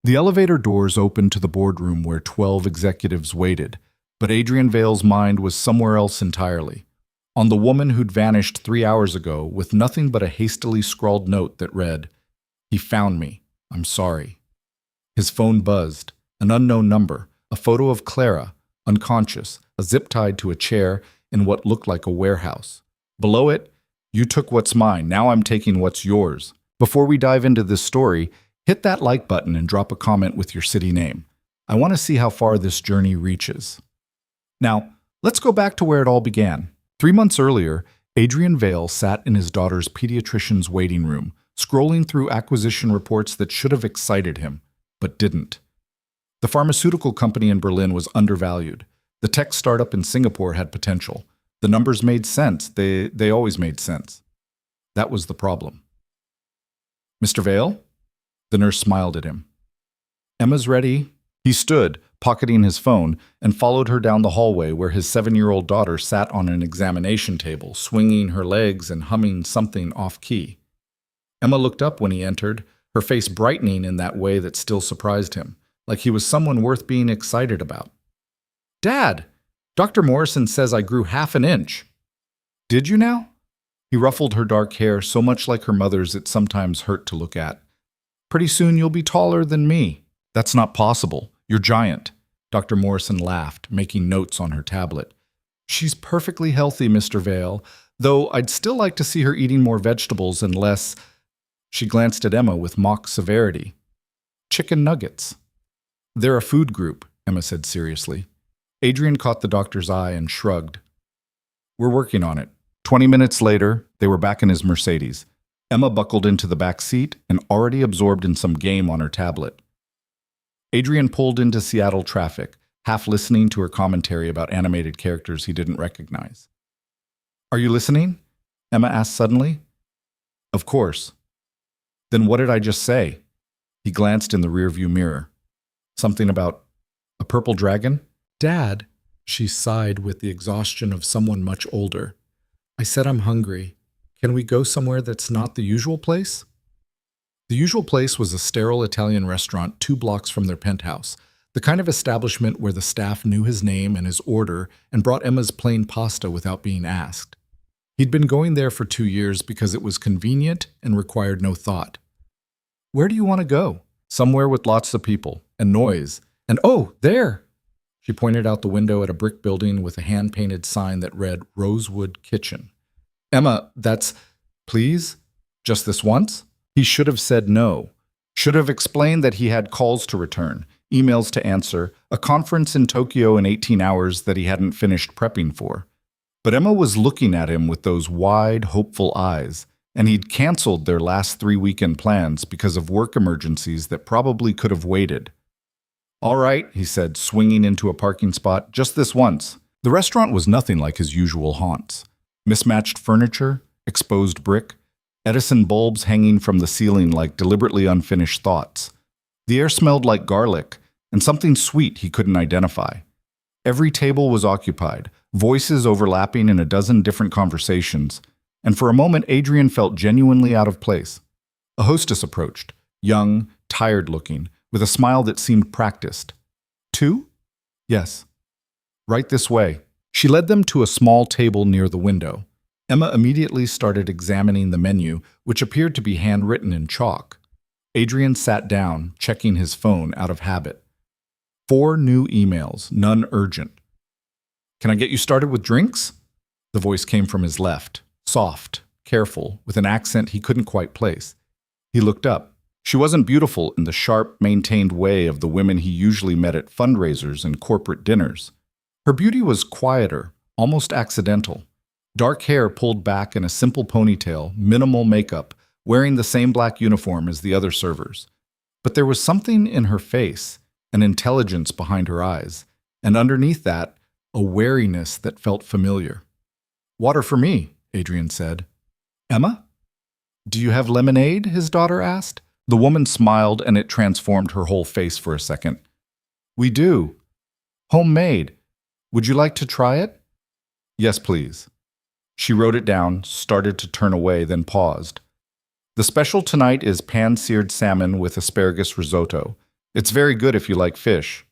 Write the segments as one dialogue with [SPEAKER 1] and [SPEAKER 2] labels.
[SPEAKER 1] The elevator doors opened to the boardroom where 12 executives waited, but Adrian Vale's mind was somewhere else entirely. On the woman who'd vanished 3 hours ago with nothing but a hastily scrawled note that read, "He found me. I'm sorry." His phone buzzed. An unknown number, a photo of Clara, unconscious, a zip tied to a chair in what looked like a warehouse. Below it, "You took what's mine, now I'm taking what's yours." Before we dive into this story, hit that like button and drop a comment with your city name. I want to see how far this journey reaches. Now, let's go back to where it all began. 3 months earlier, Adrian Vale sat in his daughter's pediatrician's waiting room, scrolling through acquisition reports that should have excited him, but didn't. The pharmaceutical company in Berlin was undervalued. The tech startup in Singapore had potential. The numbers made sense. They always made sense. That was the problem. "Mr. Vale?" The nurse smiled at him. "Emma's ready." He stood, pocketing his phone, and followed her down the hallway where his 7-year-old daughter sat on an examination table, swinging her legs and humming something off-key. Emma looked up when he entered, her face brightening in that way that still surprised him, like he was someone worth being excited about. "Dad, Dr. Morrison says I grew half an inch." "Did you now?" He ruffled her dark hair so much like her mother's it sometimes hurt to look at. "Pretty soon you'll be taller than me." "That's not possible. You're giant." Dr. Morrison laughed, making notes on her tablet. "She's perfectly healthy, Mr. Vale, though I'd still like to see her eating more vegetables and less—" She glanced at Emma with mock severity. "Chicken nuggets." "They're a food group," Emma said seriously. Adrian caught the doctor's eye and shrugged. "We're working on it." 20 minutes later, they were back in his Mercedes. Emma buckled into the back seat and already absorbed in some game on her tablet. Adrian pulled into Seattle traffic, half listening to her commentary about animated characters he didn't recognize. "Are you listening?" Emma asked suddenly. "Of course." "Then what did I just say?" He glanced in the rearview mirror. "Something about a purple dragon?" "Dad," she sighed with the exhaustion of someone much older. "I said I'm hungry. Can we go somewhere that's not the usual place?" The usual place was a sterile Italian restaurant 2 blocks from their penthouse, the kind of establishment where the staff knew his name and his order and brought Emma's plain pasta without being asked. He'd been going there for 2 years because it was convenient and required no thought. "Where do you want to go?" "Somewhere with lots of people and noise. And oh, there!" She pointed out the window at a brick building with a hand-painted sign that read Rosewood Kitchen. "Emma, that's— Please? Just this once?" He should have said no. Should have explained that he had calls to return, emails to answer, a conference in Tokyo in 18 hours that he hadn't finished prepping for. But Emma was looking at him with those wide, hopeful eyes, and he'd canceled their last 3 weekend plans because of work emergencies that probably could have waited. "All right," he said, swinging into a parking spot, "just this once." The restaurant was nothing like his usual haunts. Mismatched furniture, exposed brick, Edison bulbs hanging from the ceiling like deliberately unfinished thoughts. The air smelled like garlic, and something sweet he couldn't identify. Every table was occupied, voices overlapping in a dozen different conversations, and for a moment Adrian felt genuinely out of place. A hostess approached, young, tired-looking, with a smile that seemed practiced. "Two?" "Yes." "Right this way." She led them to a small table near the window. Emma immediately started examining the menu, which appeared to be handwritten in chalk. Adrian sat down, checking his phone out of habit. 4 new emails, none urgent. "Can I get you started with drinks?" The voice came from his left, soft, careful, with an accent he couldn't quite place. He looked up. She wasn't beautiful in the sharp, maintained way of the women he usually met at fundraisers and corporate dinners. Her beauty was quieter, almost accidental. Dark hair pulled back in a simple ponytail, minimal makeup, wearing the same black uniform as the other servers. But there was something in her face, an intelligence behind her eyes, and underneath that, a wariness that felt familiar. "Water for me," Adrian said. "Emma?" "Do you have lemonade?" his daughter asked. The woman smiled, and it transformed her whole face for a second. "We do. Homemade. Would you like to try it?" "Yes, please." She wrote it down, started to turn away, then paused. "The special tonight is pan-seared salmon with asparagus risotto. It's very good if you like fish.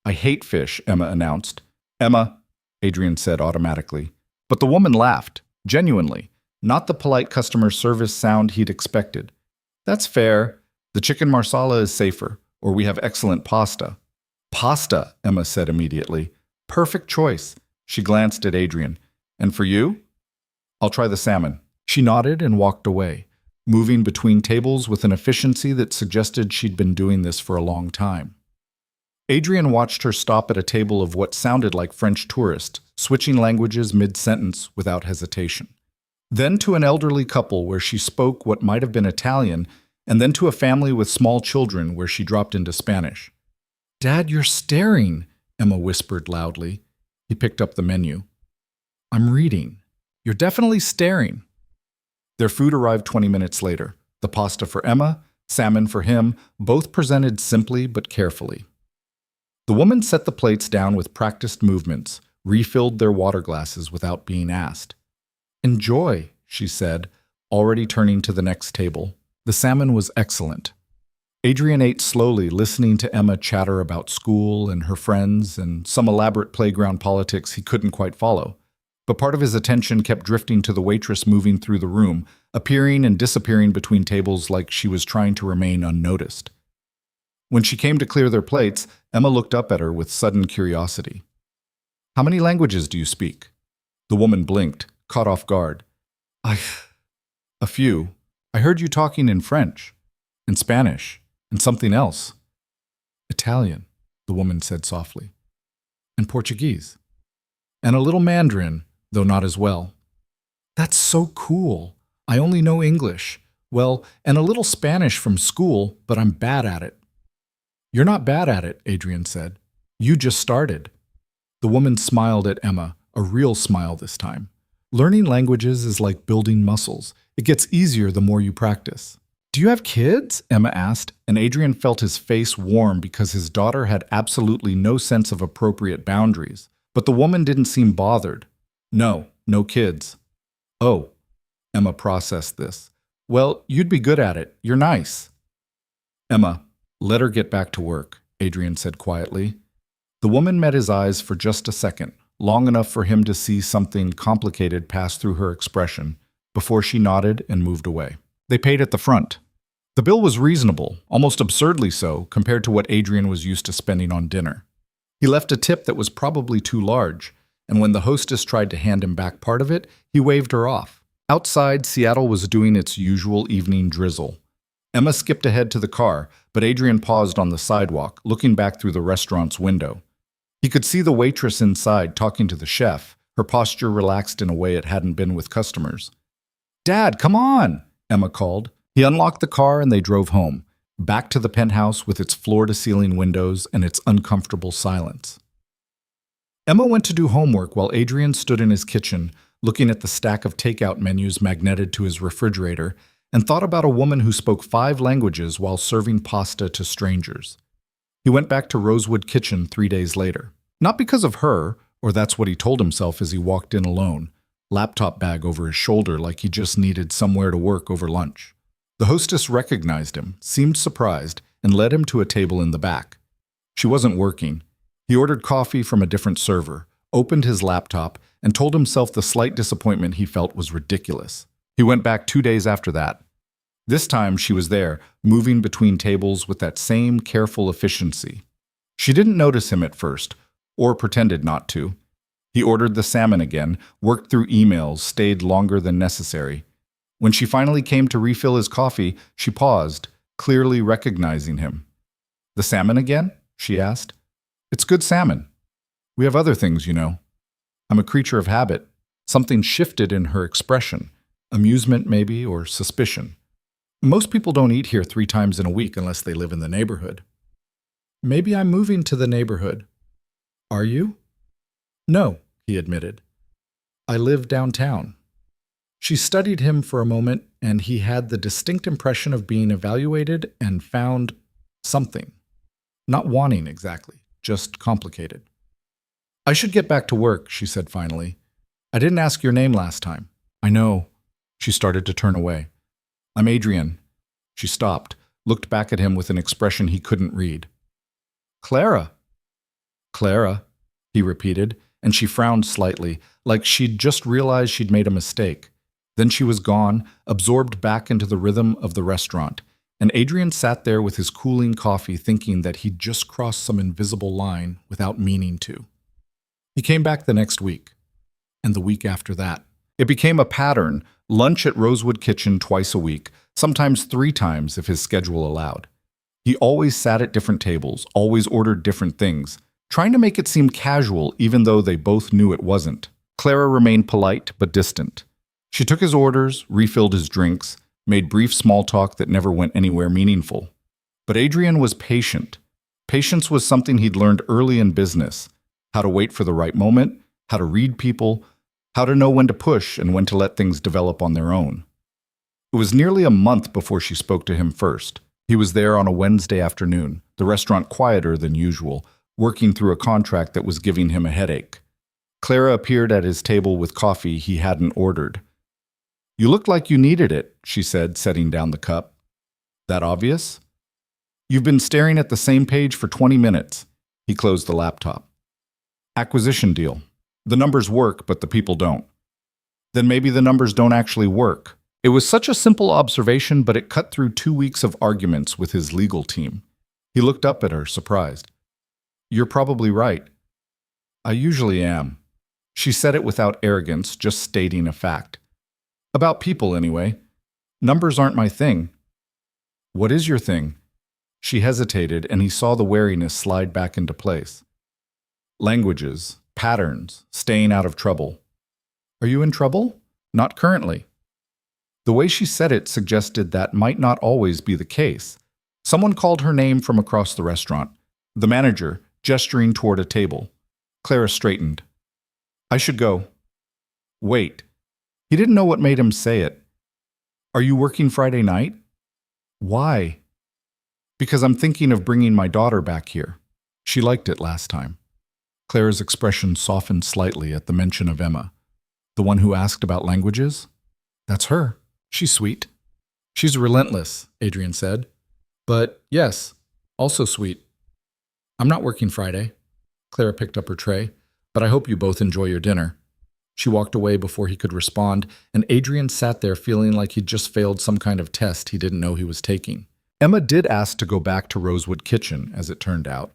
[SPEAKER 1] I hate fish, Emma announced. Emma, Adrian said automatically. But the woman laughed, genuinely, not the polite customer service sound he'd expected. That's fair. The chicken marsala is safer, or we have excellent pasta. Pasta, Emma said immediately. Perfect choice. She glanced at Adrian. And for you? I'll try the salmon. She nodded and walked away, moving between tables with an efficiency that suggested she'd been doing this for a long time. Adrian watched her stop at a table of what sounded like French tourists, switching languages mid-sentence without hesitation. Then to an elderly couple where she spoke what might have been Italian, and then to a family with small children where she dropped into Spanish. Dad, you're staring, Emma whispered loudly. He picked up the menu. I'm reading. You're definitely staring. Their food arrived 20 minutes later. The pasta for Emma, salmon for him, both presented simply but carefully. The woman set the plates down with practiced movements, refilled their water glasses without being asked. Enjoy, she said, already turning to the next table. The salmon was excellent. Adrian ate slowly, listening to Emma chatter about school and her friends and some elaborate playground politics he couldn't quite follow. But part of his attention kept drifting to the waitress moving through the room, appearing and disappearing between tables like she was trying to remain unnoticed. When she came to clear their plates, Emma looked up at her with sudden curiosity. How many languages do you speak? The woman blinked, caught off guard. A few. I heard you talking in French, in Spanish, and something else. Italian, the woman said softly. And Portuguese. And a little Mandarin, though not as well. That's so cool. I only know English. Well, and a little Spanish from school, but I'm bad at it. You're not bad at it, Adrian said. You just started. The woman smiled at Emma, a real smile this time. Learning languages is like building muscles. It gets easier the more you practice. Do you have kids? Emma asked, and Adrian felt his face warm because his daughter had absolutely no sense of appropriate boundaries. But the woman didn't seem bothered. No kids. Oh, Emma processed this. Well, you'd be good at it. You're nice. Emma, let her get back to work, Adrian said quietly. The woman met his eyes for just a second, long enough for him to see something complicated pass through her expression, before she nodded and moved away. They paid at the front. The bill was reasonable, almost absurdly so, compared to what Adrian was used to spending on dinner. He left a tip that was probably too large, and when the hostess tried to hand him back part of it, he waved her off. Outside, Seattle was doing its usual evening drizzle. Emma skipped ahead to the car, but Adrian paused on the sidewalk, looking back through the restaurant's window. He could see the waitress inside talking to the chef, her posture relaxed in a way it hadn't been with customers. Dad, come on, Emma called. He unlocked the car and they drove home, back to the penthouse with its floor-to-ceiling windows and its uncomfortable silence. Emma went to do homework while Adrian stood in his kitchen, looking at the stack of takeout menus magneted to his refrigerator, and thought about a woman who spoke 5 languages while serving pasta to strangers. He went back to Rosewood kitchen 3 days later. Not because of her, or that's what he told himself as he walked in alone, laptop bag over his shoulder like he just needed somewhere to work over lunch. The hostess recognized him, seemed surprised, and led him to a table in the back. She wasn't working. He ordered coffee from a different server, opened his laptop, and told himself the slight disappointment he felt was ridiculous. He went back 2 days after that. This time she was there, moving between tables with that same careful efficiency. She didn't notice him at first, or pretended not to. He ordered the salmon again, worked through emails, stayed longer than necessary. When she finally came to refill his coffee, she paused, clearly recognizing him. The salmon again? She asked. It's good salmon. We have other things, you know. I'm a creature of habit. Something shifted in her expression. Amusement, maybe, or suspicion. Most people don't eat here 3 times in a week unless they live in the neighborhood. Maybe I'm moving to the neighborhood. Are you? No, he admitted. I live downtown. She studied him for a moment, and he had the distinct impression of being evaluated and found something. Not wanting exactly, just complicated. I should get back to work, she said finally. I didn't ask your name last time. I know. She started to turn away. I'm Adrian. She stopped, looked back at him with an expression he couldn't read. "Clara." "Clara," he repeated, and she frowned slightly, like she'd just realized she'd made a mistake. Then she was gone, absorbed back into the rhythm of the restaurant, and Adrian sat there with his cooling coffee thinking that he'd just crossed some invisible line without meaning to. He came back the next week, and the week after that. It became a pattern, lunch at Rosewood Kitchen twice a week, sometimes 3 times if his schedule allowed. He always sat at different tables, always ordered different things, trying to make it seem casual even though they both knew it wasn't. Clara remained polite but distant. She took his orders, refilled his drinks, made brief small talk that never went anywhere meaningful. But Adrian was patient. Patience was something he'd learned early in business: how to wait for the right moment, how to read people, how to know when to push and when to let things develop on their own. It was nearly a month before she spoke to him first. He was there on a Wednesday afternoon, the restaurant quieter than usual, working through a contract that was giving him a headache. Clara appeared at his table with coffee he hadn't ordered. "You looked like you needed it," she said, setting down the cup. "That obvious?" "You've been staring at the same page for 20 minutes. He closed the laptop. "Acquisition deal. The numbers work, but the people don't." "Then maybe the numbers don't actually work." It was such a simple observation, but it cut through 2 weeks of arguments with his legal team. He looked up at her, surprised. "You're probably right." "I usually am." She said it without arrogance, just stating a fact. "About people, anyway. Numbers aren't my thing." "What is your thing?" She hesitated, and he saw the wariness slide back into place. "Languages, patterns, staying out of trouble." "Are you in trouble?" "Not currently." The way she said it suggested that might not always be the case. Someone called her name from across the restaurant. The manager, gesturing toward a table. Clara straightened. "I should go." "Wait." He didn't know what made him say it. "Are you working Friday night?" "Why?" "Because I'm thinking of bringing my daughter back here. She liked it last time." Clara's expression softened slightly at the mention of Emma. "The one who asked about languages?" "That's her. She's sweet." "She's relentless," Adrian said. "But yes, also sweet." "I'm not working Friday." Clara picked up her tray. "But I hope you both enjoy your dinner." She walked away before he could respond, and Adrian sat there feeling like he'd just failed some kind of test he didn't know he was taking. Emma did ask to go back to Rosewood Kitchen, as it turned out.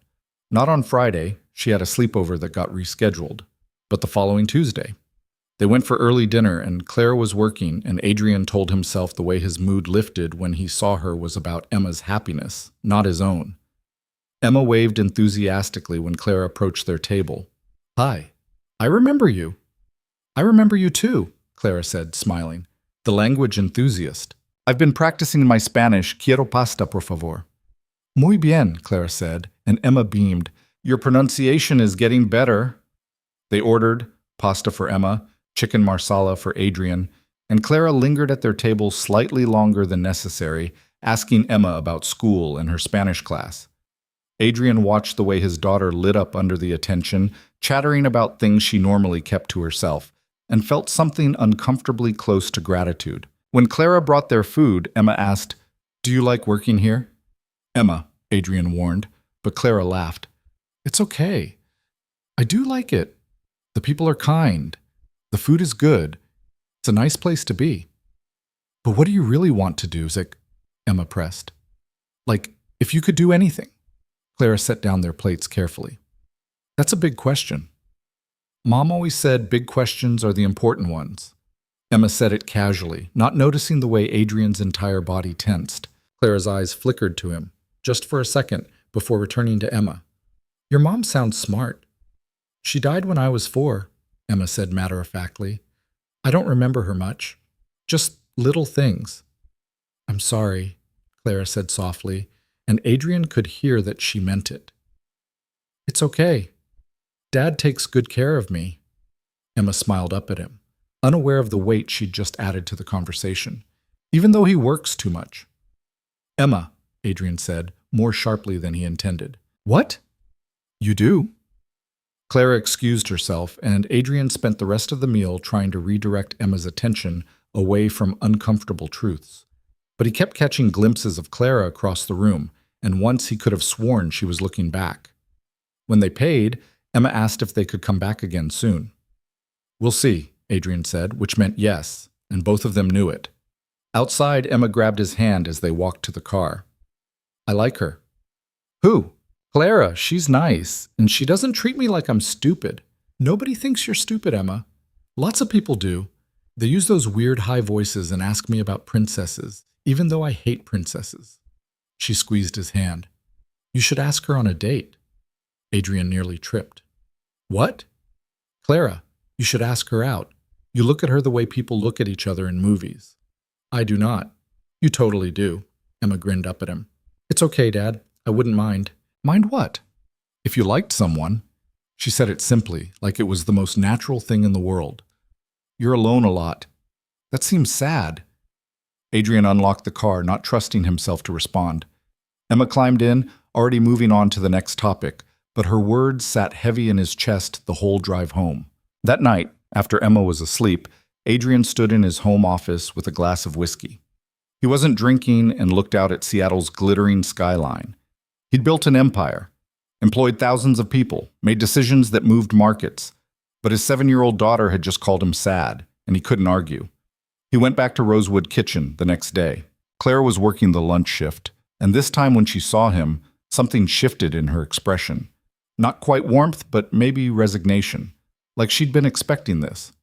[SPEAKER 1] Not on Friday, she had a sleepover that got rescheduled, but the following Tuesday. They went for early dinner, and Clara was working, and Adrian told himself the way his mood lifted when he saw her was about Emma's happiness, not his own. Emma waved enthusiastically when Clara approached their table. "Hi, I remember you." "I remember you too," Clara said, smiling. "The language enthusiast. I've been practicing my Spanish. Quiero pasta, por favor." "Muy bien," Clara said, and Emma beamed. "Your pronunciation is getting better." They ordered pasta for Emma, chicken marsala for Adrian, and Clara lingered at their table slightly longer than necessary, asking Emma about school and her Spanish class. Adrian watched the way his daughter lit up under the attention, chattering about things she normally kept to herself, and felt something uncomfortably close to gratitude. When Clara brought their food, Emma asked, "Do you like working here?" "Emma," Adrian warned, but Clara laughed. "It's okay. I do like it. The people are kind. The food is good. It's a nice place to be." "But what do you really want to do, Zik?" Emma pressed. "Like, if you could do anything." Clara set down their plates carefully. "That's a big question." "Mom always said big questions are the important ones." Emma said it casually, not noticing the way Adrian's entire body tensed. Clara's eyes flickered to him, just for a second, before returning to Emma. "Your mom sounds smart." "She died when I was 4, Emma said matter-of-factly. "I don't remember her much. Just little things." "I'm sorry," Clara said softly, and Adrian could hear that she meant it. "It's okay. Dad takes good care of me." Emma smiled up at him, unaware of the weight she'd just added to the conversation, even though he works too much. "Emma," Adrian said, more sharply than he intended. "What?" "You do." Clara excused herself, and Adrian spent the rest of the meal trying to redirect Emma's attention away from uncomfortable truths. but he kept catching glimpses of Clara across the room, and once he could have sworn she was looking back. When they paid, Emma asked if they could come back again soon. "We'll see," Adrian said, which meant yes, and both of them knew it. Outside, Emma grabbed his hand as they walked to the car. "I like her." "Who?" "Clara. She's nice, and she doesn't treat me like I'm stupid." "Nobody thinks you're stupid, Emma. Lots of people do. They use those weird high voices and ask me about princesses, even though I hate princesses." She squeezed his hand. "You should ask her on a date." Adrian nearly tripped. "What?" "Clara, you should ask her out. You look at her the way people look at each other in movies." "I do not." "You totally do." Emma grinned up at him. "It's okay, Dad. I wouldn't mind." "Mind what?" "If you liked someone." She said it simply, like it was the most natural thing in the world. "You're alone a lot." "That seems sad." Adrian unlocked the car, not trusting himself to respond. Emma climbed in, already moving on to the next topic, but her words sat heavy in his chest the whole drive home. That night, after Emma was asleep, Adrian stood in his home office with a glass of whiskey. He wasn't drinking and looked out at Seattle's glittering skyline. He'd built an empire, employed thousands of people, made decisions that moved markets, but his 7-year-old daughter had just called him sad, and he couldn't argue. He went back to Rosewood kitchen the next day. Clara was working the lunch shift, and this time when she saw him, something shifted in her expression. Not quite warmth, but maybe resignation, like she'd been expecting this.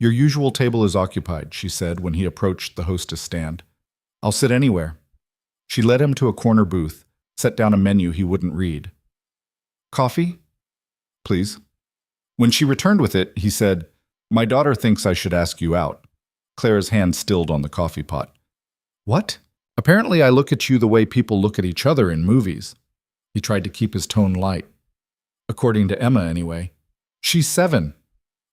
[SPEAKER 1] "Your usual table is occupied," she said when he approached the hostess stand. "I'll sit anywhere." She led him to a corner booth, set down a menu he wouldn't read. "Coffee?" "Please." When she returned with it, he said, "My daughter thinks I should ask you out." Clara's hand stilled on the coffee pot. "What?" "Apparently I look at you the way people look at each other in movies." He tried to keep his tone light. According to Emma, anyway. She's 7,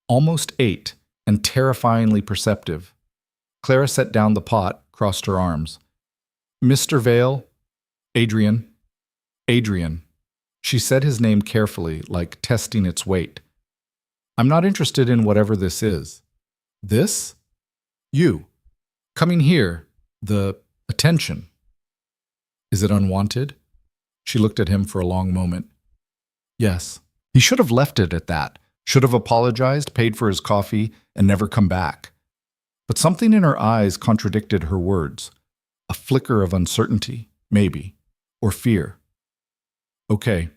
[SPEAKER 1] almost 8, and terrifyingly perceptive. Clara set down the pot, crossed her arms. "Mr. Vale?" "Adrian." "Adrian." She said his name carefully, like testing its weight. "I'm not interested in whatever this is." "This?" "You. Coming here. The attention." "Is it unwanted?" She looked at him for a long moment. "Yes." He should have left it at that, should have apologized, paid for his coffee, and never come back. But something in her eyes contradicted her words. A flicker of uncertainty, maybe, or fear. "Okay,"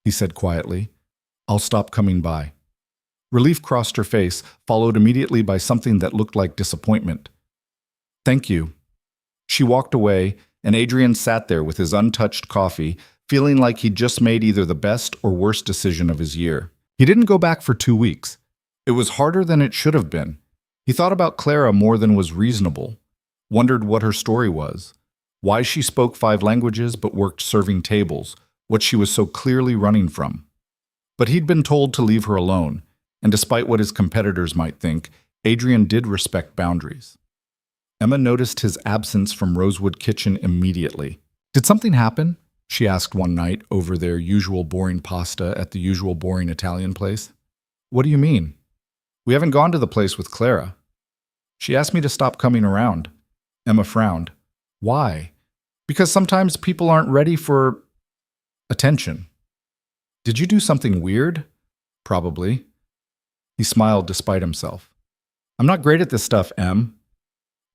[SPEAKER 1] he said quietly. "I'll stop coming by." Relief crossed her face, followed immediately by something that looked like disappointment. "Thank you." She walked away, and Adrian sat there with his untouched coffee, feeling like he'd just made either the best or worst decision of his year. He didn't go back for 2 weeks. It was harder than it should have been. He thought about Clara more than was reasonable, wondered what her story was, why she spoke 5 languages but worked serving tables, what she was so clearly running from. But he'd been told to leave her alone, and despite what his competitors might think, Adrian did respect boundaries. Emma noticed his absence from Rosewood kitchen immediately. "Did something happen?" she asked one night over their usual boring pasta at the usual boring Italian place. "What do you mean?" "We haven't gone to the place with Clara." "She asked me to stop coming around." Emma frowned. "Why?" "Because sometimes people aren't ready for attention." "Did you do something weird?" "Probably." He smiled despite himself. "I'm not great at this stuff, Em."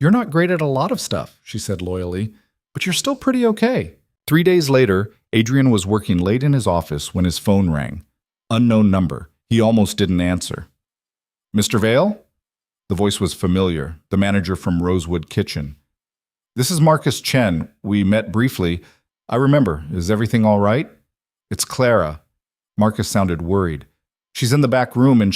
[SPEAKER 1] "You're not great at a lot of stuff," she said loyally, "but you're still pretty okay." 3 days later, Adrian was working late in his office when his phone rang. Unknown number. He almost didn't answer. "Mr. Vale?" The voice was familiar, the manager from Rosewood kitchen. "This is Marcus Chen. We met briefly. I remember. Is everything all right?" "It's Clara." Marcus sounded worried. "She's in the back room and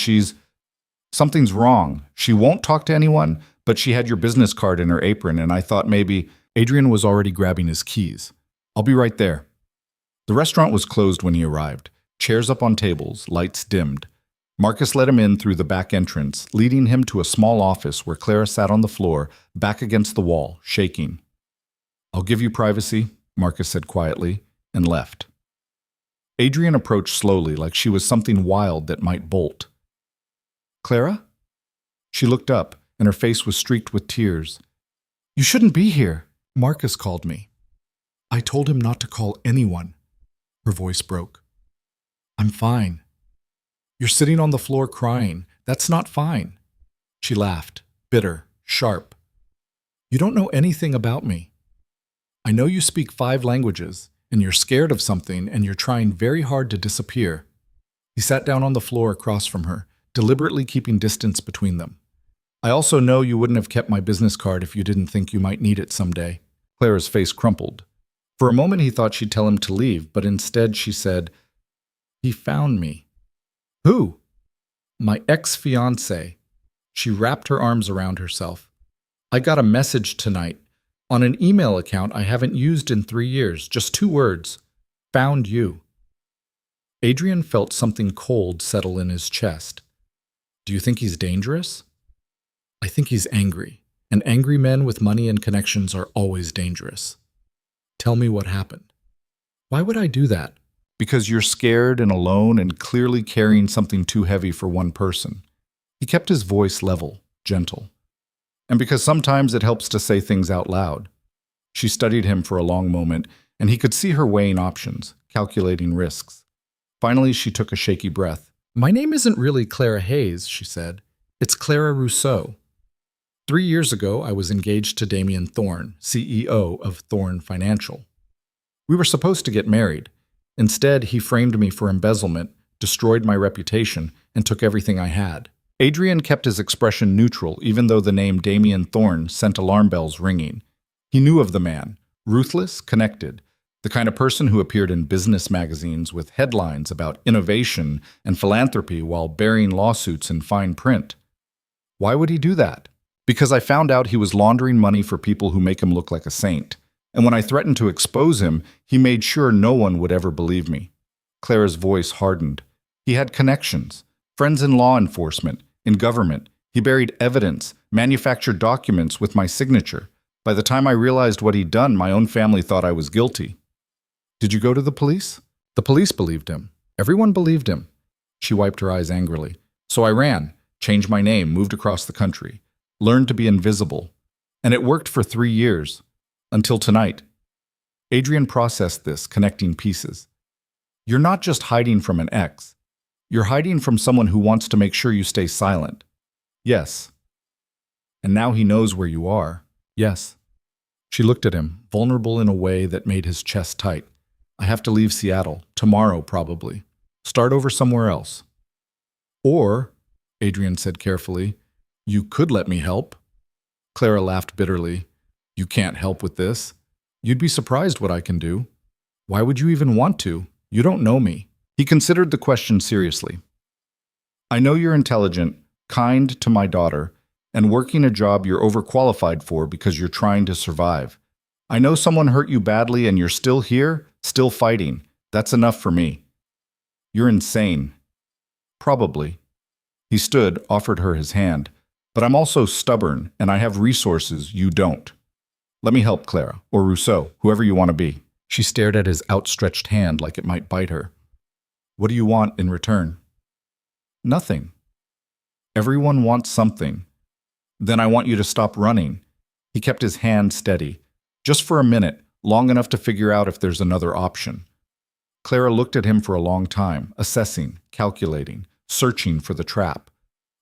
[SPEAKER 1] something's wrong. She won't talk to anyone, but she had your business card in her apron, and I thought maybe—" Adrian was already grabbing his keys. "I'll be right there." The restaurant was closed when he arrived. Chairs up on tables, lights dimmed. Marcus let him in through the back entrance, leading him to a small office where Clara sat on the floor, back against the wall, shaking. "I'll give you privacy," Marcus said quietly, and left. Adrian approached slowly, like she was something wild that might bolt. "Clara?" She looked up, and her face was streaked with tears. You shouldn't be here. Marcus called me. I told him not to call anyone. Her voice broke. I'm fine. You're sitting on the floor crying. That's not fine. She laughed, bitter, sharp. You don't know anything about me. I know you speak 5 languages, and you're scared of something, and you're trying very hard to disappear. He sat down on the floor across from her, deliberately keeping distance between them. I also know you wouldn't have kept my business card if you didn't think you might need it someday. Clara's face crumpled. For a moment he thought she'd tell him to leave, but instead she said, He found me. Who? My ex-fiancé. She wrapped her arms around herself. I got a message tonight on an email account I haven't used in 3 years, just 2 words. Found you. Adrian felt something cold settle in his chest. Do you think he's dangerous? I think he's angry, and angry men with money and connections are always dangerous. Tell me what happened. Why would I do that? Because you're scared and alone and clearly carrying something too heavy for one person. He kept his voice level, gentle. And because sometimes it helps to say things out loud. She studied him for a long moment, and he could see her weighing options, calculating risks. Finally, she took a shaky breath. My name isn't really Clara Hayes, she said. It's Clara Rousseau. 3 years ago, I was engaged to Damien Thorne, CEO of Thorne Financial. We were supposed to get married. Instead, he framed me for embezzlement, destroyed my reputation, and took everything I had. Adrian kept his expression neutral, even though the name Damien Thorne sent alarm bells ringing. He knew of the man, ruthless, connected, the kind of person who appeared in business magazines with headlines about innovation and philanthropy while bearing lawsuits in fine print. Why would he do that? Because I found out he was laundering money for people who make him look like a saint. And when I threatened to expose him, he made sure no one would ever believe me. Clara's voice hardened. He had connections, friends in law enforcement, in government. He buried evidence, manufactured documents with my signature. By the time I realized what he'd done, my own family thought I was guilty. Did you go to the police? The police believed him. Everyone believed him. She wiped her eyes angrily. So I ran, changed my name, moved across the country. Learned to be invisible. And it worked for 3 years. Until tonight. Adrian processed this, connecting pieces. You're not just hiding from an ex. You're hiding from someone who wants to make sure you stay silent. Yes. And now he knows where you are. Yes. She looked at him, vulnerable in a way that made his chest tight. I have to leave Seattle. Tomorrow, probably. Start over somewhere else. Or, Adrian said carefully, you could let me help. Clara laughed bitterly. You can't help with this. You'd be surprised what I can do. Why would you even want to? You don't know me. He considered the question seriously. I know you're intelligent, kind to my daughter, and working a job you're overqualified for because you're trying to survive. I know someone hurt you badly and you're still here, still fighting. That's enough for me. You're insane. Probably. He stood, offered her his hand. But I'm also stubborn, and I have resources you don't. Let me help, Clara, or Rousseau, whoever you want to be. She stared at his outstretched hand like it might bite her. What do you want in return? Nothing. Everyone wants something. Then I want you to stop running. He kept his hand steady. Just for a minute, long enough to figure out if there's another option. Clara looked at him for a long time, assessing, calculating, searching for the trap.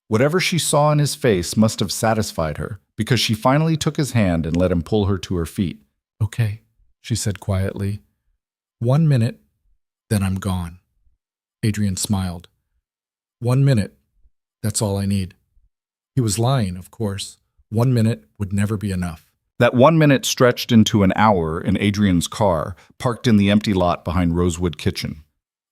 [SPEAKER 1] Whatever she saw in his face must have satisfied her, because she finally took his hand and let him pull her to her feet. Okay, she said quietly. 1 minute, then I'm gone. Adrian smiled. 1 minute, that's all I need. He was lying, of course. 1 minute would never be enough. That 1 minute stretched into an hour in Adrian's car, parked in the empty lot behind Rosewood Kitchen.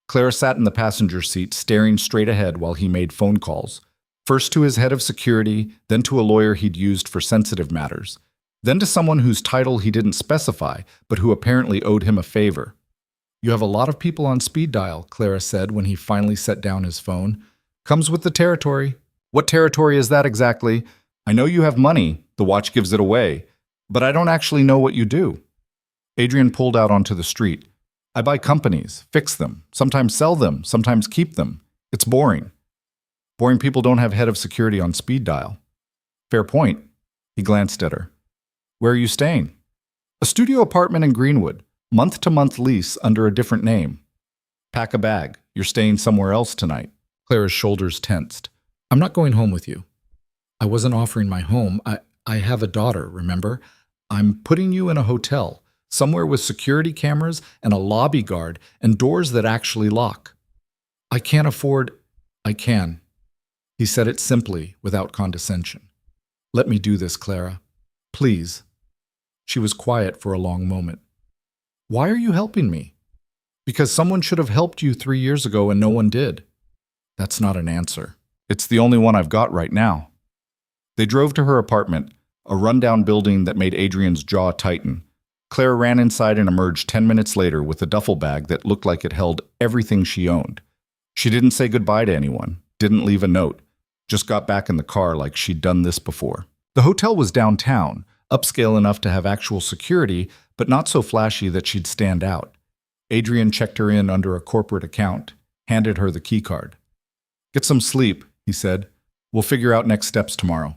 [SPEAKER 1] Clara sat in the passenger seat, staring straight ahead while he made phone calls. First to his head of security, then to a lawyer he'd used for sensitive matters, then to someone whose title he didn't specify, but who apparently owed him a favor. You have a lot of people on speed dial, Clara said when he finally set down his phone. Comes with the territory. What territory is that exactly? I know you have money, the watch gives it away, but I don't actually know what you do. Adrian pulled out onto the street. I buy companies, fix them, sometimes sell them, sometimes keep them. It's boring. Boring people don't have head of security on speed dial. Fair point. He glanced at her. Where are you staying? A studio apartment in Greenwood, month-to-month lease under a different name. Pack a bag. You're staying somewhere else tonight. Clara's shoulders tensed. I'm not going home with you. I wasn't offering my home. I have a daughter, remember? I'm putting you in a hotel, somewhere with security cameras and a lobby guard and doors that actually lock. I can't afford... I can. He said it simply, without condescension. Let me do this, Clara. Please. She was quiet for a long moment. Why are you helping me? Because someone should have helped you 3 years ago and no one did. That's not an answer. It's the only one I've got right now. They drove to her apartment, a rundown building that made Adrian's jaw tighten. Clara ran inside and emerged 10 minutes later with a duffel bag that looked like it held everything she owned. She didn't say goodbye to anyone, didn't leave a note, just got back in the car like she'd done this before. The hotel was downtown, upscale enough to have actual security, but not so flashy that she'd stand out. Adrian checked her in under a corporate account, handed her the keycard. Get some sleep, he said. We'll figure out next steps tomorrow.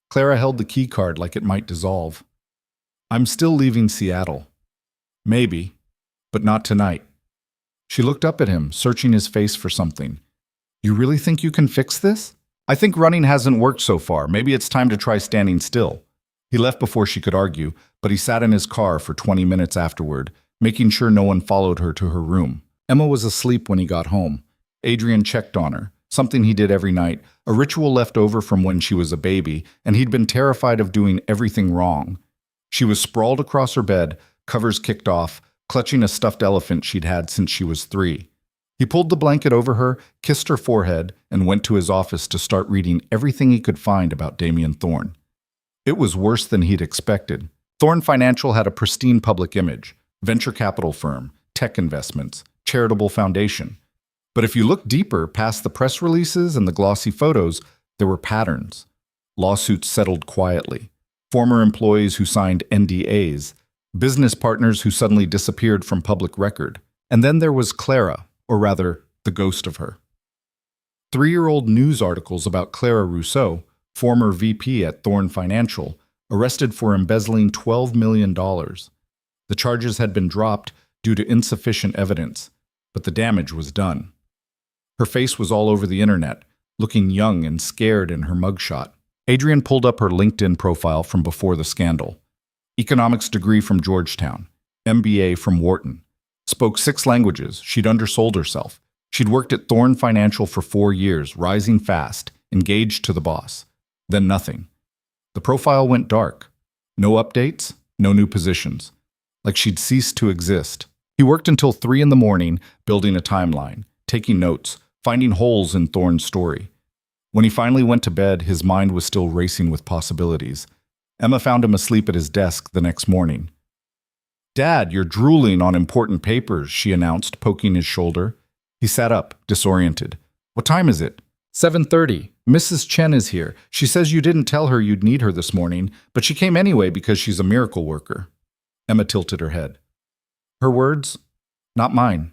[SPEAKER 1] Clara held the keycard like it might dissolve. I'm still leaving Seattle. Maybe, but not tonight. She looked up at him, searching his face for something. You really think you can fix this? I think running hasn't worked so far. Maybe it's time to try standing still. He left before she could argue, but he sat in his car for 20 minutes afterward, making sure no one followed her to her room. Emma was asleep when he got home. Adrian checked on her, something he did every night, a ritual left over from when she was a baby, and he'd been terrified of doing everything wrong. She was sprawled across her bed, covers kicked off, clutching a stuffed elephant she'd had since she was 3. He pulled the blanket over her, kissed her forehead, and went to his office to start reading everything he could find about Damien Thorne. It was worse than he'd expected. Thorne Financial had a pristine public image, venture capital firm, tech investments, charitable foundation. But if you looked deeper past the press releases and the glossy photos, there were patterns. Lawsuits settled quietly. Former employees who signed NDAs. Business partners who suddenly disappeared from public record. And then there was Clara, or rather, the ghost of her. 3-year-old news articles about Clara Rousseau, former VP at Thorne Financial, arrested for embezzling $12 million. The charges had been dropped due to insufficient evidence, but the damage was done. Her face was all over the internet, looking young and scared in her mugshot. Adrian pulled up her LinkedIn profile from before the scandal. Economics degree from Georgetown, MBA from Wharton. Spoke 6 languages, she'd undersold herself. She'd worked at Thorne Financial for 4 years, rising fast, engaged to the boss. Then nothing. The profile went dark. No updates, no new positions. Like she'd ceased to exist. He worked until 3 in the morning, building a timeline, taking notes, finding holes in Thorne's story. When he finally went to bed, his mind was still racing with possibilities. Emma found him asleep at his desk the next morning. Dad, you're drooling on important papers, she announced, poking his shoulder. He sat up, disoriented. What time is it? 7:30. Mrs. Chen is here. She says you didn't tell her you'd need her this morning, but she came anyway because she's a miracle worker. Emma tilted her head. Her words? Not mine.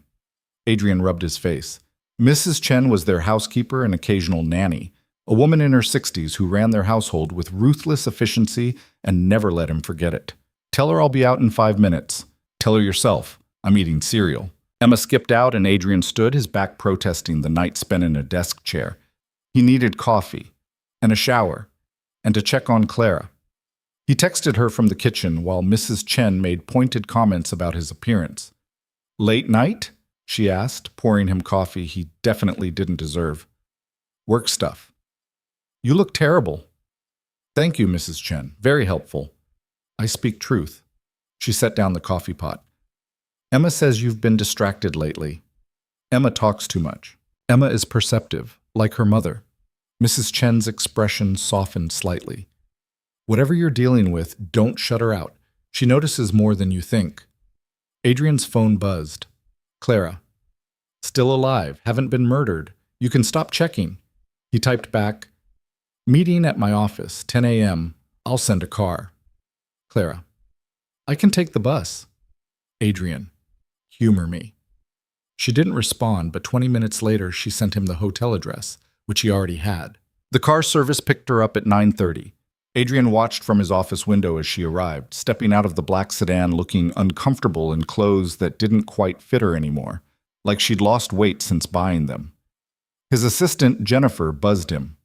[SPEAKER 1] Adrian rubbed his face. Mrs. Chen was their housekeeper and occasional nanny, a woman in her 60s who ran their household with ruthless efficiency and never let him forget it. Tell her I'll be out in 5 minutes. Tell her yourself. I'm eating cereal. Emma skipped out and Adrian stood, his back protesting the night spent in a desk chair. He needed coffee, and a shower, and to check on Clara. He texted her from the kitchen while Mrs. Chen made pointed comments about his appearance. Late night? She asked, pouring him coffee he definitely didn't deserve. Work stuff. You look terrible. Thank you, Mrs. Chen. Very helpful. I speak truth. She set down the coffee pot. Emma says you've been distracted lately. Emma talks too much. Emma is perceptive, like her mother. Mrs. Chen's expression softened slightly. Whatever you're dealing with, don't shut her out. She notices more than you think. Adrian's phone buzzed. Clara. Still alive, haven't been murdered. You can stop checking. He typed back, meeting at my office, 10 a.m. I'll send a car. Clara. I can take the bus. Adrian. Humor me. She didn't respond, but 20 minutes later she sent him the hotel address, which he already had. The car service picked her up at 9:30. Adrian watched from his office window as she arrived, stepping out of the black sedan looking uncomfortable in clothes that didn't quite fit her anymore, like she'd lost weight since buying them. His assistant, Jennifer, buzzed him.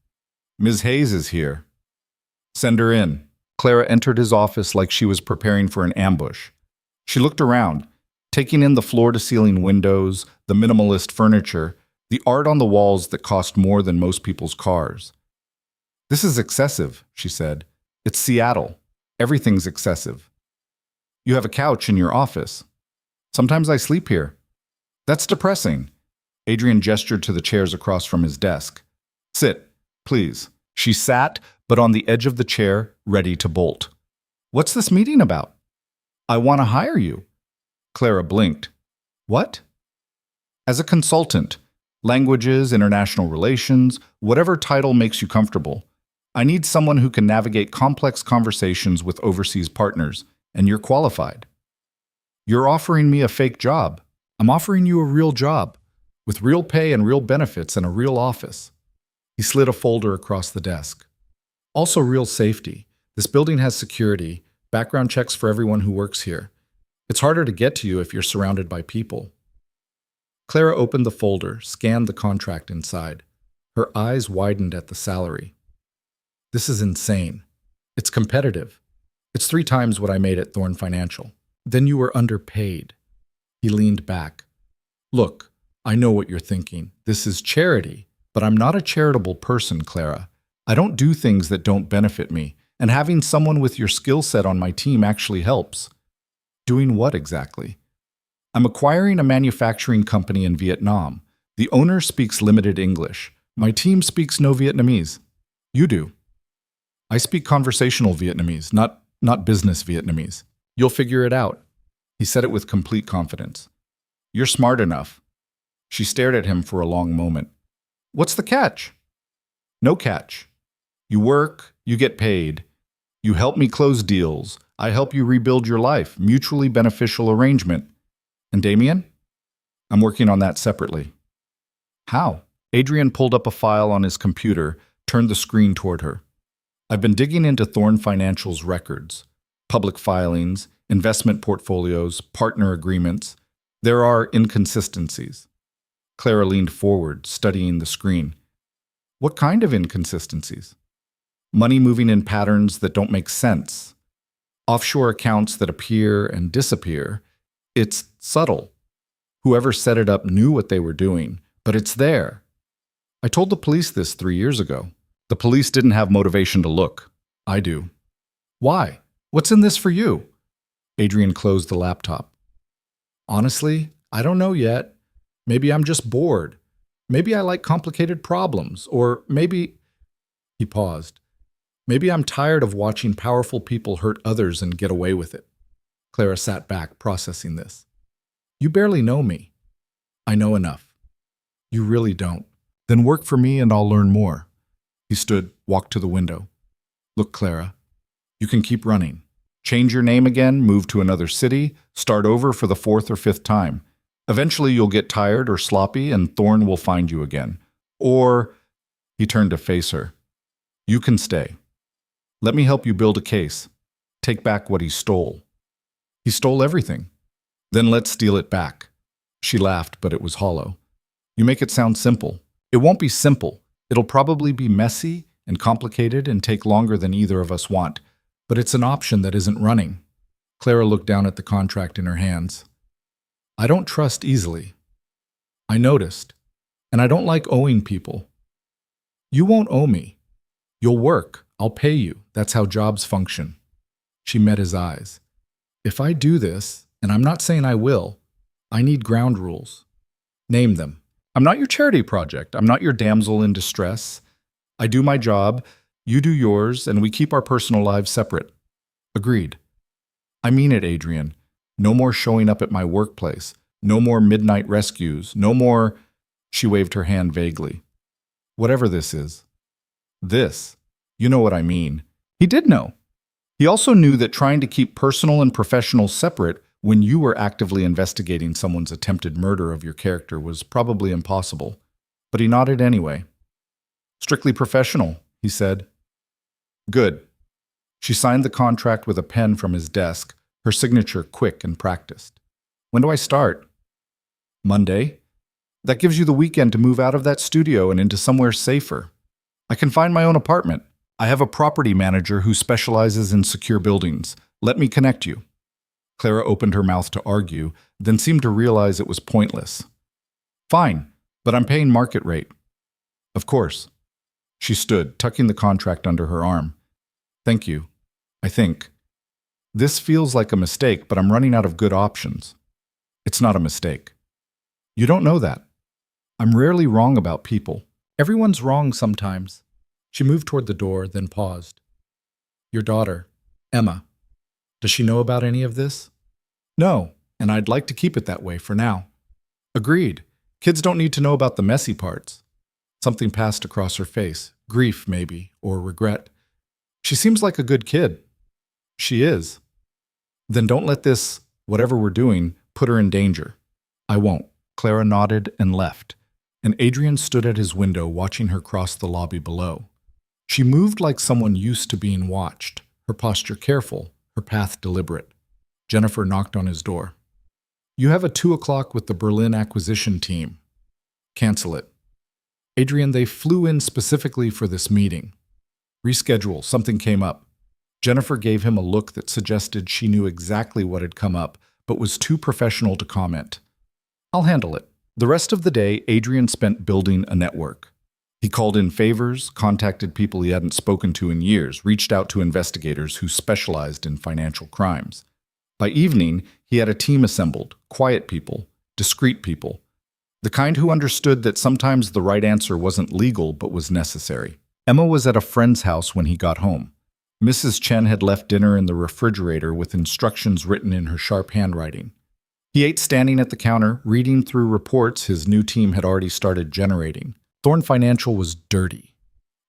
[SPEAKER 1] "Ms. Hayes is here." "Send her in." Clara entered his office like she was preparing for an ambush. She looked around, taking in the floor-to-ceiling windows, the minimalist furniture, the art on the walls that cost more than most people's cars. "This is excessive," she said. "It's Seattle. Everything's excessive. You have a couch in your office. Sometimes I sleep here. That's depressing." Adrian gestured to the chairs across from his desk. "Sit, please." She sat, but on the edge of the chair, ready to bolt. "What's this meeting about?" "I want to hire you." Clara blinked. "What?" "As a consultant. Languages, international relations, whatever title makes you comfortable. I need someone who can navigate complex conversations with overseas partners, and you're qualified." "You're offering me a fake job. I'm offering you a real job, with real pay and real benefits and a real office." He slid a folder across the desk. "Also real safety. This building has security, background checks for everyone who works here. It's harder to get to you if you're surrounded by people." Clara opened the folder, scanned the contract inside. Her eyes widened at the salary. "This is insane. It's competitive. It's 3 times what I made at Thorn Financial. Then you were underpaid." He leaned back. "Look, I know what you're thinking. This is charity, but I'm not a charitable person, Clara. I don't do things that don't benefit me, and having someone with your skill set on my team actually helps." "Doing what exactly?" "I'm acquiring a manufacturing company in Vietnam. The owner speaks limited English. My team speaks no Vietnamese." "You do." "I speak conversational Vietnamese, not business Vietnamese." "You'll figure it out." He said it with complete confidence. "You're smart enough." She stared at him for a long moment. "What's the catch?" "No catch. You work, you get paid. You help me close deals. I help you rebuild your life. Mutually beneficial arrangement. And Damien? I'm working on that separately." "How?" Adrian pulled up a file on his computer, turned the screen toward her. "I've been digging into Thorn Financial's records. Public filings, investment portfolios, partner agreements. There are inconsistencies." Clara leaned forward, studying the screen. "What kind of inconsistencies?" "Money moving in patterns that don't make sense. Offshore accounts that appear and disappear. It's subtle. Whoever set it up knew what they were doing, but it's there. I told the police this 3 years ago. The police didn't have motivation to look. I do." "Why? What's in this for you?" Adrian closed the laptop. "Honestly, I don't know yet. Maybe I'm just bored. Maybe I like complicated problems. Or maybe—" He paused. "Maybe I'm tired of watching powerful people hurt others and get away with it." Clara sat back, processing this. "You barely know me." "I know enough." "You really don't. Then work for me and I'll learn more." He stood, walked to the window. "Look, Clara, you can keep running. Change your name again, move to another city, start over for the 4th or 5th time. Eventually you'll get tired or sloppy and Thorn will find you again. Or—" He turned to face her. "You can stay. Let me help you build a case. Take back what he stole." "He stole everything." "Then let's steal it back." She laughed, but it was hollow. "You make it sound simple. It won't be simple. It'll probably be messy and complicated and take longer than either of us want. But it's an option that isn't running." Clara looked down at the contract in her hands. "I don't trust easily. I noticed. And I don't like owing people." "You won't owe me. You'll work. I'll pay you. That's how jobs function." She met his eyes. "If I do this, and I'm not saying I will, I need ground rules." "Name them." "I'm not your charity project. I'm not your damsel in distress. I do my job, you do yours, and we keep our personal lives separate." "Agreed." "I mean it, Adrian. No more showing up at my workplace. No more midnight rescues. No more—" She waved her hand vaguely. "Whatever this is." "This. You know what I mean." He did know. He also knew that trying to keep personal and professional separate when you were actively investigating someone's attempted murder of your character was probably impossible. But he nodded anyway. "Strictly professional," he said. "Good. She signed the contract with a pen from his desk, her signature quick and practiced. When do I start? Monday. That gives you the weekend to move out of that studio and into somewhere safer. I can find my own apartment. I have a property manager who specializes in secure buildings. Let me connect you. Clara opened her mouth to argue, then seemed to realize it was pointless. Fine, but I'm paying market rate. Of course. She stood, tucking the contract under her arm. Thank you. I think. This feels like a mistake, but I'm running out of good options. It's not a mistake. You don't know that. I'm rarely wrong about people. Everyone's wrong sometimes. She moved toward the door, then paused. Your daughter, Emma. Does she know about any of this? No, and I'd like to keep it that way for now. Agreed. Kids don't need to know about the messy parts. Something passed across her face. Grief, maybe, or regret. She seems like a good kid. She is. Then don't let this, whatever we're doing, put her in danger. I won't. Clara nodded and left, and Adrian stood at his window watching her cross the lobby below. She moved like someone used to being watched, her posture careful, her path deliberate. Jennifer knocked on his door. You have a 2 o'clock with the Berlin acquisition team. Cancel it. Adrian, they flew in specifically for this meeting. Reschedule, something came up. Jennifer gave him a look that suggested she knew exactly what had come up, but was too professional to comment. I'll handle it. The rest of the day, Adrian spent building a network. He called in favors, contacted people he hadn't spoken to in years, reached out to investigators who specialized in financial crimes. By evening, he had a team assembled, quiet people, discreet people, the kind who understood that sometimes the right answer wasn't legal but was necessary. Emma was at a friend's house when he got home. Mrs. Chen had left dinner in the refrigerator with instructions written in her sharp handwriting. He ate standing at the counter, reading through reports his new team had already started generating. Thorn Financial was dirty.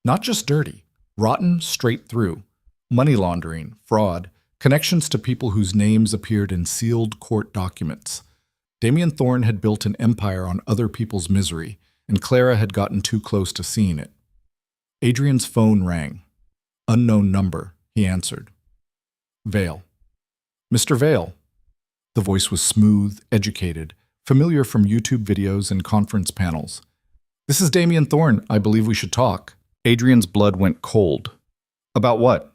[SPEAKER 1] Not just dirty, rotten straight through. Money laundering, fraud, connections to people whose names appeared in sealed court documents. Damien Thorn had built an empire on other people's misery, and Clara had gotten too close to seeing it. Adrian's phone rang. Unknown number, he answered. Vale. Mr. Vale. The voice was smooth, educated, familiar from YouTube videos and conference panels. This is Damien Thorn. I believe we should talk. Adrian's blood went cold. About what?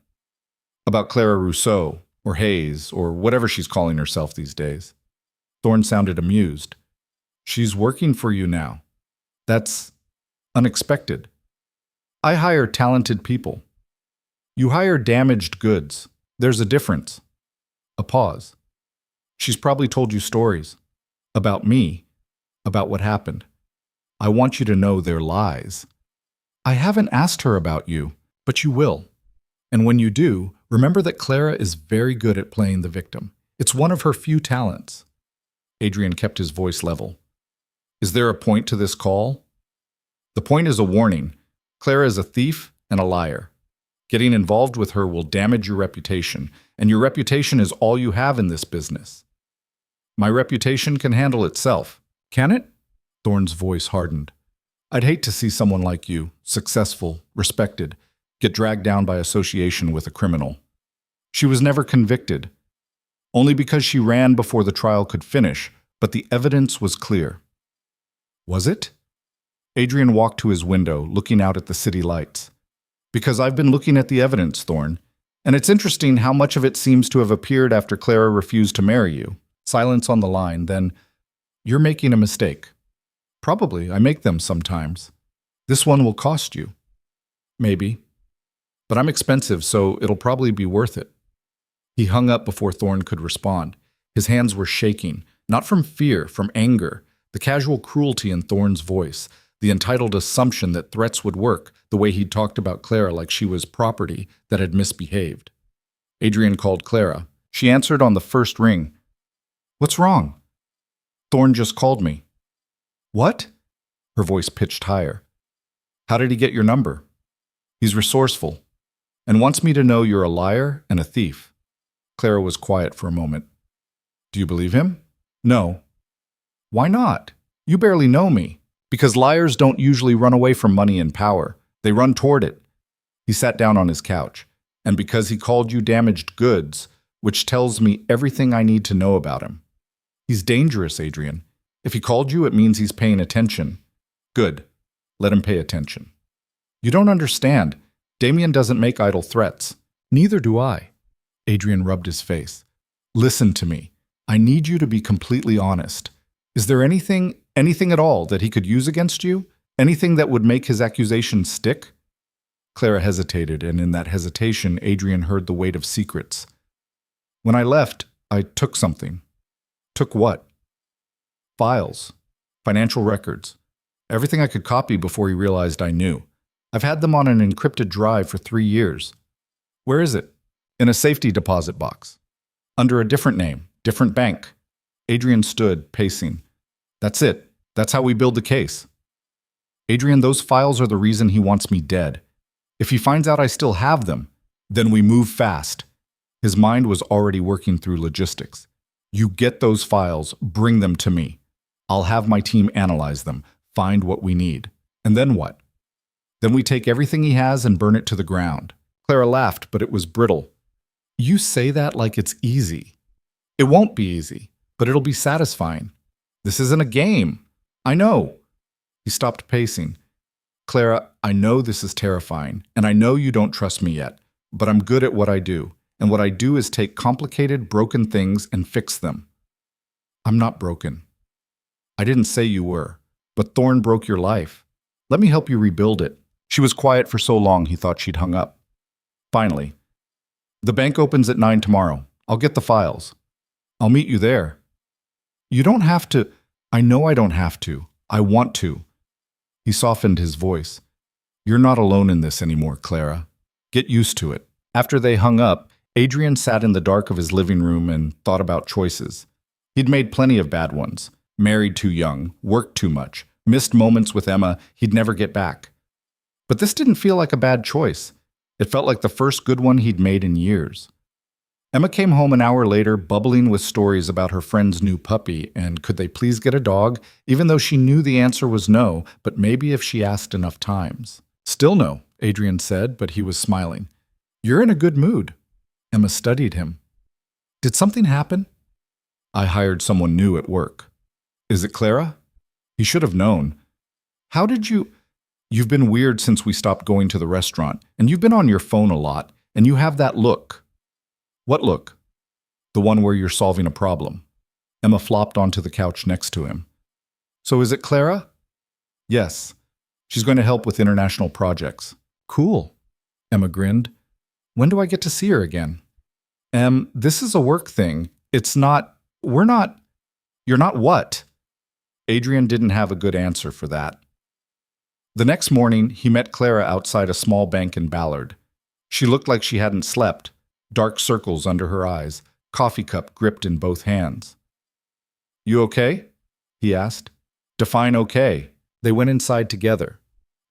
[SPEAKER 1] About Clara Rousseau, or Hayes, or whatever she's calling herself these days. Thorn sounded amused. She's working for you now. That's unexpected. I hire talented people. You hire damaged goods. There's a difference. A pause. She's probably told you stories. About me. About what happened. I want you to know they're lies. I haven't asked her about you, but you will. And when you do, remember that Clara is very good at playing the victim. It's one of her few talents. Adrian kept his voice level. Is there a point to this call? The point is a warning. Clara is a thief and a liar. Getting involved with her will damage your reputation, and your reputation is all you have in this business. My reputation can handle itself. Can it? Thorn's voice hardened. I'd hate to see someone like you, successful, respected, get dragged down by association with a criminal. She was never convicted, only because she ran before the trial could finish, but the evidence was clear. Was it? Adrian walked to his window, looking out at the city lights. Because I've been looking at the evidence, Thorn, and it's interesting how much of it seems to have appeared after Clara refused to marry you. Silence on the line, then, you're making a mistake. Probably, I make them sometimes. This one will cost you. Maybe. But I'm expensive, so it'll probably be worth it. He hung up before Thorn could respond. His hands were shaking, not from fear, from anger, the casual cruelty in Thorn's voice, the entitled assumption that threats would work, the way he'd talked about Clara like she was property that had misbehaved. Adrian called Clara. She answered on the first ring. What's wrong? Thorn just called me. What? Her voice pitched higher. How did he get your number? He's resourceful, and wants me to know you're a liar and a thief. Clara was quiet for a moment. Do you believe him? No. Why not? You barely know me. Because liars don't usually run away from money and power. They run toward it. He sat down on his couch. And because he called you damaged goods, which tells me everything I need to know about him. He's dangerous, Adrian. If he called you, it means he's paying attention. Good. Let him pay attention. You don't understand. Damien doesn't make idle threats. Neither do I. Adrian rubbed his face. Listen to me. I need you to be completely honest. Is there anything at all that he could use against you? Anything that would make his accusation stick? Clara hesitated, and in that hesitation, Adrian heard the weight of secrets. When I left, I took something. Took what? Files. Financial records. Everything I could copy before he realized I knew. I've had them on an encrypted drive for 3 years. Where is it? In a safety deposit box. Under a different name, different bank. Adrian stood, pacing. That's it. That's how we build the case. Adrian, those files are the reason he wants me dead. If he finds out I still have them, then we move fast. His mind was already working through logistics. You get those files, bring them to me. I'll have my team analyze them, find what we need. And then what? Then we take everything he has and burn it to the ground. Clara laughed, but it was brittle. You say that like it's easy. It won't be easy, but it'll be satisfying. This isn't a game. I know. He stopped pacing. Clara, I know this is terrifying, and I know you don't trust me yet, but I'm good at what I do, and what I do is take complicated, broken things and fix them. I'm not broken. I didn't say you were, but Thorn broke your life. Let me help you rebuild it. She was quiet for so long he thought she'd hung up. Finally, the bank opens at 9 tomorrow. I'll get the files. I'll meet you there. You don't have to. I know I don't have to. I want to. He softened his voice. You're not alone in this anymore, Clara. Get used to it. After they hung up, Adrian sat in the dark of his living room and thought about choices. He'd made plenty of bad ones. Married too young, worked too much, missed moments with Emma he'd never get back. But this didn't feel like a bad choice. It felt like the first good one he'd made in years. Emma came home an hour later, bubbling with stories about her friend's new puppy, and could they please get a dog, even though she knew the answer was no, but maybe if she asked enough times. Still no, Adrian said, but he was smiling. You're in a good mood. Emma studied him. Did something happen? I hired someone new at work. Is it Clara? He should have known. How did you... You've been weird since we stopped going to the restaurant, and you've been on your phone a lot, and you have that look. What look? The one where you're solving a problem. Emma flopped onto the couch next to him. So is it Clara? Yes. She's going to help with international projects. Cool. Emma grinned. When do I get to see her again? This is a work thing. It's not... We're not... You're not what? Adrian didn't have a good answer for that. The next morning, he met Clara outside a small bank in Ballard. She looked like she hadn't slept. Dark circles under her eyes, coffee cup gripped in both hands. You okay? He asked. Define okay. They went inside together.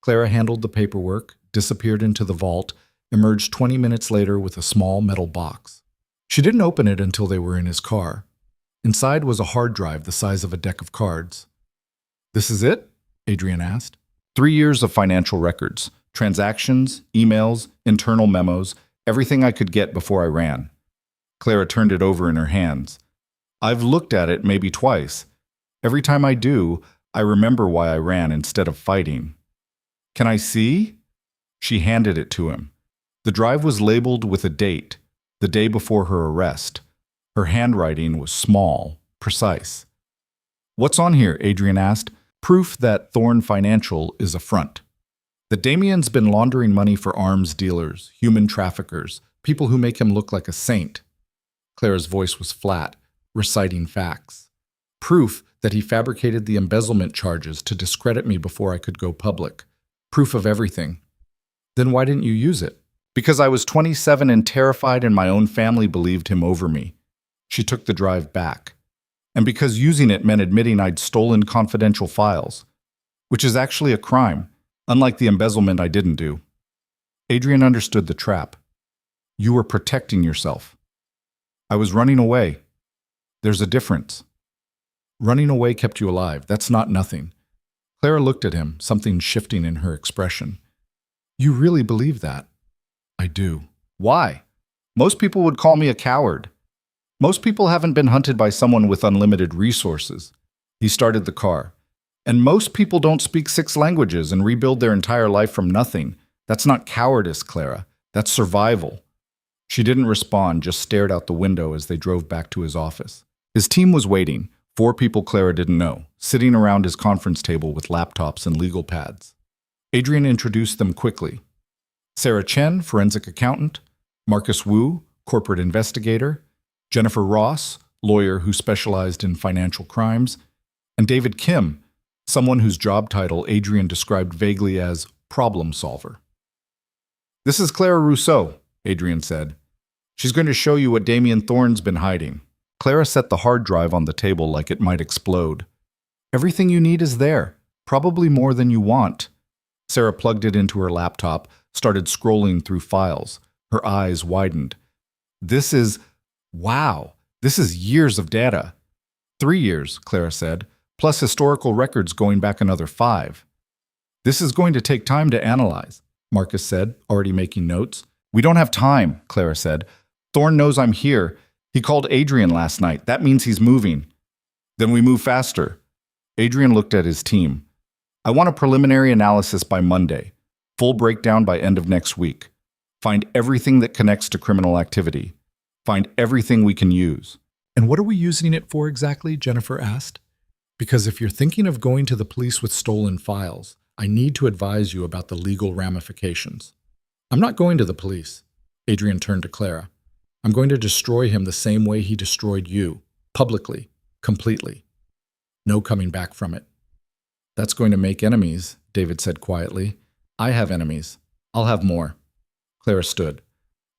[SPEAKER 1] Clara handled the paperwork, disappeared into the vault, emerged 20 minutes later with a small metal box. She didn't open it until they were in his car. Inside was a hard drive the size of a deck of cards. This is it? Adrian asked. 3 years of financial records, transactions, emails, internal memos, everything I could get before I ran. Clara turned it over in her hands. I've looked at it maybe twice. Every time I do, I remember why I ran instead of fighting. Can I see? She handed it to him. The drive was labeled with a date, the day before her arrest. Her handwriting was small, precise. What's on here? Adrian asked. Proof that Thorn Financial is a front. That Damien's been laundering money for arms dealers, human traffickers, people who make him look like a saint. Clara's voice was flat, reciting facts. Proof that he fabricated the embezzlement charges to discredit me before I could go public. Proof of everything. Then why didn't you use it? Because I was 27 and terrified and my own family believed him over me. She took the drive back. And because using it meant admitting I'd stolen confidential files, which is actually a crime, unlike the embezzlement I didn't do. Adrian understood the trap. You were protecting yourself. I was running away. There's a difference. Running away kept you alive. That's not nothing. Clara looked at him, something shifting in her expression. You really believe that? I do. Why? Most people would call me a coward. Most people haven't been hunted by someone with unlimited resources. He started the car. And most people don't speak 6 languages and rebuild their entire life from nothing. That's not cowardice, Clara. That's survival. She didn't respond, just stared out the window as they drove back to his office. His team was waiting, 4 people Clara didn't know, sitting around his conference table with laptops and legal pads. Adrian introduced them quickly. Sarah Chen, forensic accountant, Marcus Wu, corporate investigator, Jennifer Ross, lawyer who specialized in financial crimes, and David Kim, someone whose job title Adrian described vaguely as problem solver. "This is Clara Rousseau," Adrian said. "She's going to show you what Damien Thorne's been hiding." Clara set the hard drive on the table like it might explode. "Everything you need is there, probably more than you want." Sarah plugged it into her laptop, started scrolling through files. Her eyes widened. Wow, this is years of data." 3 years, Clara said, plus historical records going back another 5. "This is going to take time to analyze," Marcus said, already making notes. "We don't have time," Clara said. "Thorne knows I'm here. He called Adrian last night. That means he's moving." "Then we move faster." Adrian looked at his team. "I want a preliminary analysis by Monday. Full breakdown by end of next week. Find everything that connects to criminal activity. Find everything we can use." "And what are we using it for exactly?" Jennifer asked. "Because if you're thinking of going to the police with stolen files, I need to advise you about the legal ramifications." "I'm not going to the police." Adrian turned to Clara. "I'm going to destroy him the same way he destroyed you, publicly, completely. No coming back from it." "That's going to make enemies," David said quietly. "I have enemies. I'll have more." Clara stood.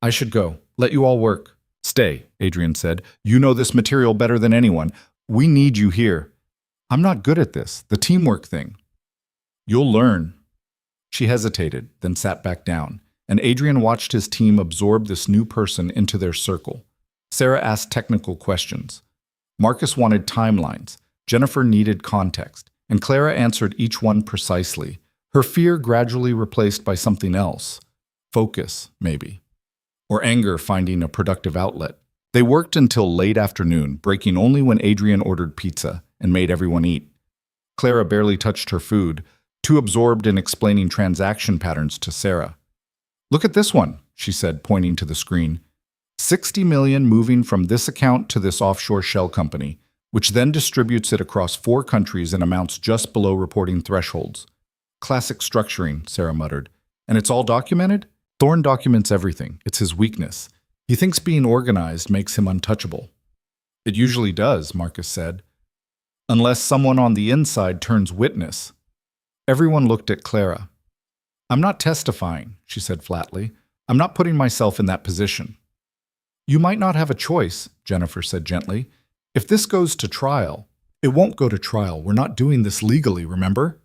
[SPEAKER 1] "I should go. Let you all work." "Stay," Adrian said. "You know this material better than anyone. We need you here." "I'm not good at this, the teamwork thing." "You'll learn." She hesitated, then sat back down, and Adrian watched his team absorb this new person into their circle. Sarah asked technical questions. Marcus wanted timelines. Jennifer needed context, and Clara answered each one precisely. Her fear gradually replaced by something else. Focus, maybe. Or anger finding a productive outlet. They worked until late afternoon, breaking only when Adrian ordered pizza and made everyone eat. Clara barely touched her food, too absorbed in explaining transaction patterns to Sarah. "Look at this one," she said, pointing to the screen. 60 million moving from this account to this offshore shell company, which then distributes it across 4 countries in amounts just below reporting thresholds. "Classic structuring," Sarah muttered. "And it's all documented?" "Thorne documents everything. It's his weakness. He thinks being organized makes him untouchable." "It usually does," Marcus said. "Unless someone on the inside turns witness." Everyone looked at Clara. "I'm not testifying," she said flatly. "I'm not putting myself in that position." "You might not have a choice," Jennifer said gently. "If this goes to trial..." "It won't go to trial. We're not doing this legally, remember?"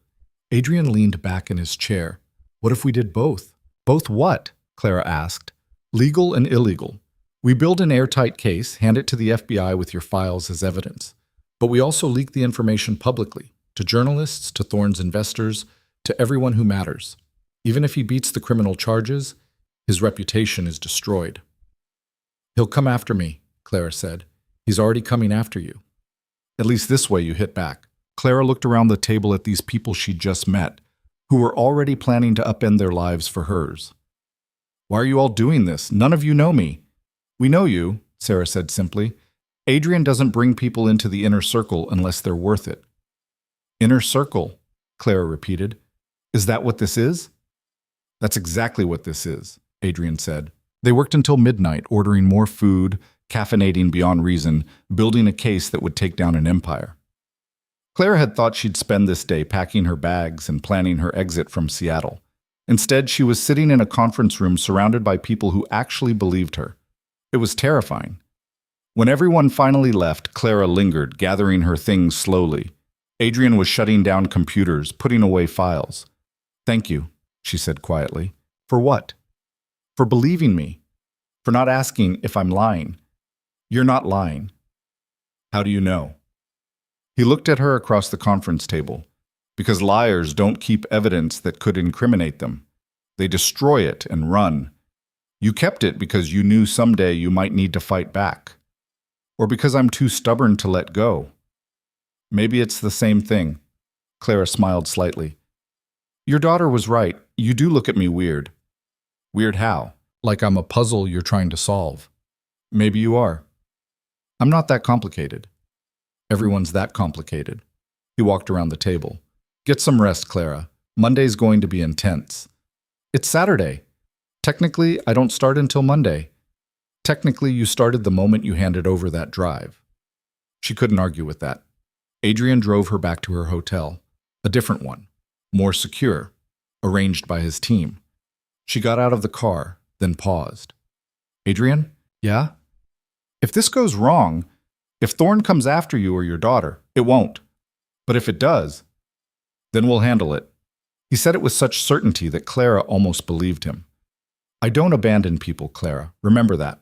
[SPEAKER 1] Adrian leaned back in his chair. "What if we did both?" "Both what?" Clara asked. "Legal and illegal. We build an airtight case, hand it to the FBI with your files as evidence. But we also leak the information publicly, to journalists, to Thorne's investors, to everyone who matters. Even if he beats the criminal charges, his reputation is destroyed." "He'll come after me," Clara said. "He's already coming after you." "At least this way you hit back." Clara looked around the table at these people she'd just met, who were already planning to upend their lives for hers. "Why are you all doing this? None of you know me." "We know you," Sarah said simply. "Adrian doesn't bring people into the inner circle unless they're worth it." "Inner circle," Clara repeated. "Is that what this is?" "That's exactly what this is," Adrian said. They worked until midnight, ordering more food, caffeinating beyond reason, building a case that would take down an empire. Clara had thought she'd spend this day packing her bags and planning her exit from Seattle. Instead, she was sitting in a conference room surrounded by people who actually believed her. It was terrifying. When everyone finally left, Clara lingered, gathering her things slowly. Adrian was shutting down computers, putting away files. "Thank you," she said quietly. "For what?" "For believing me. For not asking if I'm lying." "You're not lying." "How do you know?" He looked at her across the conference table. "Because liars don't keep evidence that could incriminate them. They destroy it and run. You kept it because you knew someday you might need to fight back. Or because I'm too stubborn to let go. Maybe it's the same thing. Clara smiled slightly. Your daughter was right. You do look at me weird. Weird how? Like I'm a puzzle you're trying to solve. Maybe you are. I'm not that complicated. Everyone's that complicated. He walked around the table. Get some rest, Clara. Monday's going to be intense. It's Saturday. Technically, I don't start until Monday. Technically, you started the moment you handed over that drive. She couldn't argue with that. Adrian drove her back to her hotel. A different one. More secure. Arranged by his team. She got out of the car, then paused. Adrian? Yeah? If this goes wrong, if Thorne comes after you or your daughter, it won't. But if it does, then we'll handle it. He said it with such certainty that Clara almost believed him. I don't abandon people, Clara. Remember that.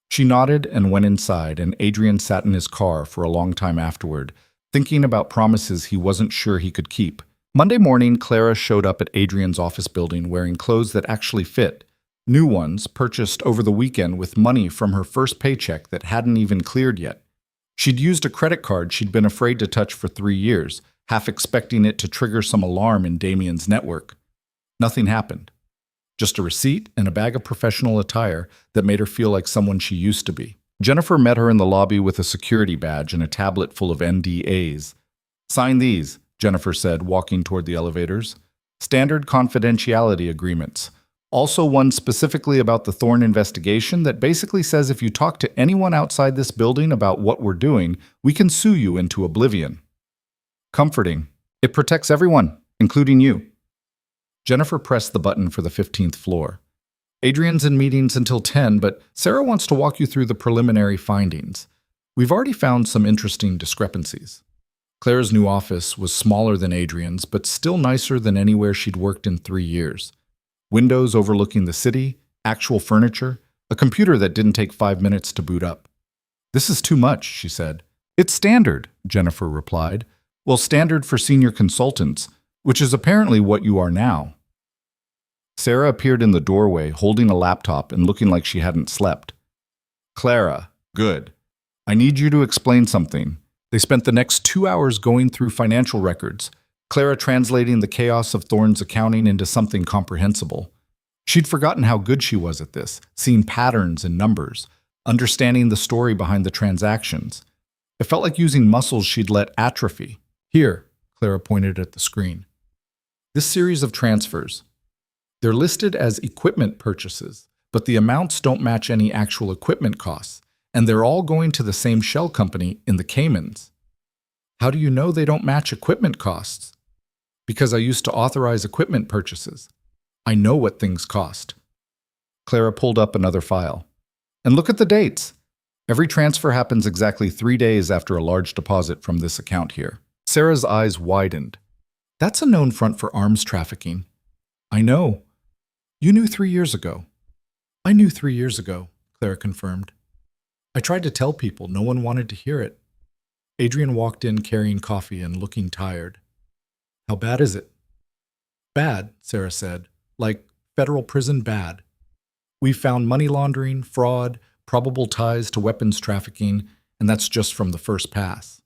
[SPEAKER 1] She nodded and went inside, and Adrian sat in his car for a long time afterward, thinking about promises he wasn't sure he could keep. Monday morning, Clara showed up at Adrian's office building wearing clothes that actually fit. New ones purchased over the weekend with money from her first paycheck that hadn't even cleared yet. She'd used a credit card she'd been afraid to touch for 3 years, half expecting it to trigger some alarm in Damien's network. Nothing happened. Just a receipt and a bag of professional attire that made her feel like someone she used to be. Jennifer met her in the lobby with a security badge and a tablet full of NDAs. Sign these, Jennifer said, walking toward the elevators. Standard confidentiality agreements. Also one specifically about the Thorne investigation that basically says if you talk to anyone outside this building about what we're doing, we can sue you into oblivion. Comforting. It protects everyone, including you. Jennifer pressed the button for the 15th floor. Adrian's in meetings until 10, but Sarah wants to walk you through the preliminary findings. We've already found some interesting discrepancies. Clara's new office was smaller than Adrian's, but still nicer than anywhere she'd worked in 3 years. Windows overlooking the city, actual furniture, a computer that didn't take 5 minutes to boot up. This is too much, she said. It's standard, Jennifer replied. Well, standard for senior consultants, which is apparently what you are now. Sarah appeared in the doorway, holding a laptop and looking like she hadn't slept. Clara, good. I need you to explain something. They spent the next 2 hours going through financial records, Clara translating the chaos of Thorne's accounting into something comprehensible. She'd forgotten how good she was at this, seeing patterns and numbers, understanding the story behind the transactions. It felt like using muscles she'd let atrophy. Here, Clara pointed at the screen. This series of transfers. They're listed as equipment purchases, but the amounts don't match any actual equipment costs, and they're all going to the same shell company in the Caymans. How do you know they don't match equipment costs? Because I used to authorize equipment purchases. I know what things cost. Clara pulled up another file. And look at the dates. Every transfer happens exactly 3 days after a large deposit from this account here. Sarah's eyes widened. That's a known front for arms trafficking. I know. You knew 3 years ago. I knew 3 years ago, Clara confirmed. I tried to tell people, no one wanted to hear it. Adrian walked in carrying coffee and looking tired. How bad is it? Bad, Sarah said. Like federal prison bad. We've found money laundering, fraud, probable ties to weapons trafficking, and that's just from the first pass.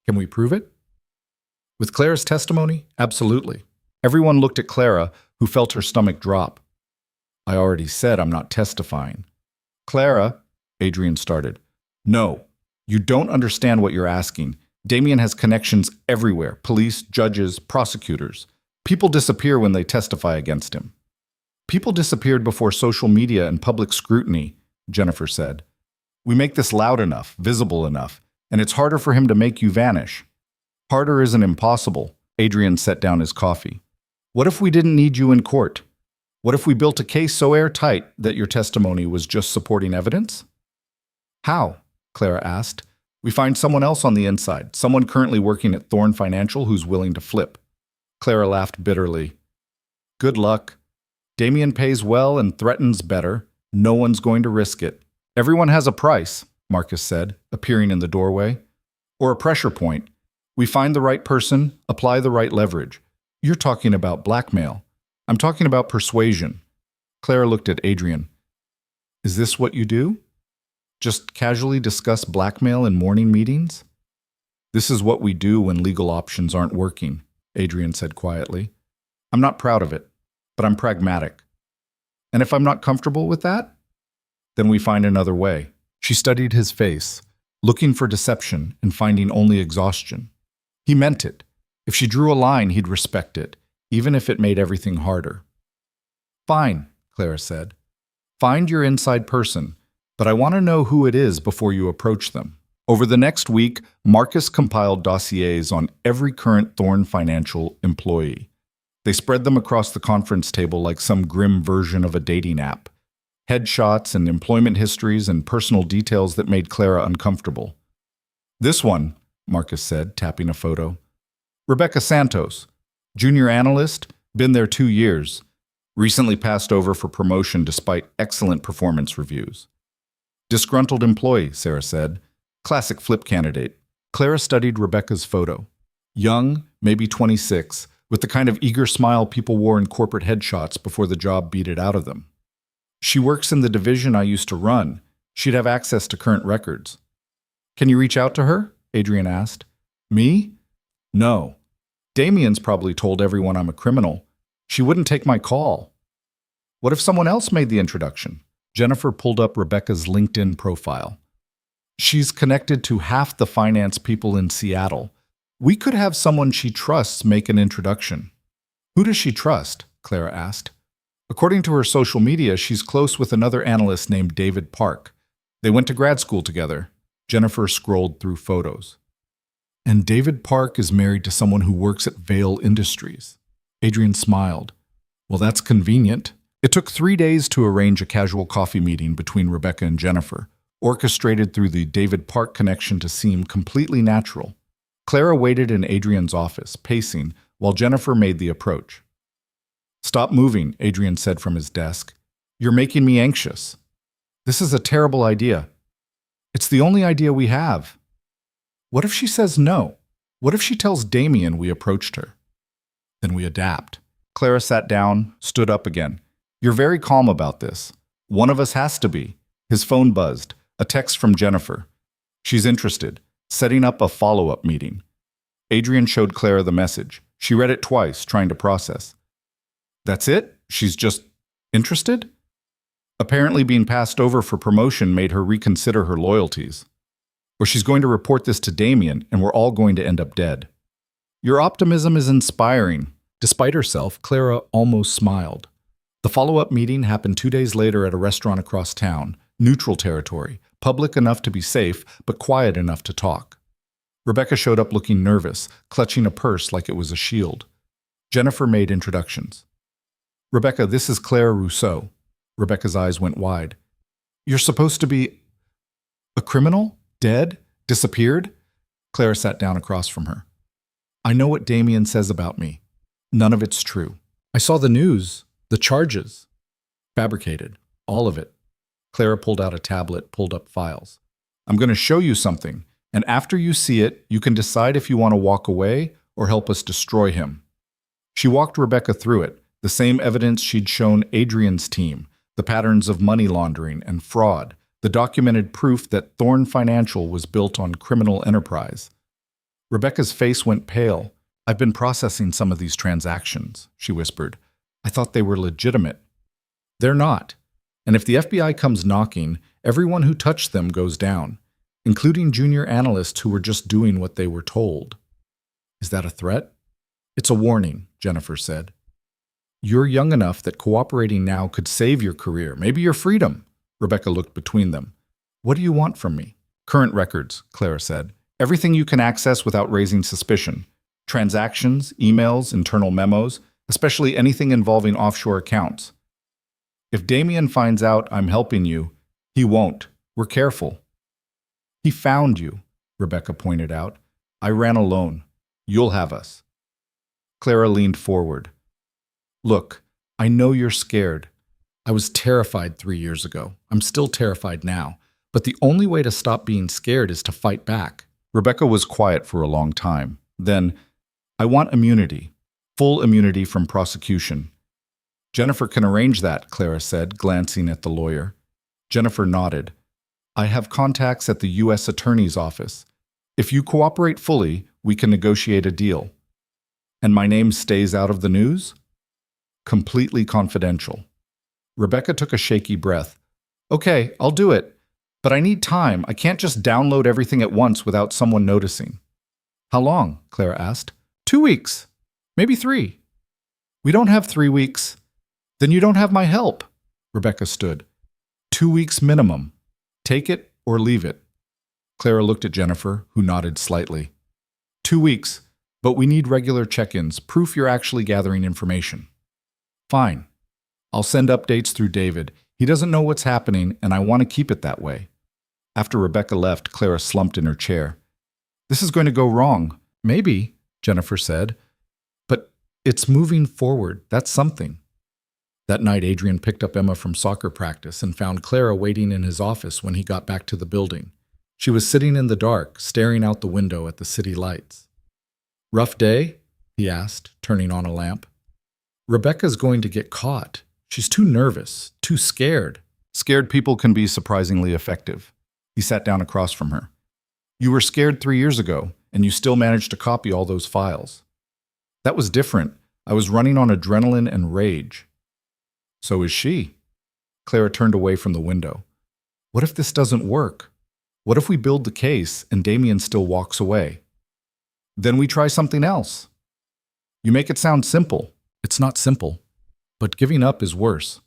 [SPEAKER 1] Can we prove it? With Clara's testimony? Absolutely. Everyone looked at Clara, who felt her stomach drop. I already said I'm not testifying. Clara, Adrian started. No, you don't understand what you're asking. Damien has connections everywhere. Police, judges, prosecutors. People disappear when they testify against him. People disappeared before social media and public scrutiny, Jennifer said. We make this loud enough, visible enough, and it's harder for him to make you vanish. Harder isn't impossible. Adrian set down his coffee. What if we didn't need you in court? What if we built a case so airtight that your testimony was just supporting evidence? How? Clara asked. We find someone else on the inside, someone currently working at Thorne Financial who's willing to flip. Clara laughed bitterly. Good luck. Damien pays well and threatens better. No one's going to risk it. Everyone has a price, Marcus said, appearing in the doorway. Or a pressure point. We find the right person, apply the right leverage. You're talking about blackmail. I'm talking about persuasion. Clara looked at Adrian. Is this what you do? Just casually discuss blackmail in morning meetings? This is what we do when legal options aren't working, Adrian said quietly. I'm not proud of it, but I'm pragmatic. And if I'm not comfortable with that, then we find another way. She studied his face, looking for deception and finding only exhaustion. He meant it. If she drew a line, he'd respect it, even if it made everything harder. Fine, Clara said. Find your inside person, but I want to know who it is before you approach them. Over the next week, Marcus compiled dossiers on every current Thorn Financial employee. They spread them across the conference table like some grim version of a dating app. Headshots and employment histories and personal details that made Clara uncomfortable. This one, Marcus said, tapping a photo. Rebecca Santos, junior analyst, been there 2 years. Recently passed over for promotion despite excellent performance reviews. Disgruntled employee, Sarah said. Classic flip candidate. Clara studied Rebecca's photo. Young, maybe 26, with the kind of eager smile people wore in corporate headshots before the job beat it out of them. She works in the division I used to run. She'd have access to current records. Can you reach out to her? Adrian asked. Me? No. Damien's probably told everyone I'm a criminal. She wouldn't take my call. What if someone else made the introduction? Jennifer pulled up Rebecca's LinkedIn profile. She's connected to half the finance people in Seattle. We could have someone she trusts make an introduction. Who does she trust? Clara asked. According to her social media, she's close with another analyst named David Park. They went to grad school together. Jennifer scrolled through photos. And David Park is married to someone who works at Vail Industries. Adrian smiled. Well, that's convenient. It took 3 days to arrange a casual coffee meeting between Rebecca and Jennifer, orchestrated through the David Park connection to seem completely natural. Clara waited in Adrian's office, pacing, while Jennifer made the approach. Stop moving, Adrian said from his desk. You're making me anxious. This is a terrible idea. It's the only idea we have. What if she says no? What if she tells Damien we approached her? Then we adapt. Clara sat down, stood up again. You're very calm about this. One of us has to be. His phone buzzed. A text from Jennifer. She's interested. Setting up a follow-up meeting. Adrian showed Clara the message. She read it twice, trying to process. That's it? She's just interested? Apparently being passed over for promotion made her reconsider her loyalties. Or she's going to report this to Damien, and we're all going to end up dead. Your optimism is inspiring. Despite herself, Clara almost smiled. The follow-up meeting happened 2 days later at a restaurant across town, neutral territory, public enough to be safe, but quiet enough to talk. Rebecca showed up looking nervous, clutching a purse like it was a shield. Jennifer made introductions. Rebecca, this is Claire Rousseau. Rebecca's eyes went wide. You're supposed to be a criminal? Dead? Disappeared? Claire sat down across from her. I know what Damien says about me. None of it's true. I saw the news, the charges. Fabricated. All of it. Clara pulled out a tablet, pulled up files. I'm going to show you something, and after you see it, you can decide if you want to walk away or help us destroy him. She walked Rebecca through it, the same evidence she'd shown Adrian's team, the patterns of money laundering and fraud, the documented proof that Thorn Financial was built on criminal enterprise. Rebecca's face went pale. I've been processing some of these transactions, she whispered. I thought they were legitimate. They're not. And if the FBI comes knocking, everyone who touched them goes down, including junior analysts who were just doing what they were told. Is that a threat? It's a warning, Jennifer said. You're young enough that cooperating now could save your career, maybe your freedom. Rebecca looked between them. What do you want from me? Current records, Clara said. Everything you can access without raising suspicion. Transactions, emails, internal memos, especially anything involving offshore accounts. If Damien finds out I'm helping you, he won't. We're careful. He found you, Rebecca pointed out. I ran alone. You'll have us. Clara leaned forward. Look, I know you're scared. I was terrified 3 years ago. I'm still terrified now. But the only way to stop being scared is to fight back. Rebecca was quiet for a long time. Then, I want immunity. Full immunity from prosecution. Jennifer can arrange that, Clara said, glancing at the lawyer. Jennifer nodded. I have contacts at the U.S. Attorney's Office. If you cooperate fully, we can negotiate a deal. And my name stays out of the news? Completely confidential. Rebecca took a shaky breath. Okay, I'll do it. But I need time. I can't just download everything at once without someone noticing. How long? Clara asked. 2 weeks. Maybe 3. We don't have 3 weeks. Then you don't have my help. Rebecca stood. 2 weeks minimum. Take it or leave it. Clara looked at Jennifer, who nodded slightly. 2 weeks, but we need regular check-ins, proof you're actually gathering information. Fine. I'll send updates through David. He doesn't know what's happening, and I want to keep it that way. After Rebecca left, Clara slumped in her chair. This is going to go wrong. Maybe, Jennifer said. But it's moving forward. That's something. That night, Adrian picked up Emma from soccer practice and found Clara waiting in his office when he got back to the building. She was sitting in the dark, staring out the window at the city lights. Rough day? He asked, turning on a lamp. Rebecca's going to get caught. She's too nervous, too scared. Scared people can be surprisingly effective. He sat down across from her. You were scared 3 years ago, and you still managed to copy all those files. That was different. I was running on adrenaline and rage. So is she. Clara turned away from the window. What if this doesn't work? What if we build the case and Damien still walks away? Then we try something else. You make it sound simple. It's not simple, but giving up is worse.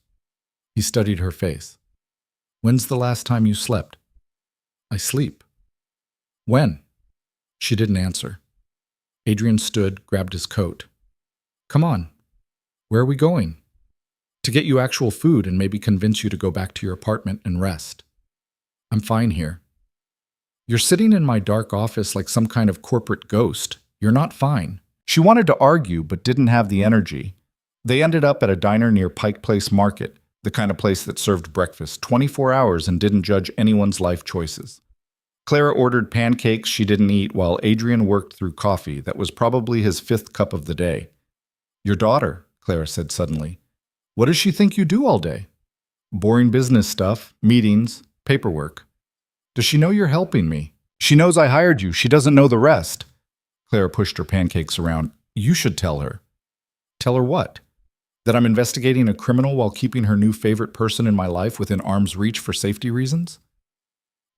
[SPEAKER 1] He studied her face. When's the last time you slept? I sleep. When? She didn't answer. Adrian stood, grabbed his coat. Come on. Where are we going? To get you actual food and maybe convince you to go back to your apartment and rest. I'm fine here. You're sitting in my dark office like some kind of corporate ghost. You're not fine. She wanted to argue but didn't have the energy. They ended up at a diner near Pike Place Market, the kind of place that served breakfast 24 hours and didn't judge anyone's life choices. Clara ordered pancakes she didn't eat while Adrian worked through coffee that was probably his 5th cup of the day. Your daughter, Clara said suddenly. What does she think you do all day? Boring business stuff, meetings, paperwork. Does she know you're helping me? She knows I hired you. She doesn't know the rest. Clara pushed her pancakes around. You should tell her. Tell her what? That I'm investigating a criminal while keeping her new favorite person in my life within arm's reach for safety reasons?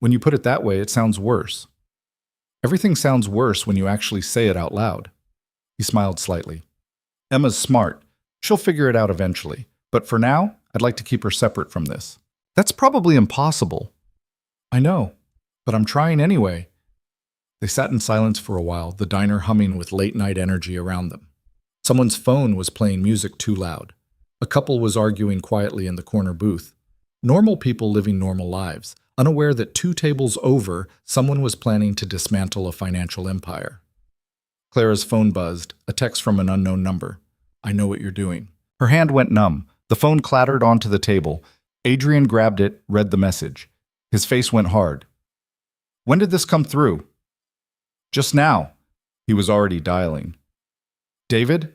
[SPEAKER 1] When you put it that way, it sounds worse. Everything sounds worse when you actually say it out loud. He smiled slightly. Emma's smart. She'll figure it out eventually. But for now, I'd like to keep her separate from this. That's probably impossible. I know, but I'm trying anyway. They sat in silence for a while, the diner humming with late-night energy around them. Someone's phone was playing music too loud. A couple was arguing quietly in the corner booth. Normal people living normal lives, unaware that 2 tables over, someone was planning to dismantle a financial empire. Clara's phone buzzed, a text from an unknown number. I know what you're doing. Her hand went numb. The phone clattered onto the table. Adrian grabbed it, read the message. His face went hard. When did this come through? Just now. He was already dialing. David?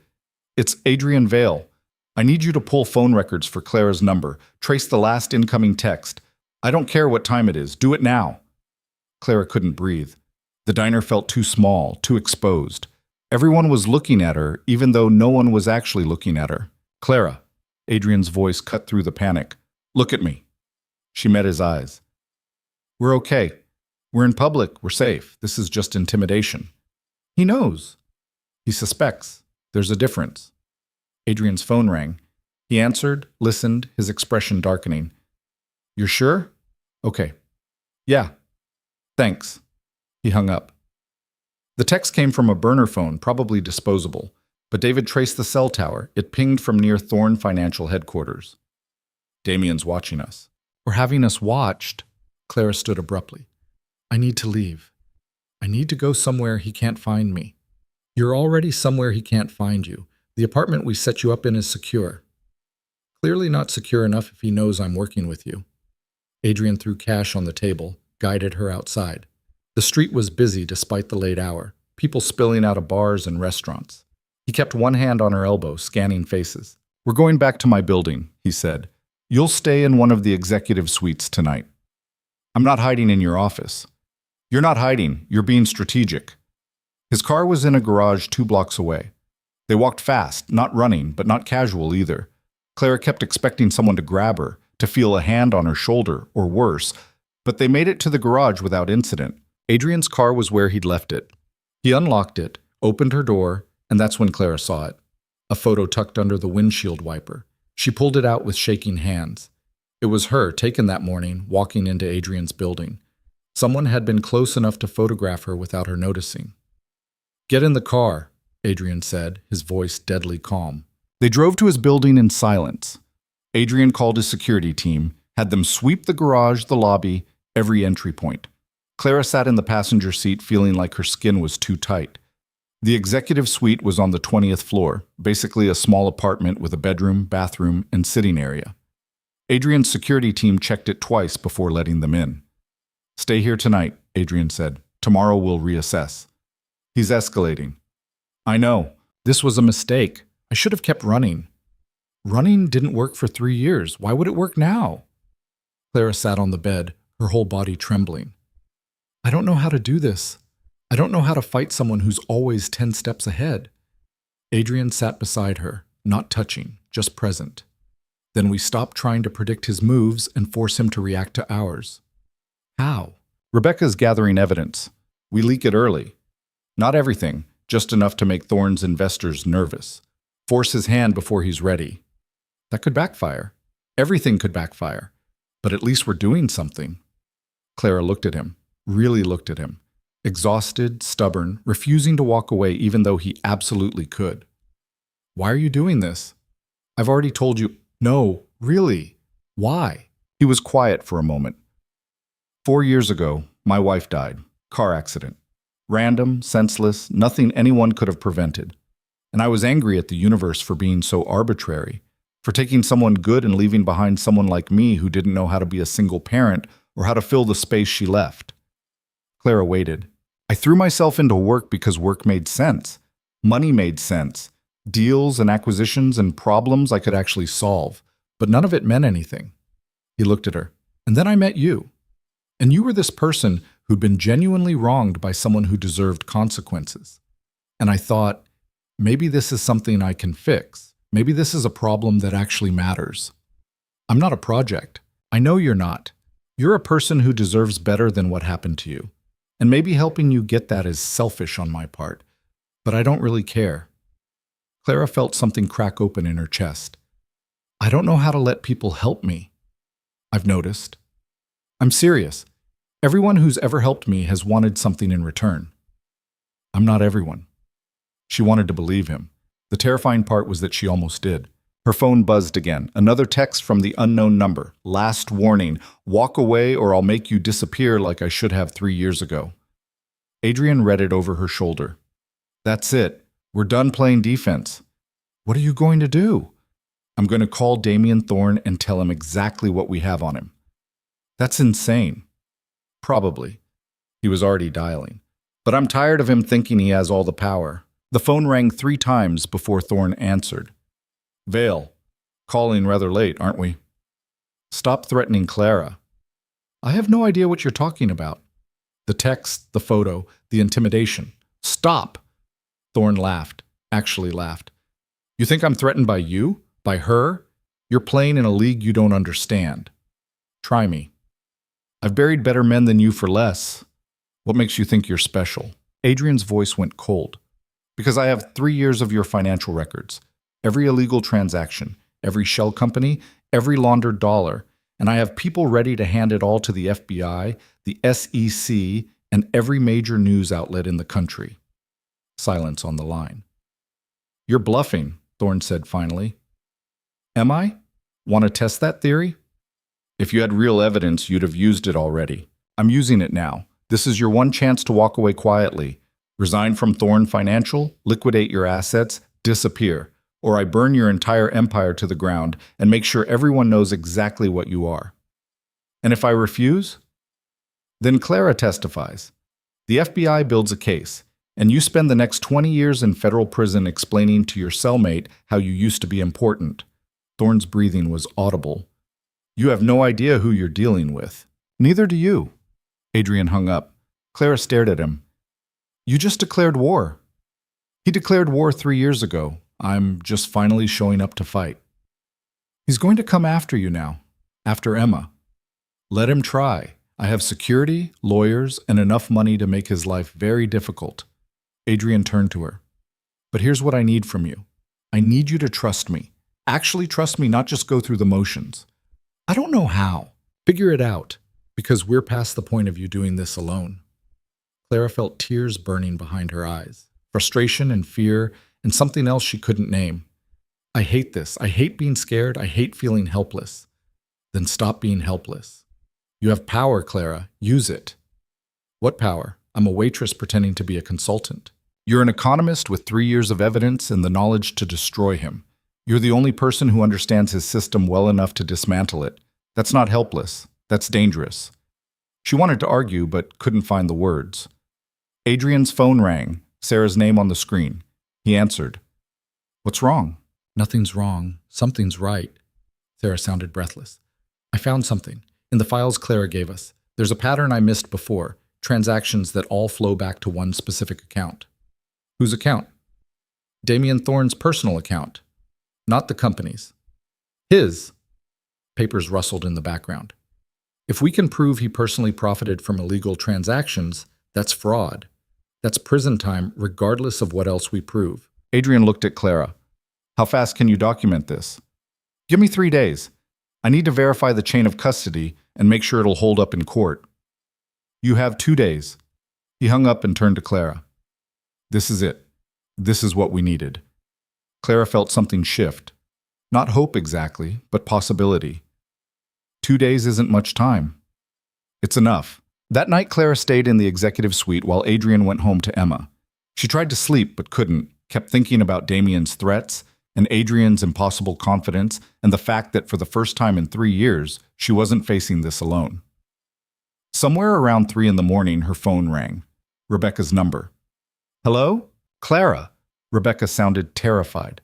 [SPEAKER 1] It's Adrian Vale. I need you to pull phone records for Clara's number. Trace the last incoming text. I don't care what time it is. Do it now. Clara couldn't breathe. The diner felt too small, too exposed. Everyone was looking at her, even though no one was actually looking at her. Clara. Adrian's voice cut through the panic. Look at me. She met his eyes. We're okay. We're in public. We're safe. This is just intimidation. He knows. He suspects. There's a difference. Adrian's phone rang. He answered, listened, his expression darkening. You're sure? Okay. Yeah. Thanks. He hung up. The text came from a burner phone, probably disposable, but David traced the cell tower. It pinged from near Thorne Financial Headquarters. Damien's watching us. Or having us watched. Clara stood abruptly. I need to leave. I need to go somewhere he can't find me. You're already somewhere he can't find you. The apartment we set you up in is secure. Clearly not secure enough if he knows I'm working with you. Adrian threw cash on the table, guided her outside. The street was busy despite the late hour, people spilling out of bars and restaurants. He kept one hand on her elbow, scanning faces. We're going back to my building, he said. You'll stay in one of the executive suites tonight. I'm not hiding in your office. You're not hiding, you're being strategic. His car was in a garage 2 blocks away. They walked fast, not running, but not casual either. Clara kept expecting someone to grab her, to feel a hand on her shoulder, or worse, but they made it to the garage without incident. Adrian's car was where he'd left it. He unlocked it, opened her door, and that's when Clara saw it. A photo tucked under the windshield wiper. She pulled it out with shaking hands. It was her, taken that morning, walking into Adrian's building. Someone had been close enough to photograph her without her noticing. "Get in the car," Adrian said, his voice deadly calm. They drove to his building in silence. Adrian called his security team, had them sweep the garage, the lobby, every entry point. Clara sat in the passenger seat feeling like her skin was too tight. The executive suite was on the 20th floor, basically a small apartment with a bedroom, bathroom, and sitting area. Adrian's security team checked it twice before letting them in. "Stay here tonight," Adrian said. "Tomorrow we'll reassess." "He's escalating." "I know. This was a mistake. I should have kept running." "Running didn't work for 3 years. Why would it work now?" Clara sat on the bed, her whole body trembling. "I don't know how to do this. I don't know how to fight someone who's always 10 steps ahead." Adrian sat beside her, not touching, just present. Then we stopped trying to predict his moves and force him to react to ours. "How?" "Rebecca's gathering evidence. We leak it early. Not everything, just enough to make Thorne's investors nervous. Force his hand before he's ready. That could backfire. Everything could backfire. But at least we're doing something." Clara looked at him, really looked at him. Exhausted, stubborn, refusing to walk away even though he absolutely could. "Why are you doing this?" "I've already told you." "No, really. Why?" He was quiet for a moment. 4 years ago, my wife died. Car accident. Random, senseless, nothing anyone could have prevented. And I was angry at the universe for being so arbitrary, for taking someone good and leaving behind someone like me who didn't know how to be a single parent or how to fill the space she left. Clara waited. "I threw myself into work because work made sense. Money made sense. Deals and acquisitions and problems I could actually solve. But none of it meant anything." He looked at her. "And then I met you. And you were this person who'd been genuinely wronged by someone who deserved consequences. And I thought, maybe this is something I can fix. Maybe this is a problem that actually matters. I'm not a project. I know you're not. You're a person who deserves better than what happened to you. And maybe helping you get that is selfish on my part. But I don't really care." Clara felt something crack open in her chest. "I don't know how to let people help me. I've noticed. I'm serious. Everyone who's ever helped me has wanted something in return. I'm not everyone." She wanted to believe him. The terrifying part was that she almost did. Her phone buzzed again. Another text from the unknown number. Last warning. Walk away or I'll make you disappear like I should have 3 years ago. Adrian read it over her shoulder. "That's it. We're done playing defense." "What are you going to do?" "I'm going to call Damien Thorne and tell him exactly what we have on him." "That's insane." "Probably." He was already dialing. "But I'm tired of him thinking he has all the power." The phone rang 3 times before Thorne answered. "Vale, calling rather late, aren't we?" "Stop threatening Clara." "I have no idea what you're talking about." The text, the photo, the intimidation. "Stop!" Thorne laughed, actually laughed. "You think I'm threatened by you? By her? You're playing in a league you don't understand. Try me. I've buried better men than you for less. What makes you think you're special?" Adrian's voice went cold. "Because I have 3 years of your financial records. Every illegal transaction, every shell company, every laundered dollar, and I have people ready to hand it all to the FBI, the SEC, and every major news outlet in the country." Silence on the line. "You're bluffing," Thorne said finally. "Am I? Want to test that theory?" "If you had real evidence, you'd have used it already. I'm using it now. This is your one chance to walk away quietly. Resign from Thorne Financial, liquidate your assets, disappear, or I burn your entire empire to the ground and make sure everyone knows exactly what you are. And if I refuse? Then Clara testifies. The FBI builds a case, and you spend the next 20 years in federal prison explaining to your cellmate how you used to be important." Thorne's breathing was audible. You have no idea who you're dealing with. Neither do you. Adrian hung up. Clara stared at him. You just declared war. He declared war 3 years ago. I'm just finally showing up to fight. He's going to come after you now, after Emma. Let him try. I have security, lawyers, and enough money to make his life very difficult. Adrian turned to her. But here's what I need from you. I need you to trust me. Actually trust me, not just go through the motions. I don't know how. Figure it out, because we're past the point of you doing this alone. Clara felt tears burning behind her eyes, frustration and fear, and something else she couldn't name. I hate this. I hate being scared. I hate feeling helpless. Then stop being helpless. You have power, Clara. Use it. What power? I'm a waitress pretending to be a consultant. You're an economist with 3 years of evidence and the knowledge to destroy him. You're the only person who understands his system well enough to dismantle it. That's not helpless. That's dangerous. She wanted to argue, but couldn't find the words. Adrian's phone rang, Sarah's name on the screen. He answered. What's wrong? Nothing's wrong. Something's right. Sarah sounded breathless. I found something. In the files Clara gave us. There's a pattern I missed before. Transactions that all flow back to one specific account. Whose account? Damien Thorne's personal account. Not the company's. His. Papers rustled in the background. If we can prove he personally profited from illegal transactions, that's fraud. That's prison time regardless of what else we prove. Adrian looked at Clara. How fast can you document this? Give me 3 days. I need to verify the chain of custody and make sure it'll hold up in court. You have 2 days. He hung up and turned to Clara. This is it. This is what we needed. Clara felt something shift. Not hope exactly, but possibility. 2 days isn't much time. It's enough. That night, Clara stayed in the executive suite while Adrian went home to Emma. She tried to sleep but couldn't, kept thinking about Damien's threats and Adrian's impossible confidence and the fact that for the first time in 3 years, she wasn't facing this alone. Somewhere around 3 in the morning, her phone rang. Rebecca's number. Hello? Clara. Rebecca sounded terrified.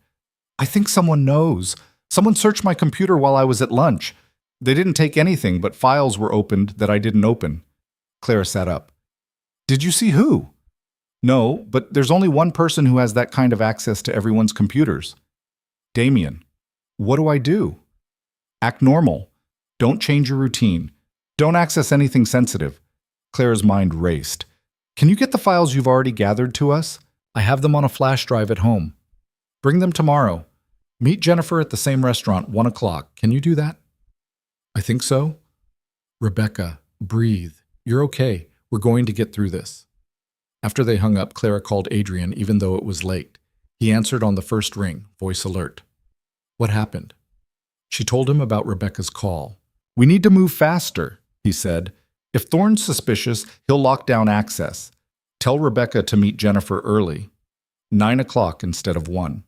[SPEAKER 1] I think someone knows. Someone searched my computer while I was at lunch. They didn't take anything, but files were opened that I didn't open. Clara sat up. Did you see who? No, but there's only one person who has that kind of access to everyone's computers. Damien. What do I do? Act normal. Don't change your routine. Don't access anything sensitive. Clara's mind raced. Can you get the files you've already gathered to us? I have them on a flash drive at home. Bring them tomorrow. Meet Jennifer at the same restaurant, 1 o'clock. Can you do that? I think so. Rebecca, breathe. You're okay. We're going to get through this. After they hung up, Clara called Adrian even though it was late. He answered on the first ring, voice alert. What happened? She told him about Rebecca's call. We need to move faster, he said. If Thorne's suspicious, he'll lock down access. Tell Rebecca to meet Jennifer early. 9 o'clock instead of 1.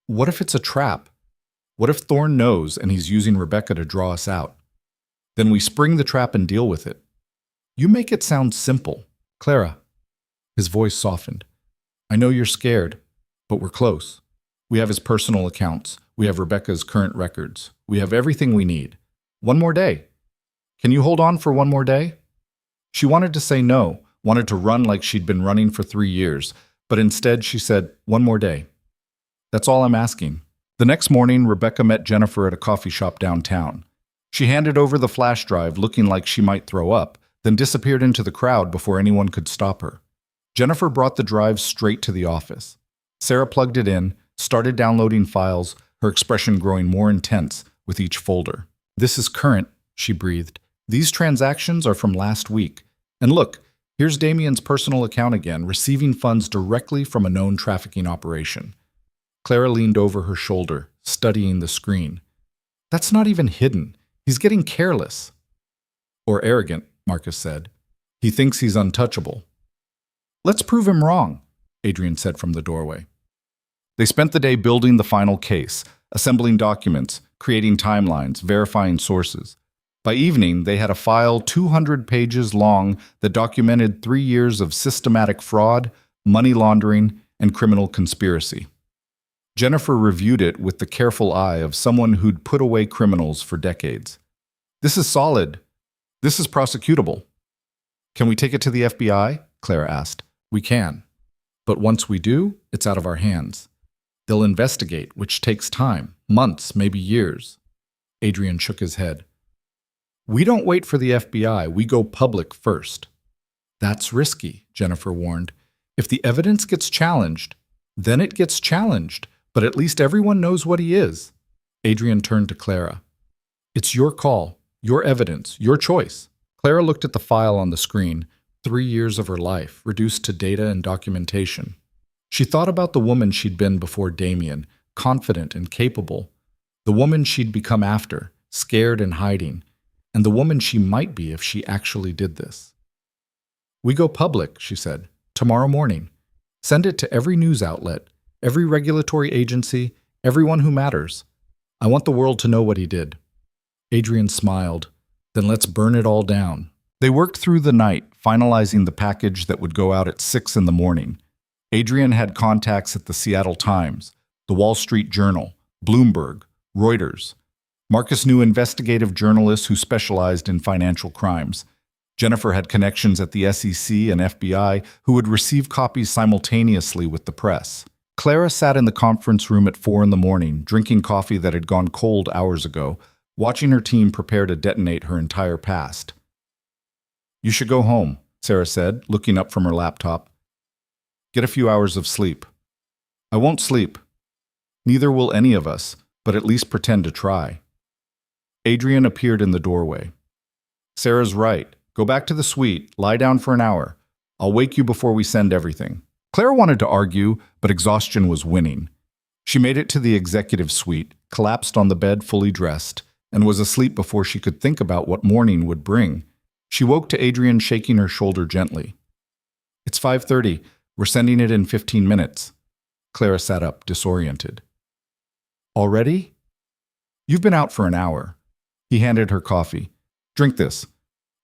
[SPEAKER 1] What if it's a trap? What if Thorne knows and he's using Rebecca to draw us out? Then we spring the trap and deal with it. You make it sound simple. Clara. His voice softened. I know you're scared, but we're close. We have his personal accounts. We have Rebecca's current records. We have everything we need. 1 more day. Can you hold on for 1 more day? She wanted to say no, wanted to run like she'd been running for 3 years, but instead she said, 1 more day. That's all I'm asking. The next morning, Rebecca met Jennifer at a coffee shop downtown. She handed over the flash drive, looking like she might throw up, then disappeared into the crowd before anyone could stop her. Jennifer brought the drive straight to the office. Sarah plugged it in, started downloading files, her expression growing more intense with each folder. This is current, she breathed. These transactions are from last week. And look, here's Damien's personal account again, receiving funds directly from a known trafficking operation. Clara leaned over her shoulder, studying the screen. That's not even hidden. He's getting careless. Or arrogant, Marcus said. He thinks he's untouchable. Let's prove him wrong, Adrian said from the doorway. They spent the day building the final case, assembling documents, creating timelines, verifying sources. By evening, they had a file 200 pages long that documented 3 years of systematic fraud, money laundering, and criminal conspiracy. Jennifer reviewed it with the careful eye of someone who'd put away criminals for decades. This is solid. This is prosecutable. Can we take it to the FBI? Clara asked. We can. But once we do, it's out of our hands. They'll investigate, which takes time, months, maybe years. Adrian shook his head. We don't wait for the FBI, we go public first. That's risky, Jennifer warned. If the evidence gets challenged, then it gets challenged, but at least everyone knows what he is. Adrian turned to Clara. It's your call, your evidence, your choice. Clara looked at the file on the screen, 3 years of her life, reduced to data and documentation. She thought about the woman she'd been before Damien, confident and capable, the woman she'd become after, scared and hiding, and the woman she might be if she actually did this. We go public, she said, tomorrow morning. Send it to every news outlet, every regulatory agency, everyone who matters. I want the world to know what he did. Adrian smiled. Then let's burn it all down. They worked through the night, finalizing the package that would go out at 6 in the morning. Adrian had contacts at the Seattle Times, the Wall Street Journal, Bloomberg, Reuters. Marcus knew investigative journalists who specialized in financial crimes. Jennifer had connections at the SEC and FBI who would receive copies simultaneously with the press. Clara sat in the conference room at 4 in the morning, drinking coffee that had gone cold hours ago, watching her team prepare to detonate her entire past. You should go home, Sarah said, looking up from her laptop. Get a few hours of sleep. I won't sleep. Neither will any of us, but at least pretend to try. Adrian appeared in the doorway. Sarah's right. Go back to the suite, lie down for an hour. I'll wake you before we send everything. Clara wanted to argue, but exhaustion was winning. She made it to the executive suite, collapsed on the bed fully dressed, and was asleep before she could think about what morning would bring. She woke to Adrian shaking her shoulder gently. It's 5:30. We're sending it in 15 minutes. Clara sat up, disoriented. Already? You've been out for an hour. He handed her coffee. Drink this.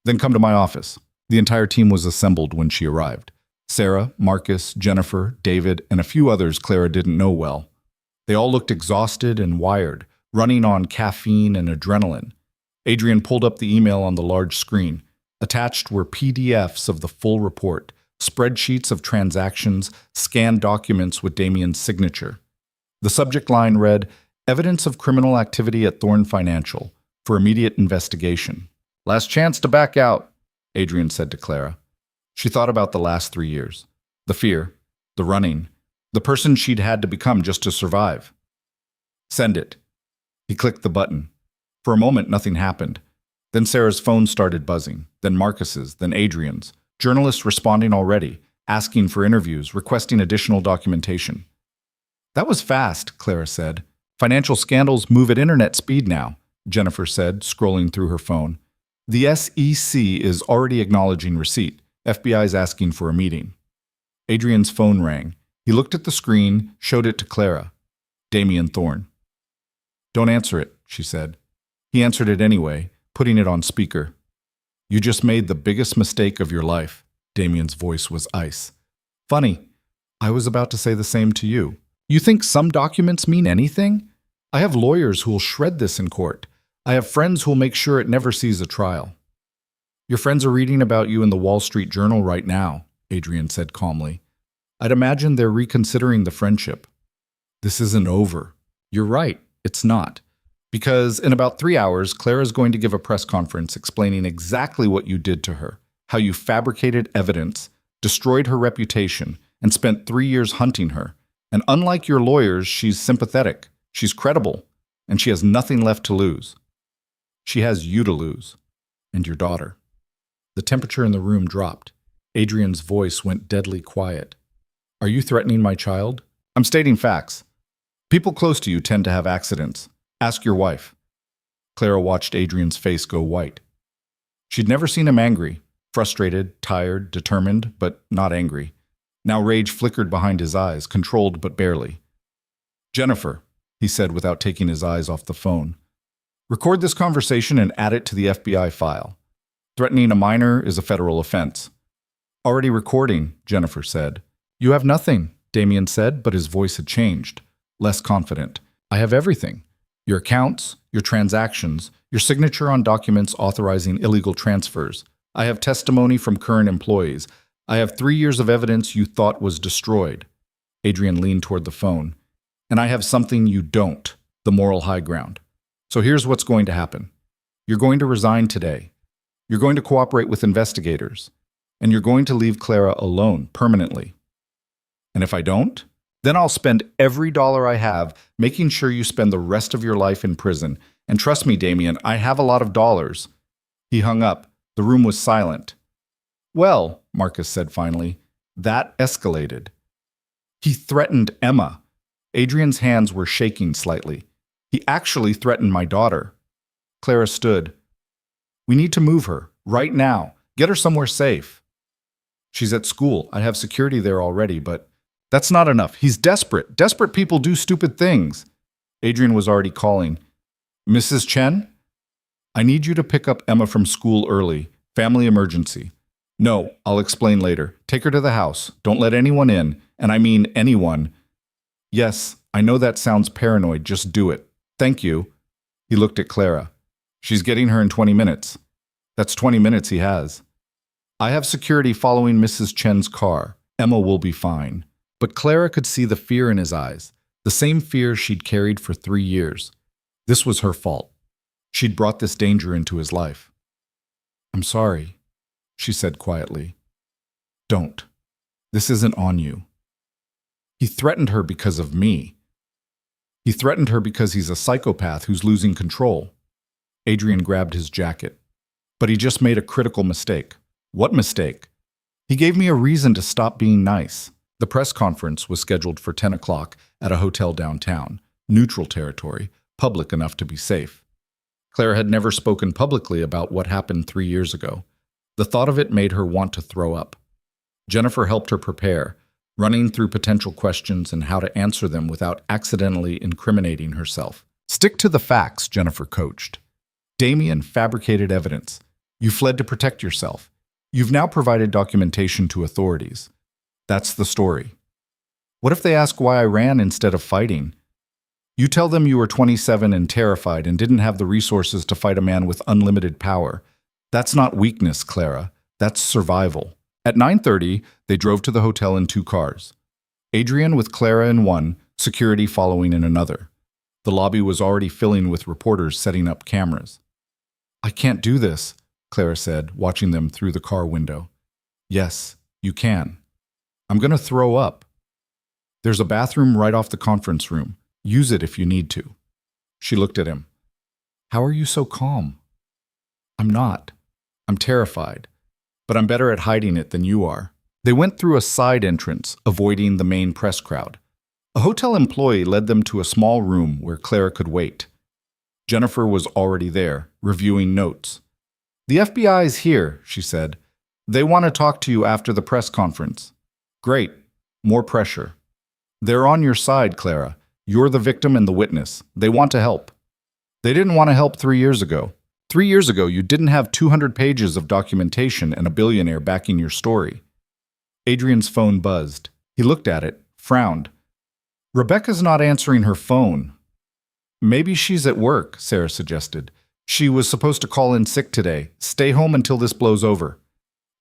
[SPEAKER 1] Then come to my office. The entire team was assembled when she arrived. Sarah, Marcus, Jennifer, David, and a few others Clara didn't know well. They all looked exhausted and wired, running on caffeine and adrenaline. Adrian pulled up the email on the large screen. Attached were PDFs of the full report, spreadsheets of transactions, scanned documents with Damien's signature. The subject line read, Evidence of criminal activity at Thorn Financial for immediate investigation. Last chance to back out, Adrian said to Clara. She thought about the last 3 years. The fear, the running, the person she'd had to become just to survive. Send it. He clicked the button. For a moment, nothing happened. Then Sarah's phone started buzzing, then Marcus's, then Adrian's. Journalists responding already, asking for interviews, requesting additional documentation. That was fast, Clara said. Financial scandals move at internet speed now, Jennifer said, scrolling through her phone. The SEC is already acknowledging receipt. FBI's asking for a meeting. Adrian's phone rang. He looked at the screen, showed it to Clara. Damien Thorn. Don't answer it, she said. He answered it anyway, putting it on speaker. You just made the biggest mistake of your life. Damien's voice was ice. Funny. I was about to say the same to you. You think some documents mean anything? I have lawyers who'll shred this in court. I have friends who'll make sure it never sees a trial. Your friends are reading about you in the Wall Street Journal right now, Adrian said calmly. I'd imagine they're reconsidering the friendship. This isn't over. You're right, it's not. Because in about 3 hours, Clara's going to give a press conference explaining exactly what you did to her, how you fabricated evidence, destroyed her reputation, and spent 3 years hunting her. And unlike your lawyers, she's sympathetic, she's credible, and she has nothing left to lose. She has you to lose, and your daughter. The temperature in the room dropped. Adrian's voice went deadly quiet. Are you threatening my child? I'm stating facts. People close to you tend to have accidents. Ask your wife. Clara watched Adrian's face go white. She'd never seen him angry, frustrated, tired, determined, but not angry. Now rage flickered behind his eyes, controlled but barely. Jennifer, he said without taking his eyes off the phone. Record this conversation and add it to the FBI file. Threatening a minor is a federal offense. Already recording, Jennifer said. You have nothing, Damien said, but his voice had changed, less confident. I have everything. Your accounts, your transactions, your signature on documents authorizing illegal transfers. I have testimony from current employees. I have 3 years of evidence you thought was destroyed. Adrian leaned toward the phone. And I have something you don't, the moral high ground. So here's what's going to happen. You're going to resign today. You're going to cooperate with investigators. And you're going to leave Clara alone permanently. And if I don't, then I'll spend every dollar I have making sure you spend the rest of your life in prison. And trust me, Damien, I have a lot of dollars. He hung up. The room was silent. Well, Marcus said finally, that escalated. He threatened Emma. Adrian's hands were shaking slightly. He actually threatened my daughter. Clara stood. We need to move her, right now. Get her somewhere safe. She's at school. I have security there already, but that's not enough. He's desperate. Desperate people do stupid things. Adrian was already calling. Mrs. Chen? I need you to pick up Emma from school early. Family emergency. No, I'll explain later. Take her to the house. Don't let anyone in. And I mean anyone. Yes, I know that sounds paranoid. Just do it. Thank you. He looked at Clara. She's getting her in 20 minutes. That's 20 minutes he has. I have security following Mrs. Chen's car. Emma will be fine. But Clara could see the fear in his eyes, the same fear she'd carried for 3 years. This was her fault. She'd brought this danger into his life. I'm sorry, she said quietly. Don't. This isn't on you. He threatened her because of me. He threatened her because he's a psychopath who's losing control. Adrian grabbed his jacket. But he just made a critical mistake. What mistake? He gave me a reason to stop being nice. The press conference was scheduled for 10 o'clock at a hotel downtown, neutral territory, public enough to be safe. Clara had never spoken publicly about what happened 3 years ago. The thought of it made her want to throw up. Jennifer helped her prepare, running through potential questions and how to answer them without accidentally incriminating herself. Stick to the facts, Jennifer coached. Damien fabricated evidence. You fled to protect yourself. You've now provided documentation to authorities. That's the story. What if they ask why I ran instead of fighting? You tell them you were 27 and terrified and didn't have the resources to fight a man with unlimited power. That's not weakness, Clara. That's survival. At 9:30, they drove to the hotel in 2 cars. Adrian with Clara in one, security following in another. The lobby was already filling with reporters setting up cameras. I can't do this, Clara said, watching them through the car window. Yes, you can. I'm going to throw up. There's a bathroom right off the conference room. Use it if you need to. She looked at him. How are you so calm? I'm not. I'm terrified. But I'm better at hiding it than you are. They went through a side entrance, avoiding the main press crowd. A hotel employee led them to a small room where Clara could wait. Jennifer was already there, reviewing notes. The FBI's here, she said. They want to talk to you after the press conference. Great. More pressure. They're on your side, Clara. You're the victim and the witness. They want to help. They didn't want to help 3 years ago. 3 years ago, you didn't have 200 pages of documentation and a billionaire backing your story. Adrian's phone buzzed. He looked at it, frowned. Rebecca's not answering her phone. Maybe she's at work, Sarah suggested. She was supposed to call in sick today. Stay home until this blows over.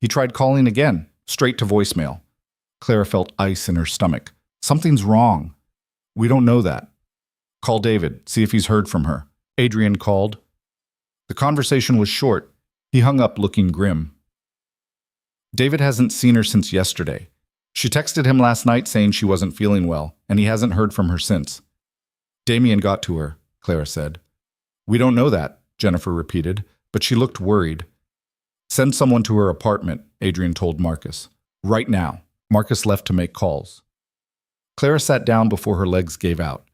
[SPEAKER 1] He tried calling again, straight to voicemail. Clara felt ice in her stomach. Something's wrong. We don't know that. Call David, see if he's heard from her. Adrian called. The conversation was short. He hung up looking grim. David hasn't seen her since yesterday. She texted him last night saying she wasn't feeling well, and he hasn't heard from her since. Damien got to her, Clara said. We don't know that, Jennifer repeated, but she looked worried. Send someone to her apartment, Adrian told Marcus. Right now. Marcus left to make calls. Clara sat down before her legs gave out.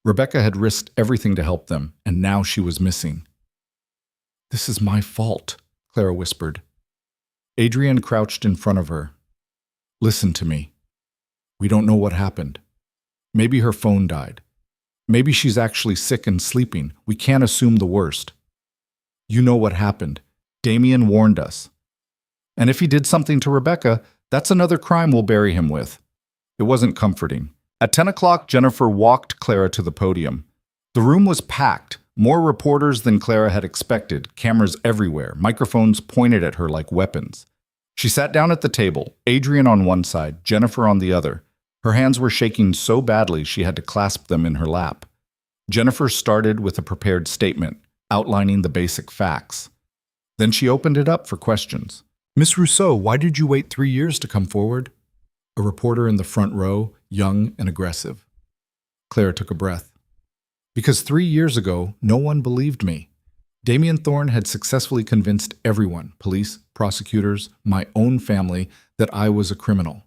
[SPEAKER 1] Rebecca had risked everything to help them, and now she was missing. This is my fault, Clara whispered. Adrian crouched in front of her. Listen to me. We don't know what happened. Maybe her phone died. Maybe she's actually sick and sleeping. We can't assume the worst. You know what happened. Damien warned us. And if he did something to Rebecca, that's another crime we'll bury him with. It wasn't comforting. At 10 o'clock, Jennifer walked Clara to the podium. The room was packed, More reporters than Clara had expected, cameras everywhere, microphones pointed at her like weapons. She sat down at the table, Adrian on one side, Jennifer on the other. Her hands were shaking so badly she had to clasp them in her lap. Jennifer started with a prepared statement, outlining the basic facts. Then she opened it up for questions. "Miss Rousseau, why did you wait 3 years to come forward?" A reporter in the front row, young and aggressive. Clara took a breath. "Because 3 years ago, no one believed me. Damien Thorne had successfully convinced everyone, police, prosecutors, my own family, that I was a criminal.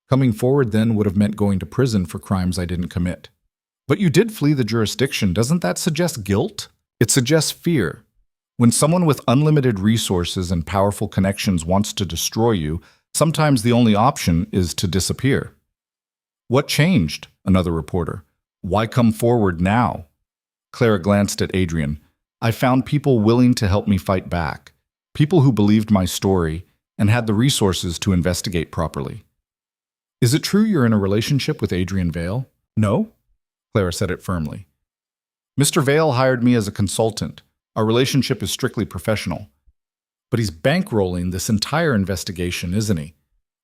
[SPEAKER 1] Coming forward then would have meant going to prison for crimes I didn't commit. But you did flee the jurisdiction. Doesn't that suggest guilt? It suggests fear. When someone with unlimited resources and powerful connections wants to destroy you, sometimes the only option is to disappear." "What changed?" Another reporter. "Why come forward now?" Clara glanced at Adrian. "I found people willing to help me fight back. People who believed my story and had the resources to investigate properly." "Is it true you're in a relationship with Adrian Vale?" "No." Clara said it firmly. "Mr. Vale hired me as a consultant. Our relationship is strictly professional." "But he's bankrolling this entire investigation, isn't he?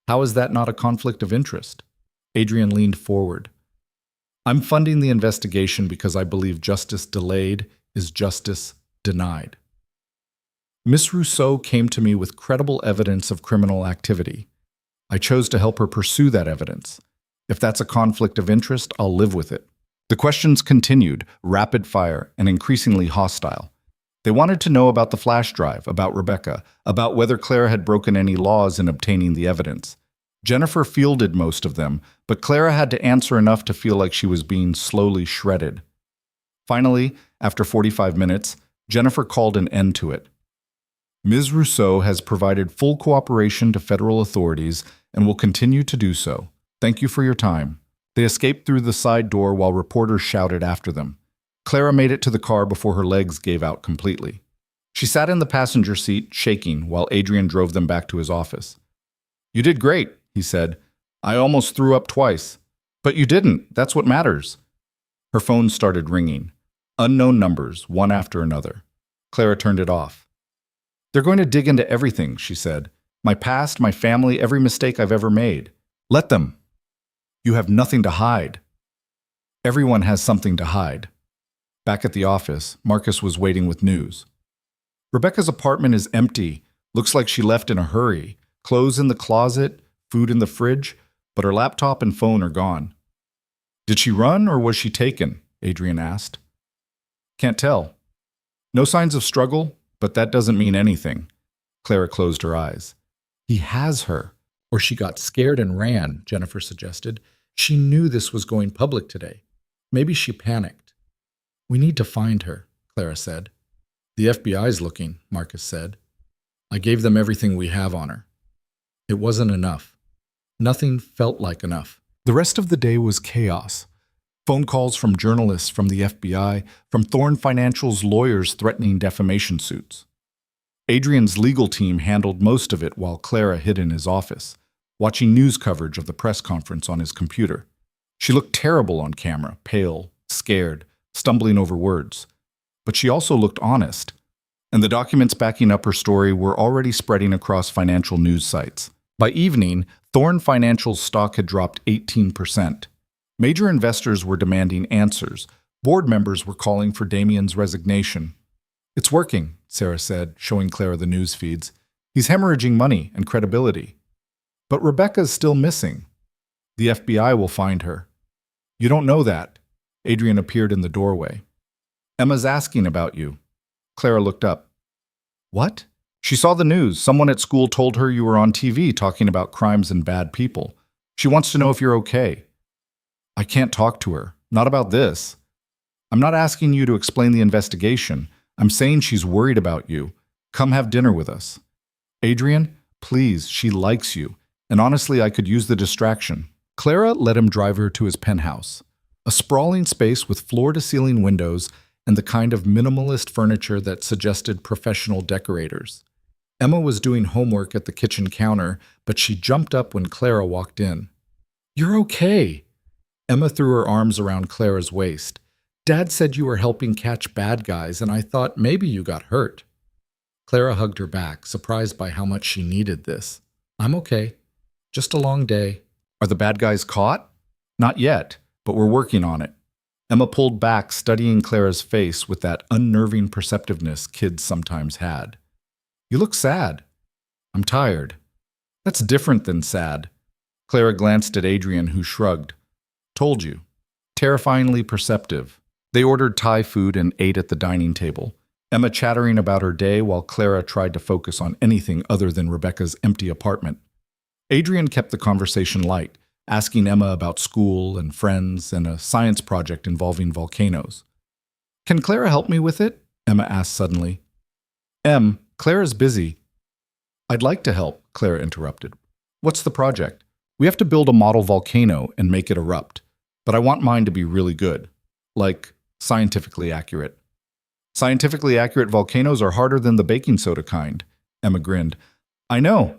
[SPEAKER 1] How is that not a conflict of interest?" Adrian leaned forward. "I'm funding the investigation because I believe justice delayed is justice denied. Miss Rousseau came to me with credible evidence of criminal activity. I chose to help her pursue that evidence. If that's a conflict of interest, I'll live with it." The questions continued, rapid fire and increasingly hostile. They wanted to know about the flash drive, about Rebecca, about whether Clara had broken any laws in obtaining the evidence. Jennifer fielded most of them, but Clara had to answer enough to feel like she was being slowly shredded. Finally, after 45 minutes, Jennifer called an end to it. "Ms. Rousseau has provided full cooperation to federal authorities and will continue to do so. Thank you for your time." They escaped through the side door while reporters shouted after them. Clara made it to the car before her legs gave out completely. She sat in the passenger seat, shaking, while Adrian drove them back to his office. "You did great," he said. "I almost threw up twice." "But you didn't. That's what matters." Her phone started ringing. Unknown numbers, one after another. Clara turned it off. "They're going to dig into everything," she said. "My past, my family, every mistake I've ever made. Let them. You have nothing to hide." "Everyone has something to hide." Back at the office, Marcus was waiting with news. "Rebecca's apartment is empty. Looks like she left in a hurry. Clothes in the closet, food in the fridge, but her laptop and phone are gone." "Did she run or was she taken?" Adrian asked. "Can't tell. No signs of struggle, but that doesn't mean anything." Clara closed her eyes. "He has her. Or she got scared and ran," Jennifer suggested. "She knew this was going public today. Maybe she panicked." "We need to find her," Clara said. "The FBI's looking," Marcus said. "I gave them everything we have on her." It wasn't enough. Nothing felt like enough. The rest of the day was chaos. Phone calls from journalists from the FBI, from Thorne Financial's lawyers threatening defamation suits. Adrian's legal team handled most of it while Clara hid in his office, watching news coverage of the press conference on his computer. She looked terrible on camera, pale, scared, stumbling over words. But she also looked honest, and the documents backing up her story were already spreading across financial news sites. By evening, Thorne Financial's stock had dropped 18%. Major investors were demanding answers. Board members were calling for Damien's resignation. "It's working," Sarah said, showing Clara the news feeds. "He's hemorrhaging money and credibility. But Rebecca's still missing. The FBI will find her." "You don't know that." Adrian appeared in the doorway. "Emma's asking about you." Clara looked up. "What?" "She saw the news. Someone at school told her you were on TV talking about crimes and bad people. She wants to know if you're okay." "I can't talk to her. Not about this." "I'm not asking you to explain the investigation. I'm saying she's worried about you. Come have dinner with us." "Adrian, please, she likes you. And honestly, I could use the distraction." Clara let him drive her to his penthouse, a sprawling space with floor-to-ceiling windows and the kind of minimalist furniture that suggested professional decorators. Emma was doing homework at the kitchen counter, but she jumped up when Clara walked in. "You're okay." Emma threw her arms around Clara's waist. Dad said you were helping catch bad guys, and I thought maybe you got hurt. Clara hugged her back, surprised by how much she needed this. I'm okay. Just a long day. Are the bad guys caught? Not yet, but we're working on it. Emma pulled back, studying Clara's face with that unnerving perceptiveness kids sometimes had. You look sad. I'm tired. That's different than sad. Clara glanced at Adrian, who shrugged. Told you. Terrifyingly perceptive. They ordered Thai food and ate at the dining table, Emma chattering about her day while Clara tried to focus on anything other than Rebecca's empty apartment. Adrian kept the conversation light, asking Emma about school and friends and a science project involving volcanoes. Can Clara help me with it? Emma asked suddenly. Clara's busy. I'd like to help, Clara interrupted. What's the project? We have to build a model volcano and make it erupt, but I want mine to be really good. Like, scientifically accurate. Scientifically accurate volcanoes are harder than the baking soda kind, Emma grinned. I know,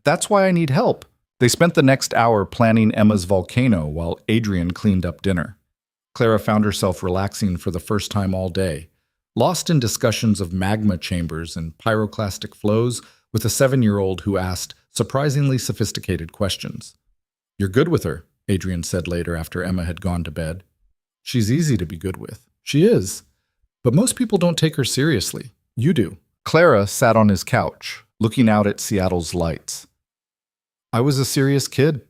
[SPEAKER 1] that's why I need help. They spent the next hour planning Emma's volcano while Adrian cleaned up dinner. Clara found herself relaxing for the first time all day, lost in discussions of magma chambers and pyroclastic flows with a 7-year-old who asked surprisingly sophisticated questions. You're good with her, Adrian said later after Emma had gone to bed. She's easy to be good with. She is. But most people don't take her seriously. You do. Clara sat on his couch, looking out at Seattle's lights. I was a serious kid.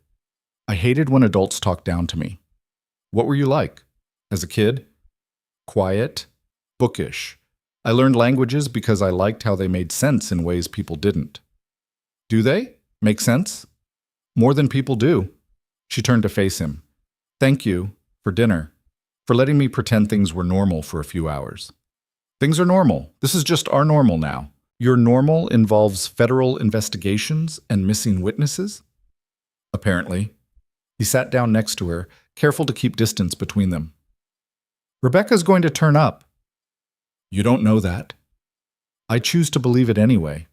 [SPEAKER 1] I hated when adults talked down to me. What were you like? As a kid? Quiet, bookish. I learned languages because I liked how they made sense in ways people didn't. Do they? Make sense? More than people do. She turned to face him. Thank you for dinner. For letting me pretend things were normal for a few hours. Things are normal. This is just our normal now. Your normal involves federal investigations and missing witnesses? Apparently. He sat down next to her, careful to keep distance between them. Rebecca's going to turn up. You don't know that. I choose to believe it anyway.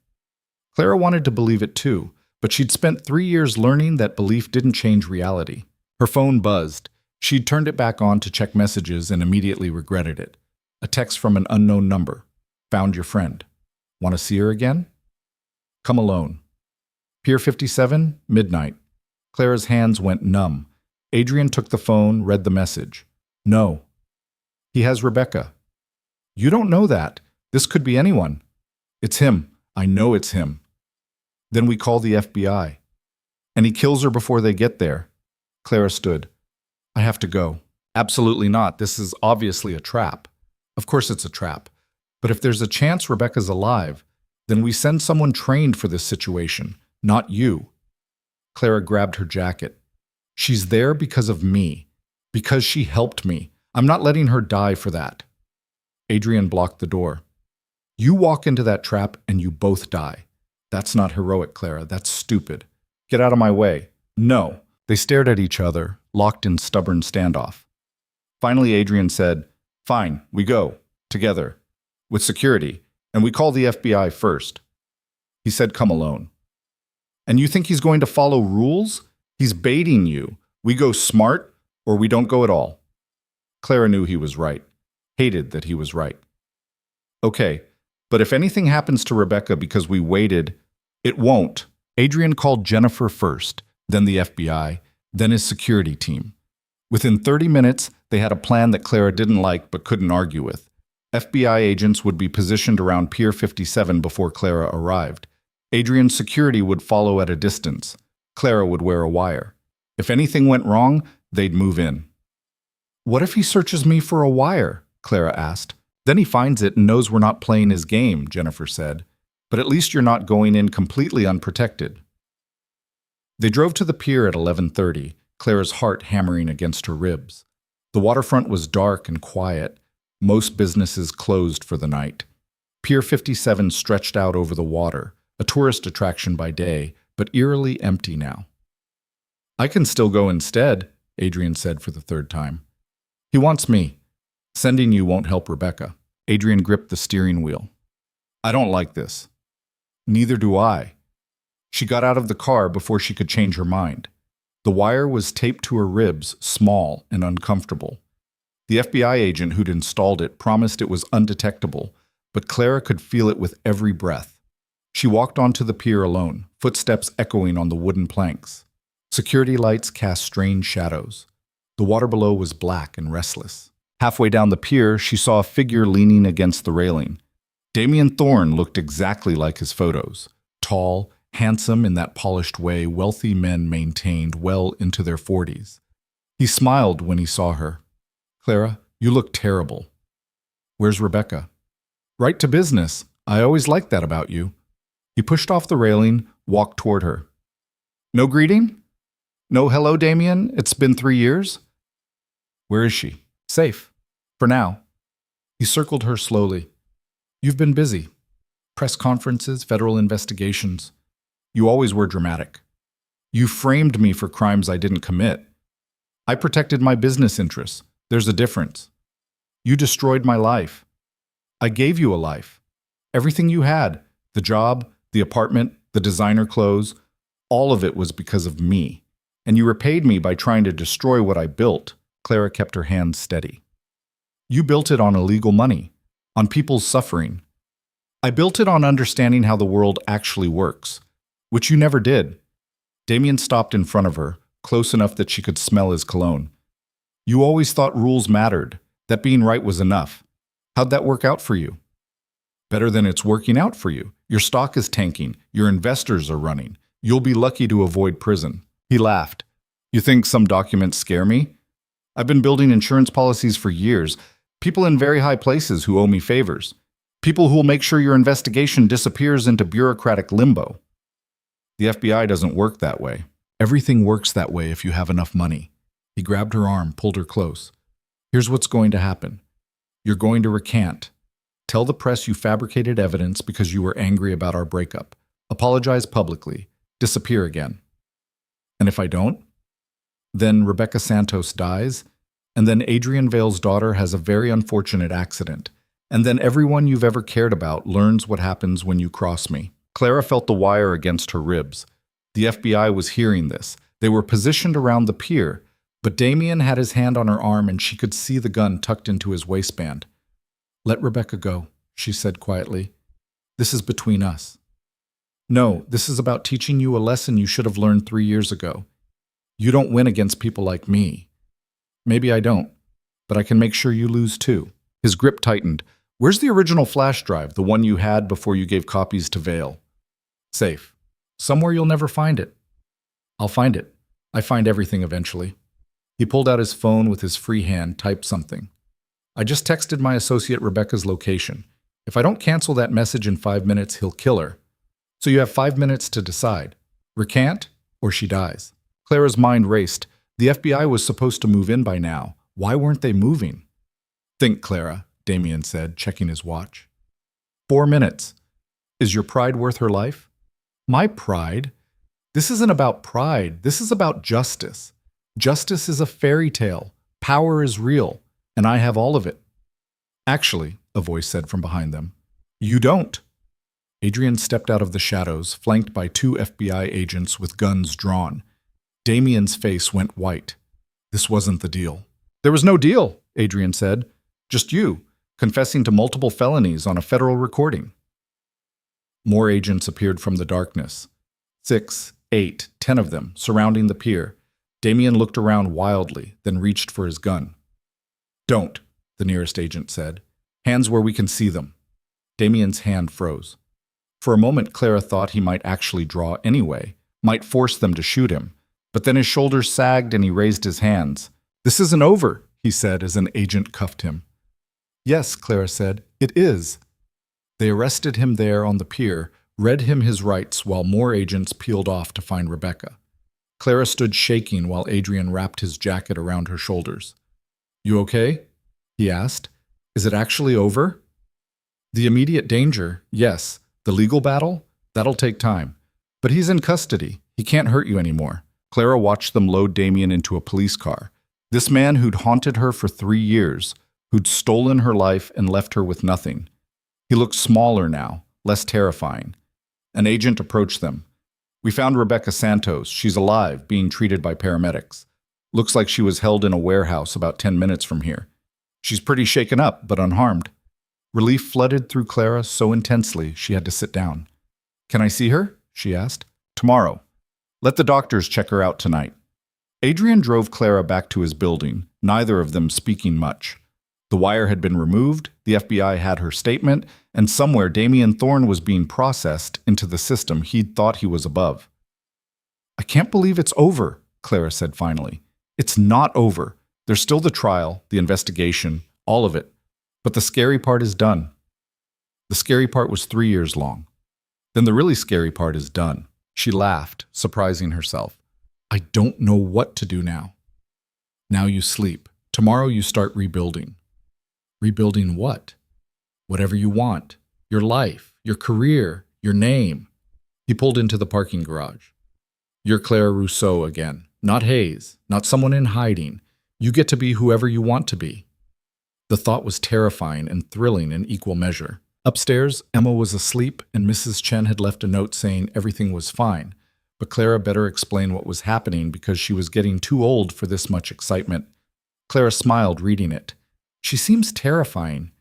[SPEAKER 1] Clara wanted to believe it too, but she'd spent 3 years learning that belief didn't change reality. Her phone buzzed. She'd turned it back on to check messages and immediately regretted it. A text from an unknown number. Found your friend. Want to see her again? Come alone. Pier 57, midnight. Clara's hands went numb. Adrian took the phone, read the message. No. He has Rebecca. You don't know that. This could be anyone. It's him. I know it's him. Then we call the FBI. And he kills her before they get there. Clara stood. I have to go. Absolutely not. This is obviously a trap. Of course it's a trap. But if there's a chance Rebecca's alive, then we send someone trained for this situation, not you. Clara grabbed her jacket. She's there because of me. Because she helped me. I'm not letting her die for that. Adrian blocked the door. You walk into that trap and you both die. That's not heroic, Clara. That's stupid. Get out of my way. No. They stared at each other, locked in stubborn standoff. Finally, Adrian said, Fine, we go. Together. With security. And we call the FBI first. He said, Come alone. And you think he's going to follow rules? He's baiting you. We go smart, or we don't go at all. Clara knew he was right. Hated that he was right. Okay, but if anything happens to Rebecca because we waited, it won't. Adrian called Jennifer first, then the FBI, then his security team. Within 30 minutes, they had a plan that Clara didn't like but couldn't argue with. FBI agents would be positioned around Pier 57 before Clara arrived. Adrian's security would follow at a distance. Clara would wear a wire. If anything went wrong, they'd move in. What if he searches me for a wire? Clara asked. Then he finds it and knows we're not playing his game, Jennifer said. But at least you're not going in completely unprotected. They drove to the pier at 11:30, Clara's heart hammering against her ribs. The waterfront was dark and quiet. Most businesses closed for the night. Pier 57 stretched out over the water, a tourist attraction by day, but eerily empty now. I can still go instead, Adrian said for the third time. He wants me. Sending you won't help Rebecca. Adrian gripped the steering wheel. I don't like this. Neither do I. She got out of the car before she could change her mind. The wire was taped to her ribs, small and uncomfortable. The FBI agent who'd installed it promised it was undetectable, but Clara could feel it with every breath. She walked onto the pier alone, footsteps echoing on the wooden planks. Security lights cast strange shadows. The water below was black and restless. Halfway down the pier, she saw a figure leaning against the railing. Damien Thorne looked exactly like his photos. Tall, handsome in that polished way wealthy men maintained well into their 40s. He smiled when he saw her. "Clara, you look terrible." "Where's Rebecca?" "Right to business. I always liked that about you." He pushed off the railing, walked toward her. "No greeting? No hello, Damien? It's been 3 years?" "Where is she?" "Safe. For now." He circled her slowly. "You've been busy. Press conferences, federal investigations. You always were dramatic. You framed me for crimes I didn't commit. I protected my business interests. There's a difference. You destroyed my life. I gave you a life. Everything you had, the job, the apartment, the designer clothes, all of it was because of me. And you repaid me by trying to destroy what I built." Clara kept her hands steady. "You built it on illegal money, on people's suffering. I built it on understanding how the world actually works, which you never did." Damien stopped in front of her, close enough that she could smell his cologne. "You always thought rules mattered, that being right was enough. How'd that work out for you?" "Better than it's working out for you. Your stock is tanking. Your investors are running. You'll be lucky to avoid prison." He laughed. "You think some documents scare me? I've been building insurance policies for years. People in very high places who owe me favors. People who will make sure your investigation disappears into bureaucratic limbo." "The FBI doesn't work that way." "Everything works that way if you have enough money." He grabbed her arm, pulled her close. "Here's what's going to happen. You're going to recant. Tell the press you fabricated evidence because you were angry about our breakup. Apologize publicly. Disappear again." "And if I don't?" "Then Rebecca Santos dies, and then Adrian Vale's daughter has a very unfortunate accident, and then everyone you've ever cared about learns what happens when you cross me." Clara felt the wire against her ribs. The FBI was hearing this. They were positioned around the pier, but Damien had his hand on her arm and she could see the gun tucked into his waistband. "Let Rebecca go," she said quietly. "This is between us." "No, this is about teaching you a lesson you should have learned 3 years ago. You don't win against people like me. Maybe I don't, but I can make sure you lose too." His grip tightened. "Where's the original flash drive, the one you had before you gave copies to Vale?" "Safe. Somewhere you'll never find it." "I'll find it. I find everything eventually." He pulled out his phone with his free hand, typed something. "I just texted my associate Rebecca's location. If I don't cancel that message in 5 minutes, he'll kill her. So you have 5 minutes to decide. Recant, or she dies." Clara's mind raced. The FBI was supposed to move in by now. Why weren't they moving? "Think, Clara," Damien said, checking his watch. 4 minutes. Is your pride worth her life?" "My pride? This isn't about pride. This is about justice. Justice is a fairy tale. Power is real, and I have all of it." "Actually," a voice said from behind them, "you don't." Adrian stepped out of the shadows, flanked by 2 FBI agents with guns drawn. Damien's face went white. This wasn't the deal. "There was no deal," Adrian said. "Just you, confessing to multiple felonies on a federal recording." More agents appeared from the darkness. 6, 8, 10 of them, surrounding the pier. Damien looked around wildly, then reached for his gun. "Don't," the nearest agent said. "Hands where we can see them." Damien's hand froze. For a moment, Clara thought he might actually draw anyway, might force them to shoot him. But then his shoulders sagged and he raised his hands. "This isn't over," he said as an agent cuffed him. "Yes," Clara said, "it is." They arrested him there on the pier, read him his rights while more agents peeled off to find Rebecca. Clara stood shaking while Adrian wrapped his jacket around her shoulders. "You okay?" he asked. "Is it actually over?" "The immediate danger, yes. The legal battle? That'll take time. But he's in custody. He can't hurt you anymore." Clara watched them load Damien into a police car. This man who'd haunted her for 3 years, who'd stolen her life and left her with nothing. He looked smaller now, less terrifying. An agent approached them. "We found Rebecca Santos. She's alive, being treated by paramedics. Looks like she was held in a warehouse about 10 minutes from here. She's pretty shaken up, but unharmed. Relief flooded through Clara so intensely she had to sit down. Can I see her? She asked. Tomorrow. Let the doctors check her out tonight. Adrian drove Clara back to his building, neither of them speaking much. The wire had been removed, the FBI had her statement, and somewhere Damien Thorne was being processed into the system he'd thought he was above. I can't believe it's over, Clara said finally. It's not over. There's still the trial, the investigation, all of it. But the scary part is done. The scary part was 3 years long. Then the really scary part is done. She laughed, surprising herself. I don't know what to do now. Now you sleep. Tomorrow you start rebuilding. Rebuilding what? Whatever you want. Your life, your career, your name. He pulled into the parking garage. You're Clara Rousseau again. Not Hayes. Not someone in hiding. You get to be whoever you want to be. The thought was terrifying and thrilling in equal measure. Upstairs, Emma was asleep and Mrs. Chen had left a note saying everything was fine, but Clara better explain what was happening because she was getting too old for this much excitement. Clara smiled reading it. She seems terrifying.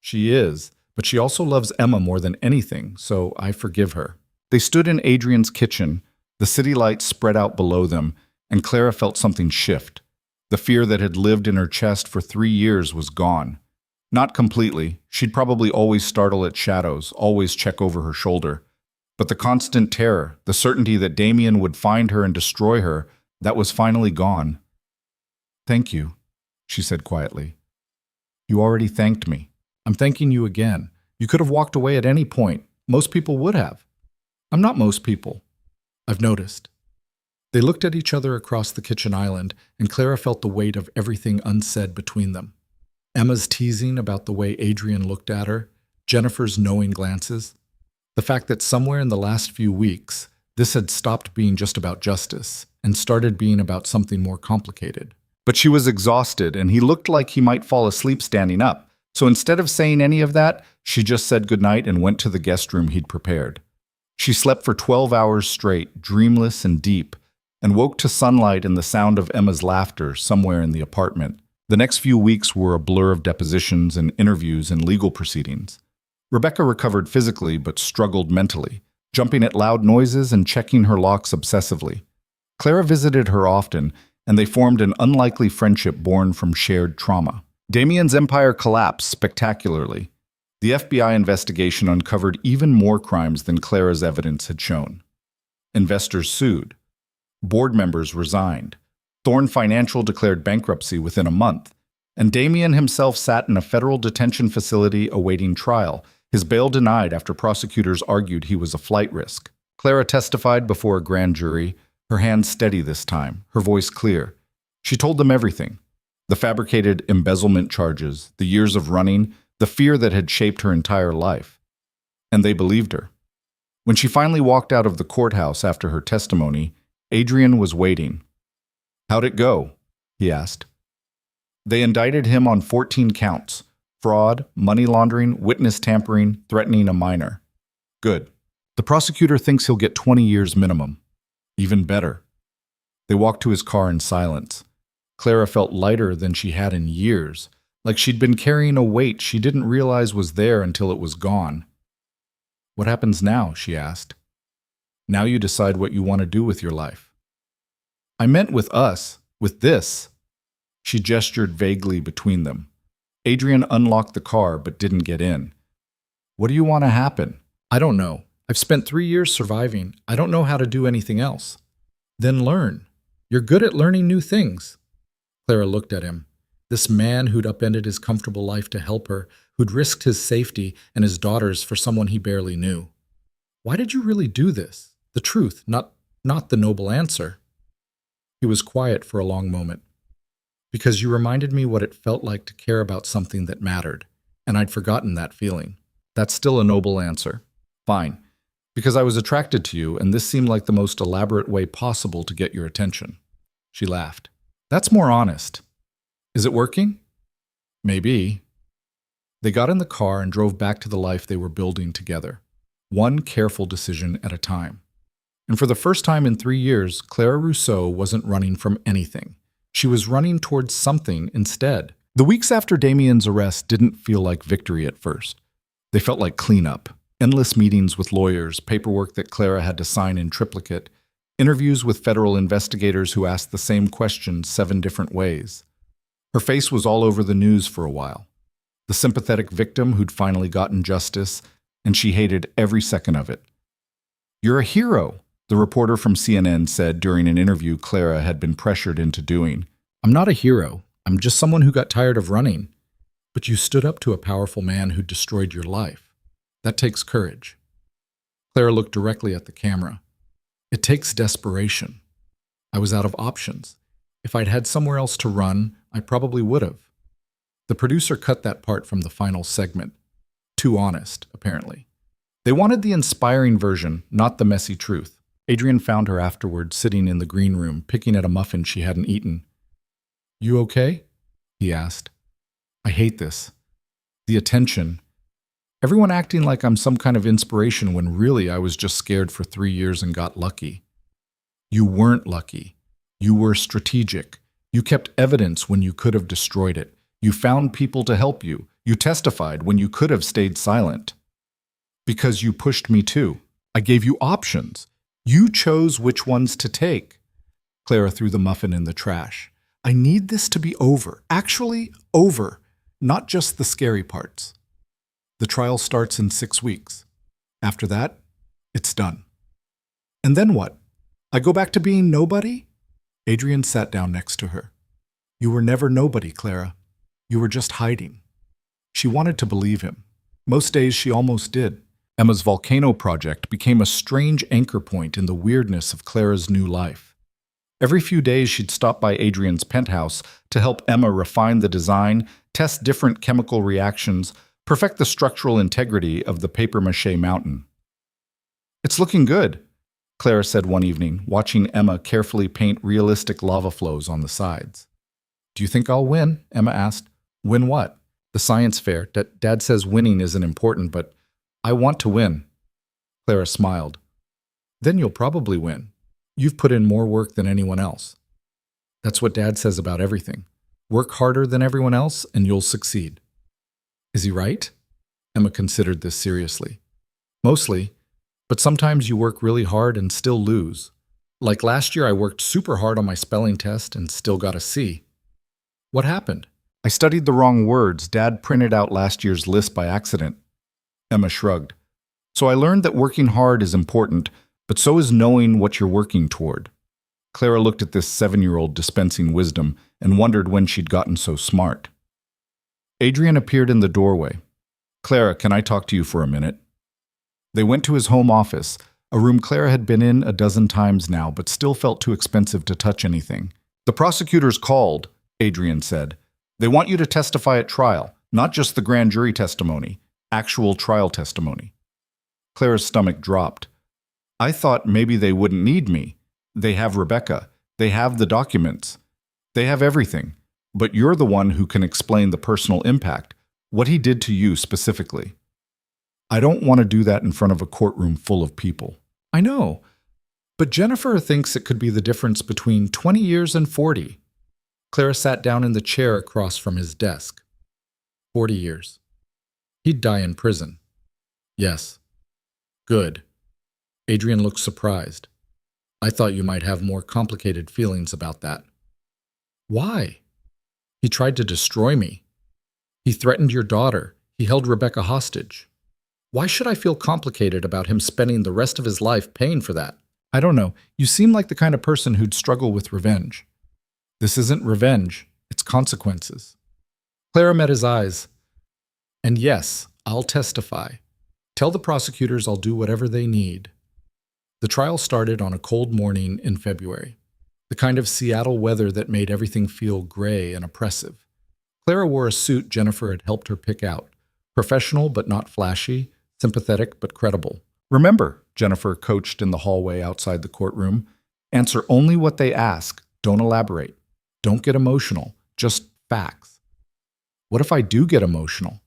[SPEAKER 1] She is, but she also loves Emma more than anything, so I forgive her. They stood in Adrian's kitchen, the city lights spread out below them, and Clara felt something shift. The fear that had lived in her chest for 3 years was gone. Not completely. She'd probably always startle at shadows, always check over her shoulder. But the constant terror, the certainty that Damien would find her and destroy her, that was finally gone. Thank you, she said quietly. You already thanked me. I'm thanking you again. You could have walked away at any point. Most people would have. I'm not most people. I've noticed. They looked at each other across the kitchen island, and Clara felt the weight of everything unsaid between them. Emma's teasing about the way Adrian looked at her, Jennifer's knowing glances, the fact that somewhere in the last few weeks, this had stopped being just about justice and started being about something more complicated. But she was exhausted, and he looked like he might fall asleep standing up, so instead of saying any of that, she just said goodnight and went to the guest room he'd prepared. She slept for 12 hours straight, dreamless and deep, and woke to sunlight and the sound of Emma's laughter somewhere in the apartment. The next few weeks were a blur of depositions and interviews and legal proceedings. Rebecca recovered physically but struggled mentally, jumping at loud noises and checking her locks obsessively. Clara visited her often, and they formed an unlikely friendship born from shared trauma. Damien's empire collapsed spectacularly. The FBI investigation uncovered even more crimes than Clara's evidence had shown. Investors sued. Board members resigned. Thorne Financial declared bankruptcy within a month, and Damien himself sat in a federal detention facility awaiting trial, his bail denied after prosecutors argued he was a flight risk. Clara testified before a grand jury, her hands steady this time, her voice clear. She told them everything. The fabricated embezzlement charges, the years of running, the fear that had shaped her entire life. And they believed her. When she finally walked out of the courthouse after her testimony, Adrian was waiting. How'd it go? He asked. They indicted him on 14 counts: fraud, money laundering, witness tampering, threatening a minor. Good. The prosecutor thinks he'll get 20 years minimum. Even better. They walked to his car in silence. Clara felt lighter than she had in years, like she'd been carrying a weight she didn't realize was there until it was gone. What happens now? She asked. Now you decide what you want to do with your life. I meant with us, with this. She gestured vaguely between them. Adrian unlocked the car but didn't get in. What do you want to happen? I don't know. I've spent 3 years surviving. I don't know how to do anything else. Then learn. You're good at learning new things. Clara looked at him. This man who'd upended his comfortable life to help her, who'd risked his safety and his daughters for someone he barely knew. Why did you really do this? The truth, not the noble answer. He was quiet for a long moment. Because you reminded me what it felt like to care about something that mattered, and I'd forgotten that feeling. That's still a noble answer. Fine. Because I was attracted to you, and this seemed like the most elaborate way possible to get your attention. She laughed. That's more honest. Is it working? Maybe. They got in the car and drove back to the life they were building together, one careful decision at a time. And for the first time in 3 years, Clara Rousseau wasn't running from anything. She was running towards something instead, The weeks after Damien's arrest didn't feel like victory at first. They felt like cleanup. Endless meetings with lawyers, paperwork that Clara had to sign in triplicate, interviews with federal investigators who asked the same questions 7 different ways. Her face was all over the news for a while. The sympathetic victim who'd finally gotten justice, and she hated every second of it. "You're a hero," the reporter from CNN said during an interview Clara had been pressured into doing. "I'm not a hero. I'm just someone who got tired of running. But you stood up to a powerful man who destroyed your life. That takes courage." Clara looked directly at the camera. "It takes desperation. I was out of options. If I'd had somewhere else to run, I probably would have." The producer cut that part from the final segment. Too honest, apparently. They wanted the inspiring version, not the messy truth. Adrian found her afterward, sitting in the green room, picking at a muffin she hadn't eaten. "You okay?" he asked. "I hate this. The attention. Everyone acting like I'm some kind of inspiration when really I was just scared for 3 years and got lucky." "You weren't lucky. You were strategic. You kept evidence when you could have destroyed it. You found people to help you. You testified when you could have stayed silent. Because you pushed me too. I gave you options. You chose which ones to take." Clara threw the muffin in the trash. "I need this to be over. Actually, over. Not just the scary parts. The trial starts in 6 weeks. After that, it's done." "And then what? I go back to being nobody?" Adrian sat down next to her. "You were never nobody, Clara. You were just hiding." She wanted to believe him. Most days she almost did. Emma's volcano project became a strange anchor point in the weirdness of Clara's new life. Every few days she'd stop by Adrian's penthouse to help Emma refine the design, test different chemical reactions, perfect the structural integrity of the papier-mâché mountain. "It's looking good," Clara said one evening, watching Emma carefully paint realistic lava flows on the sides. "Do you think I'll win?" Emma asked. "Win what?" "The science fair. Dad says winning isn't important, but I want to win." Clara smiled. "Then you'll probably win. You've put in more work than anyone else. That's what Dad says about everything. Work harder than everyone else and you'll succeed." "Is he right?" Emma considered this seriously. "Mostly, but sometimes you work really hard and still lose. Like last year I worked super hard on my spelling test and still got a C. What happened?" "I studied the wrong words. Dad printed out last year's list by accident." Emma shrugged. "So I learned that working hard is important, but so is knowing what you're working toward." Clara looked at this 7-year-old dispensing wisdom and wondered when she'd gotten so smart. Adrian appeared in the doorway. "Clara, can I talk to you for a minute?" They went to his home office, a room Clara had been in a dozen times now but still felt too expensive to touch anything. "The prosecutors called," Adrian said. "They want you to testify at trial, not just the grand jury testimony, actual trial testimony." Clara's stomach dropped. "I thought maybe they wouldn't need me. They have Rebecca. They have the documents. They have everything. But you're the one who can explain the personal impact, what he did to you specifically." "I don't want to do that in front of a courtroom full of people." "I know. But Jennifer thinks it could be the difference between 20 years and 40. Clara sat down in the chair across from his desk. 40 years. He'd die in prison. Yes. Good. Adrian looked surprised. "I thought you might have more complicated feelings about that." "Why?" "He tried to destroy me. He threatened your daughter. He held Rebecca hostage. Why should I feel complicated about him spending the rest of his life paying for that?" "I don't know. You seem like the kind of person who'd struggle with revenge." "This isn't revenge. It's consequences." Clara met his eyes. "And yes, I'll testify. Tell the prosecutors I'll do whatever they need." The trial started on a cold morning in February, the kind of Seattle weather that made everything feel gray and oppressive. Clara wore a suit Jennifer had helped her pick out, professional but not flashy, sympathetic but credible. "Remember," Jennifer coached in the hallway outside the courtroom, "answer only what they ask. Don't elaborate. Don't get emotional. Just facts." "What if I do get emotional?"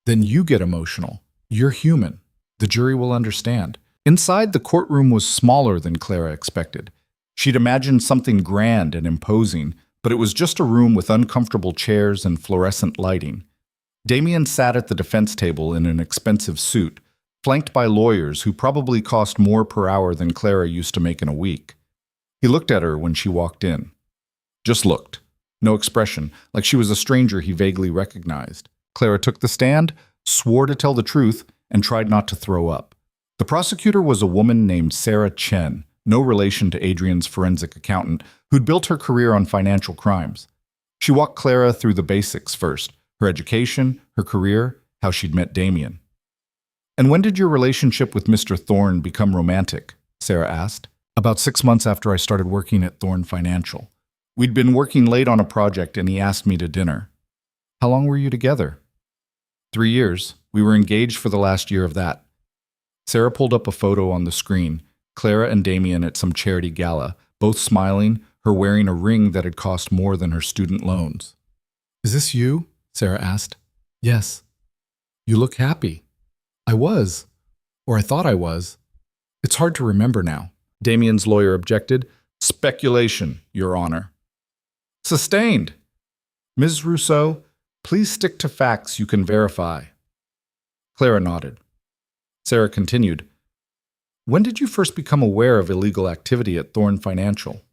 [SPEAKER 1] "Then you get emotional. You're human. The jury will understand." Inside, the courtroom was smaller than Clara expected. She'd imagined something grand and imposing, but it was just a room with uncomfortable chairs and fluorescent lighting. Damien sat at the defense table in an expensive suit, flanked by lawyers who probably cost more per hour than Clara used to make in a week. He looked at her when she walked in. Just looked. No expression, like she was a stranger he vaguely recognized. Clara took the stand, swore to tell the truth, and tried not to throw up. The prosecutor was a woman named Sarah Chen, no relation to Adrian's forensic accountant, who'd built her career on financial crimes. She walked Clara through the basics first, her education, her career, how she'd met Damien. "And when did your relationship with Mr. Thorne become romantic?" Sarah asked. "About 6 months after I started working at Thorne Financial. We'd been working late on a project and he asked me to dinner." "How long were you together?" 3 years. We were engaged for the last year of that." Sarah pulled up a photo on the screen, Clara and Damien at some charity gala, both smiling, her wearing a ring that had cost more than her student loans. "Is this you?" Sarah asked. "Yes." "You look happy." "I was. Or I thought I was. It's hard to remember now." Damien's lawyer objected. "Speculation, Your Honor." "Sustained. Ms. Rousseau, please stick to facts you can verify." Clara nodded. Sarah continued. "When did you first become aware of illegal activity at Thorne Financial?"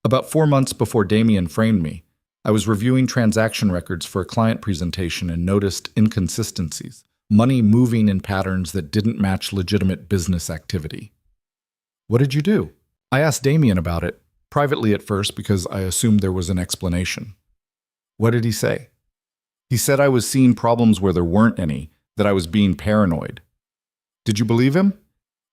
[SPEAKER 1] "About 4 months before Damien framed me. I was reviewing transaction records for a client presentation and noticed inconsistencies, money moving in patterns that didn't match legitimate business activity." "What did you do?" "I asked Damien about it, privately at first because I assumed there was an explanation." "What did he say?" "He said I was seeing problems where there weren't any, that I was being paranoid." "Did you believe him?"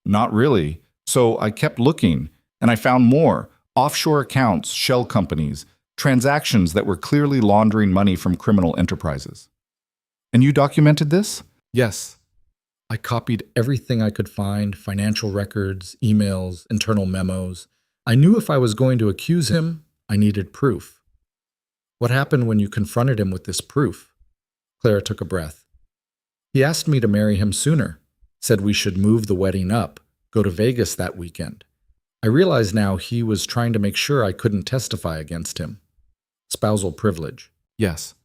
[SPEAKER 1] "Not really. So I kept looking, and I found more offshore accounts, shell companies, transactions that were clearly laundering money from criminal enterprises." "And you documented this?" "Yes. I copied everything I could find, financial records, emails, internal memos. I knew if I was going to accuse him, I needed proof." "What happened when you confronted him with this proof?" Clara took a breath. "He asked me to marry him sooner, said we should move the wedding up, go to Vegas that weekend. I realize now he was trying to make sure I couldn't testify against him." "Spousal privilege." "Yes.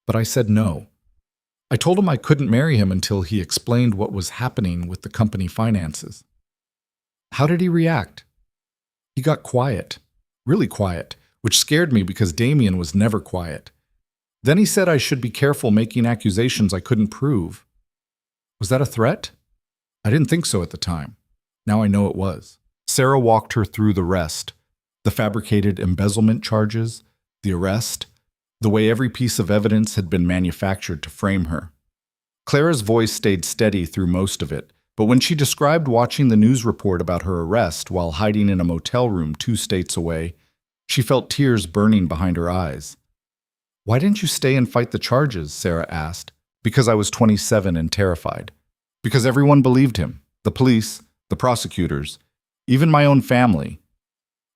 [SPEAKER 1] But I said no. I told him I couldn't marry him until he explained what was happening with the company finances." "How did he react?" "He got quiet, really quiet, which scared me because Damien was never quiet. Then he said I should be careful making accusations I couldn't prove." "Was that a threat?" "I didn't think so at the time. Now I know it was." Sarah walked her through the rest, the fabricated embezzlement charges, the arrest, the way every piece of evidence had been manufactured to frame her. Clara's voice stayed steady through most of it, but when she described watching the news report about her arrest while hiding in a motel room 2 states away, she felt tears burning behind her eyes. "Why didn't you stay and fight the charges?" Sarah asked. "Because I was 27 and terrified. Because everyone believed him, the police, the prosecutors, even my own family.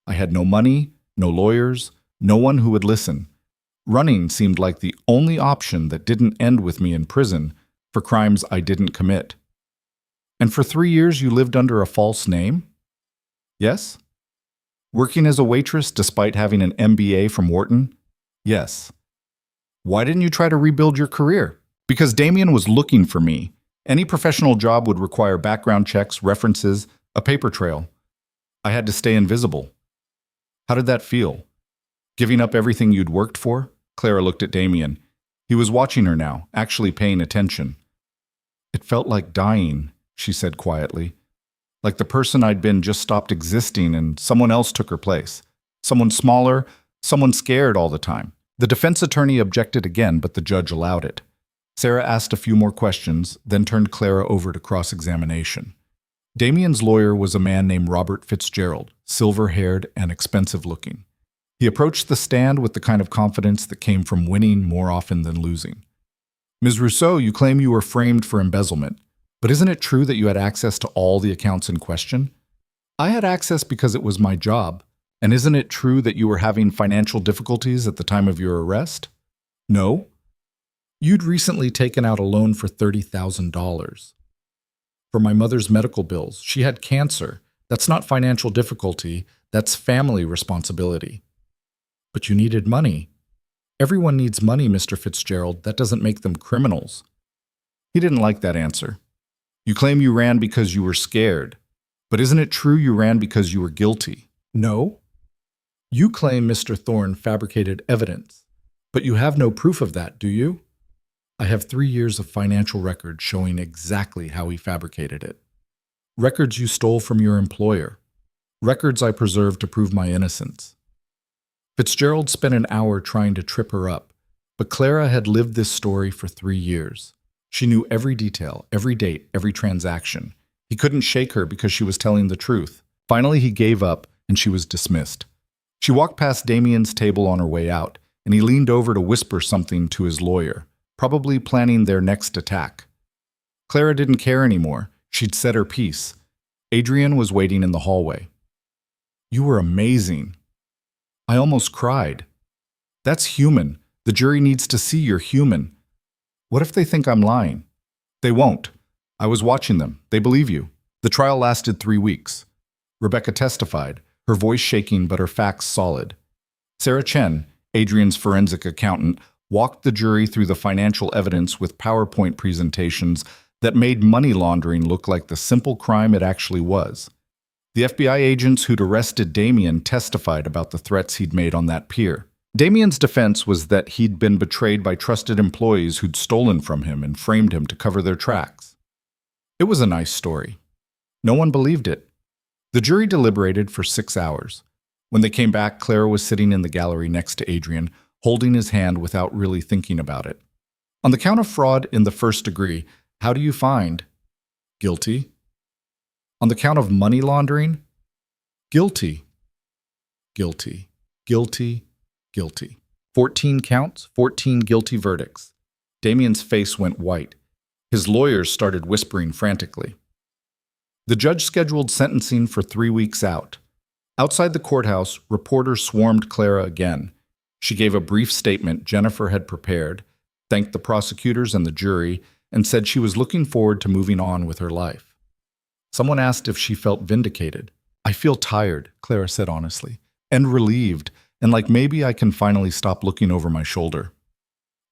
[SPEAKER 1] I had no money, no lawyers, no one who would listen. Running seemed like the only option that didn't end with me in prison for crimes I didn't commit." "And for 3 years you lived under a false name?" "Yes." "Working as a waitress despite having an MBA from Wharton?" "Yes." "Why didn't you try to rebuild your career?" "Because Damien was looking for me. Any professional job would require background checks, references, a paper trail. I had to stay invisible." "How did that feel? Giving up everything you'd worked for?" Clara looked at Damien. He was watching her now, actually paying attention. "It felt like dying," she said quietly. "Like the person I'd been just stopped existing and someone else took her place. Someone smaller, someone scared all the time." The defense attorney objected again, but the judge allowed it. Sarah asked a few more questions, then turned Clara over to cross-examination. Damien's lawyer was a man named Robert Fitzgerald, silver-haired and expensive-looking. He approached the stand with the kind of confidence that came from winning more often than losing. "Ms. Rousseau, you claim you were framed for embezzlement, but isn't it true that you had access to all the accounts in question?" "I had access because it was my job. And isn't it true that you were having financial difficulties at the time of your arrest?" "No." "You'd recently taken out a loan for $30,000. For my mother's medical bills. She had cancer. That's not financial difficulty, that's family responsibility." But you needed money. Everyone needs money, Mr. Fitzgerald. That doesn't make them criminals. He didn't like that answer. You claim you ran because you were scared. But isn't it true you ran because you were guilty? No. You claim Mr. Thorne fabricated evidence. But you have no proof of that, do you? I have 3 years of financial records showing exactly how he fabricated it. Records you stole from your employer. Records I preserved to prove my innocence. Fitzgerald spent an hour trying to trip her up, but Clara had lived this story for 3 years. She knew every detail, every date, every transaction. He couldn't shake her because she was telling the truth. Finally, he gave up, and she was dismissed. She walked past Damien's table on her way out, and he leaned over to whisper something to his lawyer, probably planning their next attack. Clara didn't care anymore. She'd said her piece. Adrian was waiting in the hallway. You were amazing. I almost cried. That's human. The jury needs to see you're human. What if they think I'm lying? They won't. I was watching them. They believe you. The trial lasted 3 weeks. Rebecca testified, her voice shaking but her facts solid. Sarah Chen, Adrian's forensic accountant, walked the jury through the financial evidence with PowerPoint presentations that made money laundering look like the simple crime it actually was. The FBI agents who'd arrested Damien testified about the threats he'd made on that pier. Damien's defense was that he'd been betrayed by trusted employees who'd stolen from him and framed him to cover their tracks. It was a nice story. No one believed it. The jury deliberated for 6 hours. When they came back, Clara was sitting in the gallery next to Adrian, holding his hand without really thinking about it. On the count of fraud in the first degree, how do you find? Guilty. On the count of money laundering? Guilty. Guilty. Guilty. Guilty. 14 counts, 14 guilty verdicts. Damien's face went white. His lawyers started whispering frantically. The judge scheduled sentencing for 3 weeks out. Outside the courthouse, reporters swarmed Clara again. She gave a brief statement Jennifer had prepared, thanked the prosecutors and the jury, and said she was looking forward to moving on with her life. Someone asked if she felt vindicated. I feel tired, Clara said honestly, and relieved, and like maybe I can finally stop looking over my shoulder.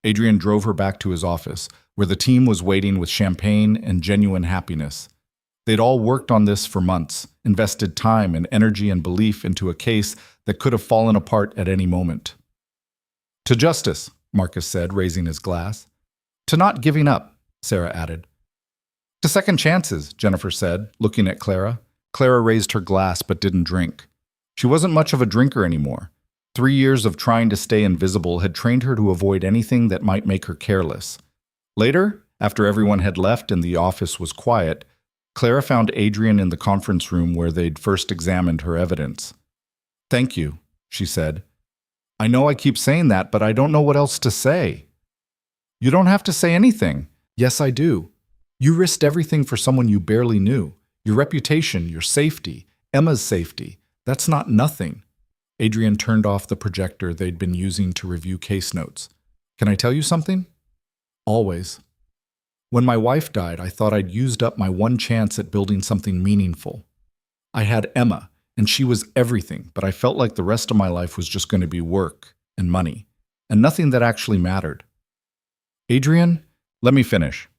[SPEAKER 1] Adrian drove her back to his office, where the team was waiting with champagne and genuine happiness. They'd all worked on this for months, invested time and energy and belief into a case that could have fallen apart at any moment. To justice, Marcus said, raising his glass. To not giving up, Sarah added. To second chances, Jennifer said, looking at Clara. Clara raised her glass but didn't drink. She wasn't much of a drinker anymore. 3 years of trying to stay invisible had trained her to avoid anything that might make her careless. Later, after everyone had left and the office was quiet, Clara found Adrian in the conference room where they'd first examined her evidence. Thank you, she said. I know I keep saying that, but I don't know what else to say. You don't have to say anything. Yes, I do. You risked everything for someone you barely knew. Your reputation, your safety, Emma's safety. That's not nothing. Adrian turned off the projector they'd been using to review case notes. Can I tell you something? Always. When my wife died, I thought I'd used up my one chance at building something meaningful. I had Emma, and she was everything, but I felt like the rest of my life was just going to be work and money, and nothing that actually mattered. Adrian, let me finish.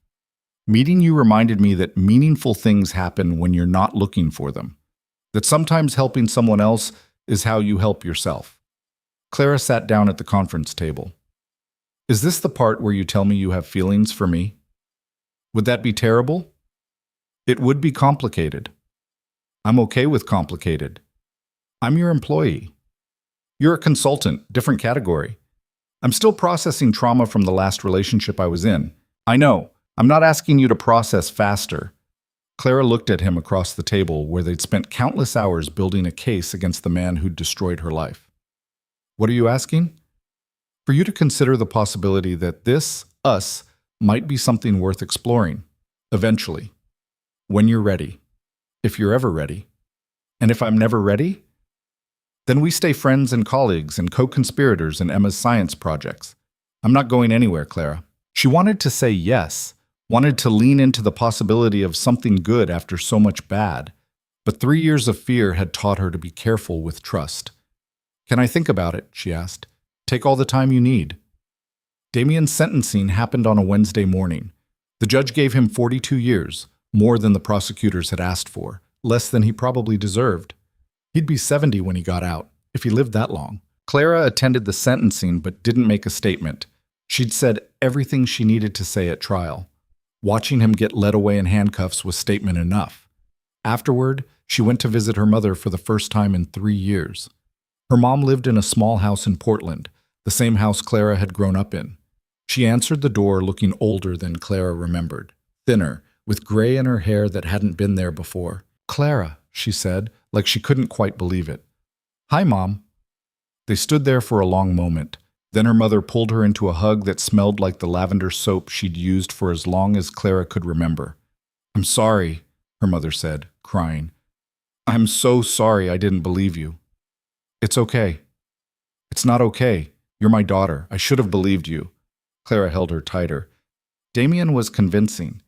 [SPEAKER 1] Meeting you reminded me that meaningful things happen when you're not looking for them, that sometimes helping someone else is how you help yourself. Clara sat down at the conference table. Is this the part where you tell me you have feelings for me? Would that be terrible? It would be complicated. I'm okay with complicated. I'm your employee. You're a consultant, different category. I'm still processing trauma from the last relationship I was in. I know. I'm not asking you to process faster. Clara looked at him across the table where they'd spent countless hours building a case against the man who'd destroyed her life. What are you asking? For you to consider the possibility that this, us, might be something worth exploring, eventually, when you're ready, if you're ever ready. And if I'm never ready, then we stay friends and colleagues and co-conspirators in Emma's science projects. I'm not going anywhere, Clara. She wanted to say yes, wanted to lean into the possibility of something good after so much bad, but 3 years of fear had taught her to be careful with trust. Can I think about it? She asked. Take all the time you need. Damien's sentencing happened on a Wednesday morning. The judge gave him 42 years, more than the prosecutors had asked for, less than he probably deserved. He'd be 70 when he got out, if he lived that long. Clara attended the sentencing but didn't make a statement. She'd said everything she needed to say at trial. Watching him get led away in handcuffs was statement enough. Afterward, she went to visit her mother for the first time in 3 years. Her mom lived in a small house in Portland, the same house Clara had grown up in. She answered the door looking older than Clara remembered, thinner, with gray in her hair that hadn't been there before. Clara, she said, like she couldn't quite believe it. Hi, Mom. They stood there for a long moment. Then her mother pulled her into a hug that smelled like the lavender soap she'd used for as long as Clara could remember. I'm sorry, her mother said, crying. I'm so sorry I didn't believe you. It's okay. It's not okay. You're my daughter. I should have believed you. Clara held her tighter. Damien was convincing.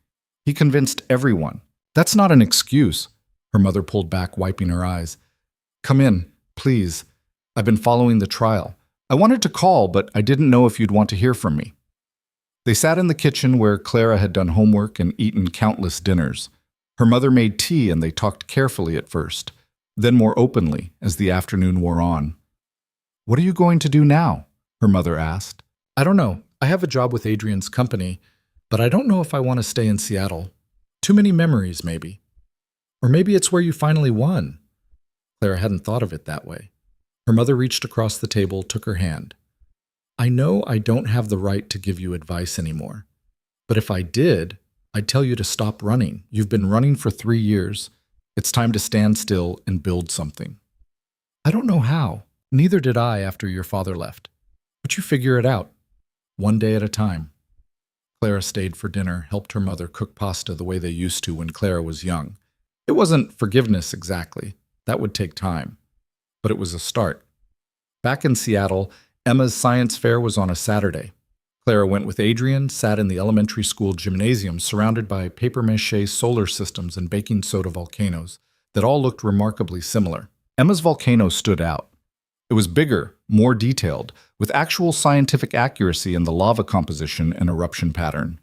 [SPEAKER 1] He convinced everyone. That's not an excuse. Her mother pulled back, wiping her eyes. Come in, please. I've been following the trial. I wanted to call, but I didn't know if you'd want to hear from me. They sat in the kitchen where Clara had done homework and eaten countless dinners. Her mother made tea and they talked carefully at first, then more openly as the afternoon wore on. What are you going to do now? Her mother asked. I don't know. I have a job with Adrian's company, but I don't know if I want to stay in Seattle. Too many memories, maybe. Or maybe it's where you finally won. Clara hadn't thought of it that way. Her mother reached across the table, took her hand. I know I don't have the right to give you advice anymore. But if I did, I'd tell you to stop running. You've been running for 3 years. It's time to stand still and build something. I don't know how. Neither did I after your father left. But you figure it out. One day at a time. Clara stayed for dinner, helped her mother cook pasta the way they used to when Clara was young. It wasn't forgiveness exactly. That would take time. But it was a start. Back in Seattle, Emma's science fair was on a Saturday. Clara went with Adrian, sat in the elementary school gymnasium surrounded by papier-mâché solar systems and baking soda volcanoes that all looked remarkably similar. Emma's volcano stood out. It was bigger, more detailed, with actual scientific accuracy in the lava composition and eruption pattern.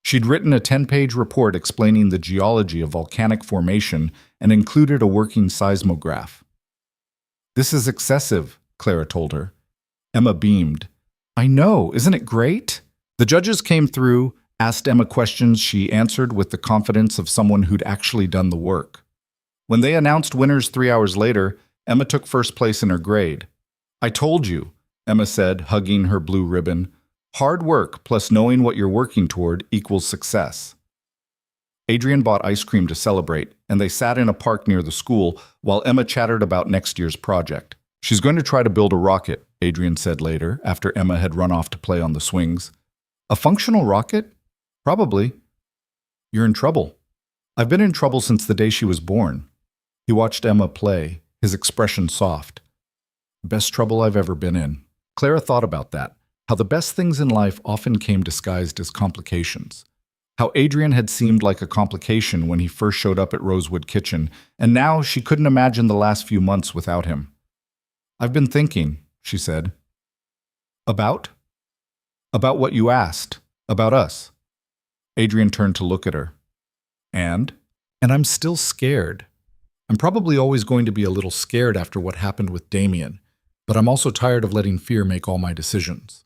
[SPEAKER 1] She'd written a 10-page report explaining the geology of volcanic formation and included a working seismograph. This is excessive, Clara told her. Emma beamed. I know, isn't it great? The judges came through, asked Emma questions she answered with the confidence of someone who'd actually done the work. When they announced winners 3 hours later, Emma took first place in her grade. I told you, Emma said, hugging her blue ribbon. Hard work plus knowing what you're working toward equals success. Adrian bought ice cream to celebrate, and they sat in a park near the school while Emma chattered about next year's project. She's going to try to build a rocket, Adrian said later, after Emma had run off to play on the swings. A functional rocket? Probably. You're in trouble. I've been in trouble since the day she was born. He watched Emma play, his expression soft. Best trouble I've ever been in. Clara thought about that, how the best things in life often came disguised as complications. How Adrian had seemed like a complication when he first showed up at Rosewood Kitchen, and now she couldn't imagine the last few months without him. I've been thinking, she said. About? About what you asked. About us. Adrian turned to look at her. And I'm still scared. I'm probably always going to be a little scared after what happened with Damien, but I'm also tired of letting fear make all my decisions.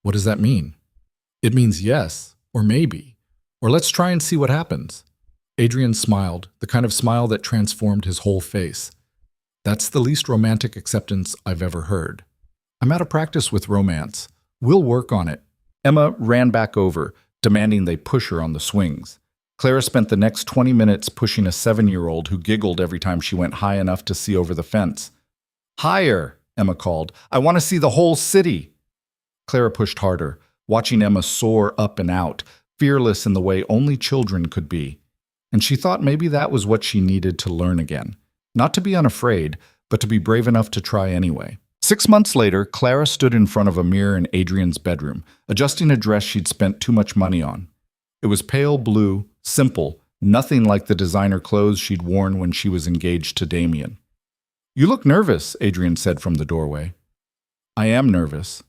[SPEAKER 1] What does that mean? It means yes, or maybe, or let's try and see what happens. Adrian smiled, the kind of smile that transformed his whole face. That's the least romantic acceptance I've ever heard. I'm out of practice with romance. We'll work on it. Emma ran back over, demanding they push her on the swings. Clara spent the next 20 minutes pushing a 7-year-old who giggled every time she went high enough to see over the fence. Higher, Emma called. I want to see the whole city. Clara pushed harder, watching Emma soar up and out, fearless in the way only children could be. And she thought maybe that was what she needed to learn again. Not to be unafraid, but to be brave enough to try anyway. 6 months later, Clara stood in front of a mirror in Adrian's bedroom, adjusting a dress she'd spent too much money on. It was pale blue, simple, nothing like the designer clothes she'd worn when she was engaged to Damien. You look nervous, Adrian said from the doorway. I am nervous.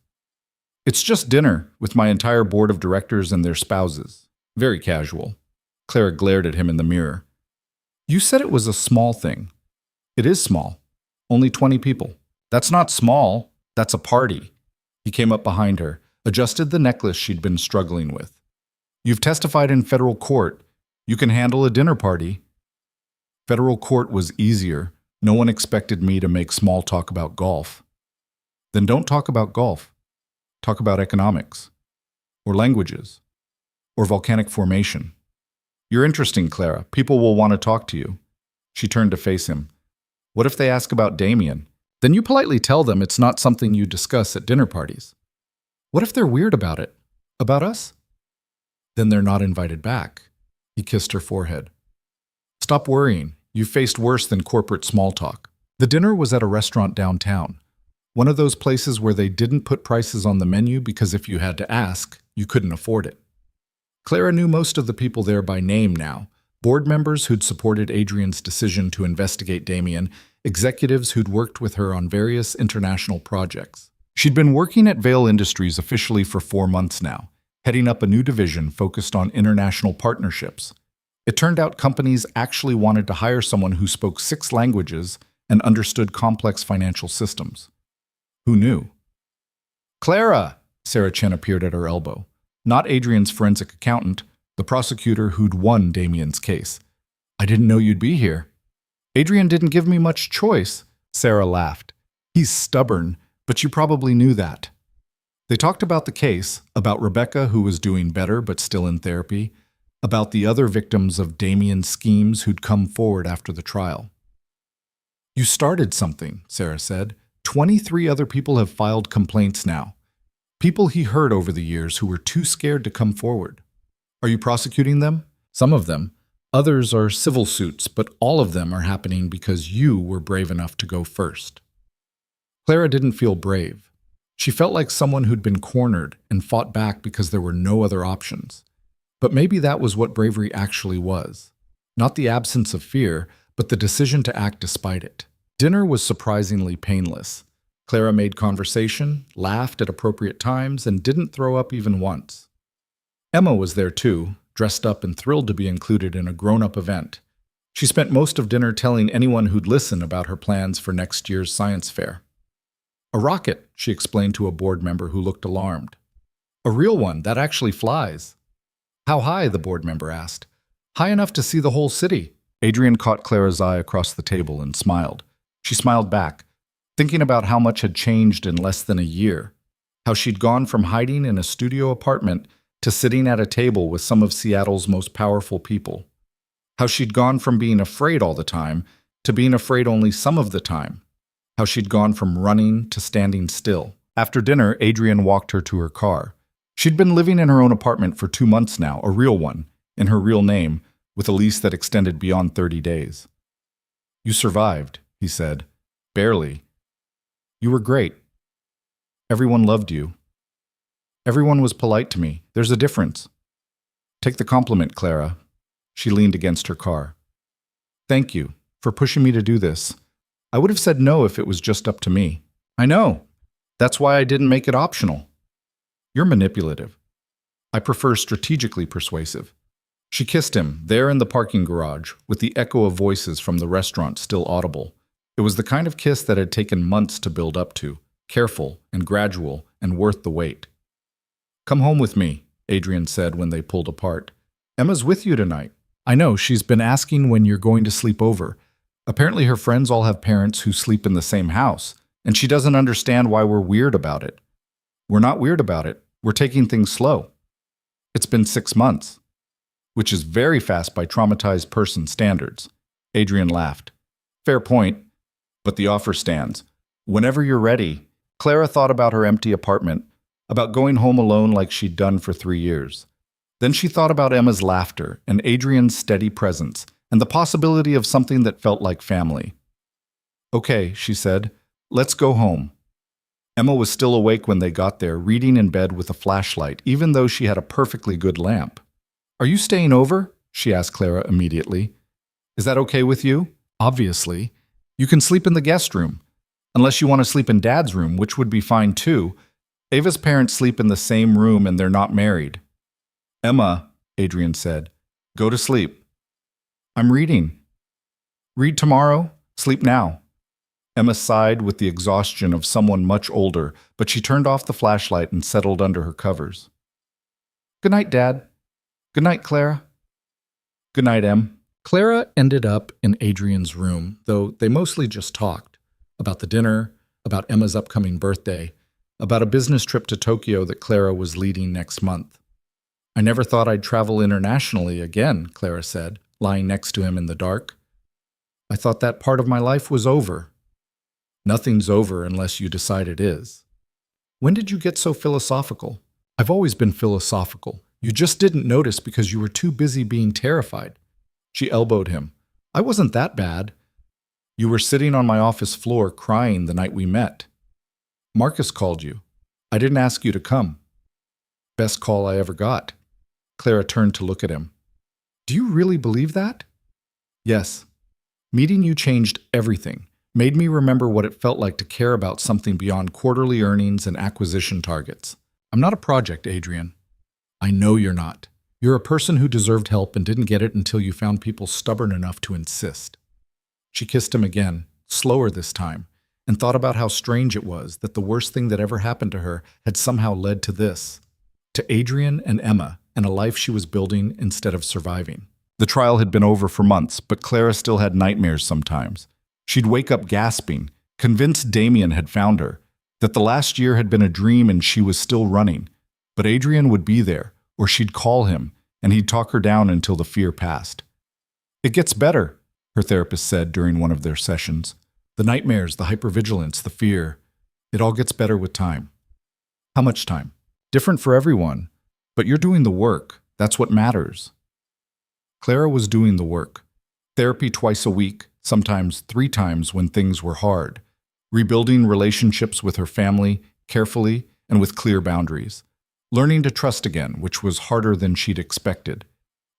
[SPEAKER 1] It's just dinner with my entire board of directors and their spouses. Very casual. Clara glared at him in the mirror. You said it was a small thing. It is small. Only 20 people. That's not small. That's a party. He came up behind her, adjusted the necklace she'd been struggling with. You've testified in federal court. You can handle a dinner party. Federal court was easier. No one expected me to make small talk about golf. Then don't talk about golf. Talk about economics. Or languages. Or volcanic formation. You're interesting, Clara. People will want to talk to you. She turned to face him. What if they ask about Damien? Then you politely tell them it's not something you discuss at dinner parties. What if they're weird about it? About us? Then they're not invited back. He kissed her forehead. Stop worrying. You faced worse than corporate small talk. The dinner was at a restaurant downtown. One of those places where they didn't put prices on the menu because if you had to ask, you couldn't afford it. Clara knew most of the people there by name now. Board members who'd supported Adrian's decision to investigate Damien, executives who'd worked with her on various international projects. She'd been working at Vail Industries officially for 4 months now, heading up a new division focused on international partnerships. It turned out companies actually wanted to hire someone who spoke 6 languages and understood complex financial systems. Who knew? Clara! Sarah Chen appeared at her elbow. Not Adrian's forensic accountant, the prosecutor who'd won Damien's case. I didn't know you'd be here. Adrian didn't give me much choice, Sarah laughed. He's stubborn, but you probably knew that. They talked about the case, about Rebecca who was doing better but still in therapy, about the other victims of Damien's schemes who'd come forward after the trial. You started something, Sarah said. 23 other people have filed complaints now. People he heard over the years who were too scared to come forward. Are you prosecuting them? Some of them. Others are civil suits, but all of them are happening because you were brave enough to go first. Clara didn't feel brave. She felt like someone who'd been cornered and fought back because there were no other options. But maybe that was what bravery actually was. Not the absence of fear, but the decision to act despite it. Dinner was surprisingly painless. Clara made conversation, laughed at appropriate times, and didn't throw up even once. Emma was there too, dressed up and thrilled to be included in a grown-up event. She spent most of dinner telling anyone who'd listen about her plans for next year's science fair. A rocket, she explained to a board member who looked alarmed. A real one that actually flies. How high, the board member asked. High enough to see the whole city. Adrian caught Clara's eye across the table and smiled. She smiled back, thinking about how much had changed in less than a year, how she'd gone from hiding in a studio apartment to sitting at a table with some of Seattle's most powerful people, how she'd gone from being afraid all the time to being afraid only some of the time, how she'd gone from running to standing still. After dinner, Adrian walked her to her car. She'd been living in her own apartment for 2 months now, a real one, in her real name, with a lease that extended beyond 30 days. You survived, he said. Barely. You were great. Everyone loved you. Everyone was polite to me. There's a difference. Take the compliment, Clara. She leaned against her car. Thank you for pushing me to do this. I would have said no if it was just up to me. I know. That's why I didn't make it optional. You're manipulative. I prefer strategically persuasive. She kissed him, there in the parking garage, with the echo of voices from the restaurant still audible. It was the kind of kiss that had taken months to build up to, careful and gradual and worth the wait. Come home with me, Adrian said when they pulled apart. Emma's with you tonight. I know, she's been asking when you're going to sleep over. Apparently her friends all have parents who sleep in the same house, and she doesn't understand why we're weird about it. We're not weird about it. We're taking things slow. It's been 6 months, which is very fast by traumatized person standards. Adrian laughed. Fair point, but the offer stands. Whenever you're ready. Clara thought about her empty apartment, about going home alone like she'd done for 3 years. Then she thought about Emma's laughter and Adrian's steady presence and the possibility of something that felt like family. Okay, she said, let's go home. Emma was still awake when they got there, reading in bed with a flashlight, even though she had a perfectly good lamp. Are you staying over? She asked Clara immediately. Is that okay with you? Obviously. You can sleep in the guest room. Unless you want to sleep in Dad's room, which would be fine too. Ava's parents sleep in the same room and they're not married. Emma, Adrian said, go to sleep. I'm reading. Read tomorrow, sleep now. Emma sighed with the exhaustion of someone much older, but she turned off the flashlight and settled under her covers. Good night, Dad. Good night, Clara. Good night, Em. Clara ended up in Adrian's room, though they mostly just talked. About the dinner, about Emma's upcoming birthday, about a business trip to Tokyo that Clara was leading next month. I never thought I'd travel internationally again, Clara said, lying next to him in the dark. I thought that part of my life was over. Nothing's over unless you decide it is. When did you get so philosophical? I've always been philosophical. You just didn't notice because you were too busy being terrified. She elbowed him. I wasn't that bad. You were sitting on my office floor crying the night we met. Marcus called you. I didn't ask you to come. Best call I ever got. Clara turned to look at him. Do you really believe that? Yes. Meeting you changed everything. Made me remember what it felt like to care about something beyond quarterly earnings and acquisition targets. I'm not a project, Adrian. I know you're not. You're a person who deserved help and didn't get it until you found people stubborn enough to insist. She kissed him again, slower this time, and thought about how strange it was that the worst thing that ever happened to her had somehow led to this. To Adrian and Emma, and a life she was building instead of surviving. The trial had been over for months, but Clara still had nightmares sometimes. She'd wake up gasping, convinced Damien had found her, that the last year had been a dream and she was still running. But Adrian would be there, or she'd call him, and he'd talk her down until the fear passed. It gets better, her therapist said during one of their sessions. The nightmares, the hypervigilance, the fear, it all gets better with time. How much time? Different for everyone, but you're doing the work. That's what matters. Clara was doing the work. Therapy twice a week, sometimes 3 times when things were hard. Rebuilding relationships with her family, carefully and with clear boundaries. Learning to trust again, which was harder than she'd expected.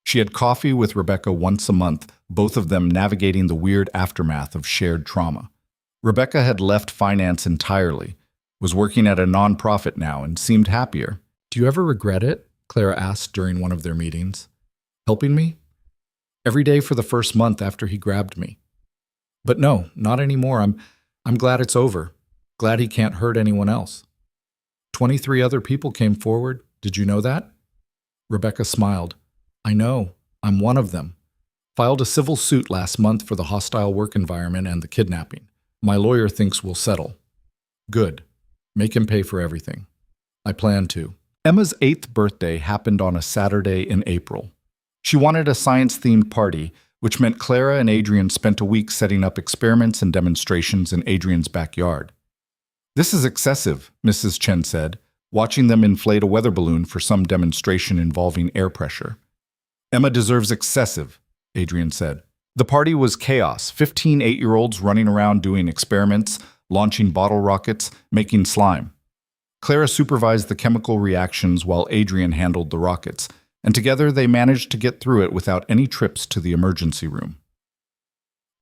[SPEAKER 1] She had coffee with Rebecca once a month, both of them navigating the weird aftermath of shared trauma. Rebecca had left finance entirely, was working at a nonprofit now, and seemed happier. Do you ever regret it? Clara asked during one of their meetings. Helping me? Every day for the first month after he grabbed me. But no, not anymore. I'm glad it's over. Glad he can't hurt anyone else. 23 other people came forward. Did you know that? Rebecca smiled. I know. I'm one of them. Filed a civil suit last month for the hostile work environment and the kidnapping. My lawyer thinks we'll settle. Good. Make him pay for everything. I plan to. Emma's 8th birthday happened on a Saturday in April. She wanted a science-themed party, which meant Clara and Adrian spent a week setting up experiments and demonstrations in Adrian's backyard. This is excessive, Mrs. Chen said, watching them inflate a weather balloon for some demonstration involving air pressure. Emma deserves excessive, Adrian said. The party was chaos, 15 8-year-olds running around doing experiments, launching bottle rockets, making slime. Clara supervised the chemical reactions while Adrian handled the rockets, and together they managed to get through it without any trips to the emergency room.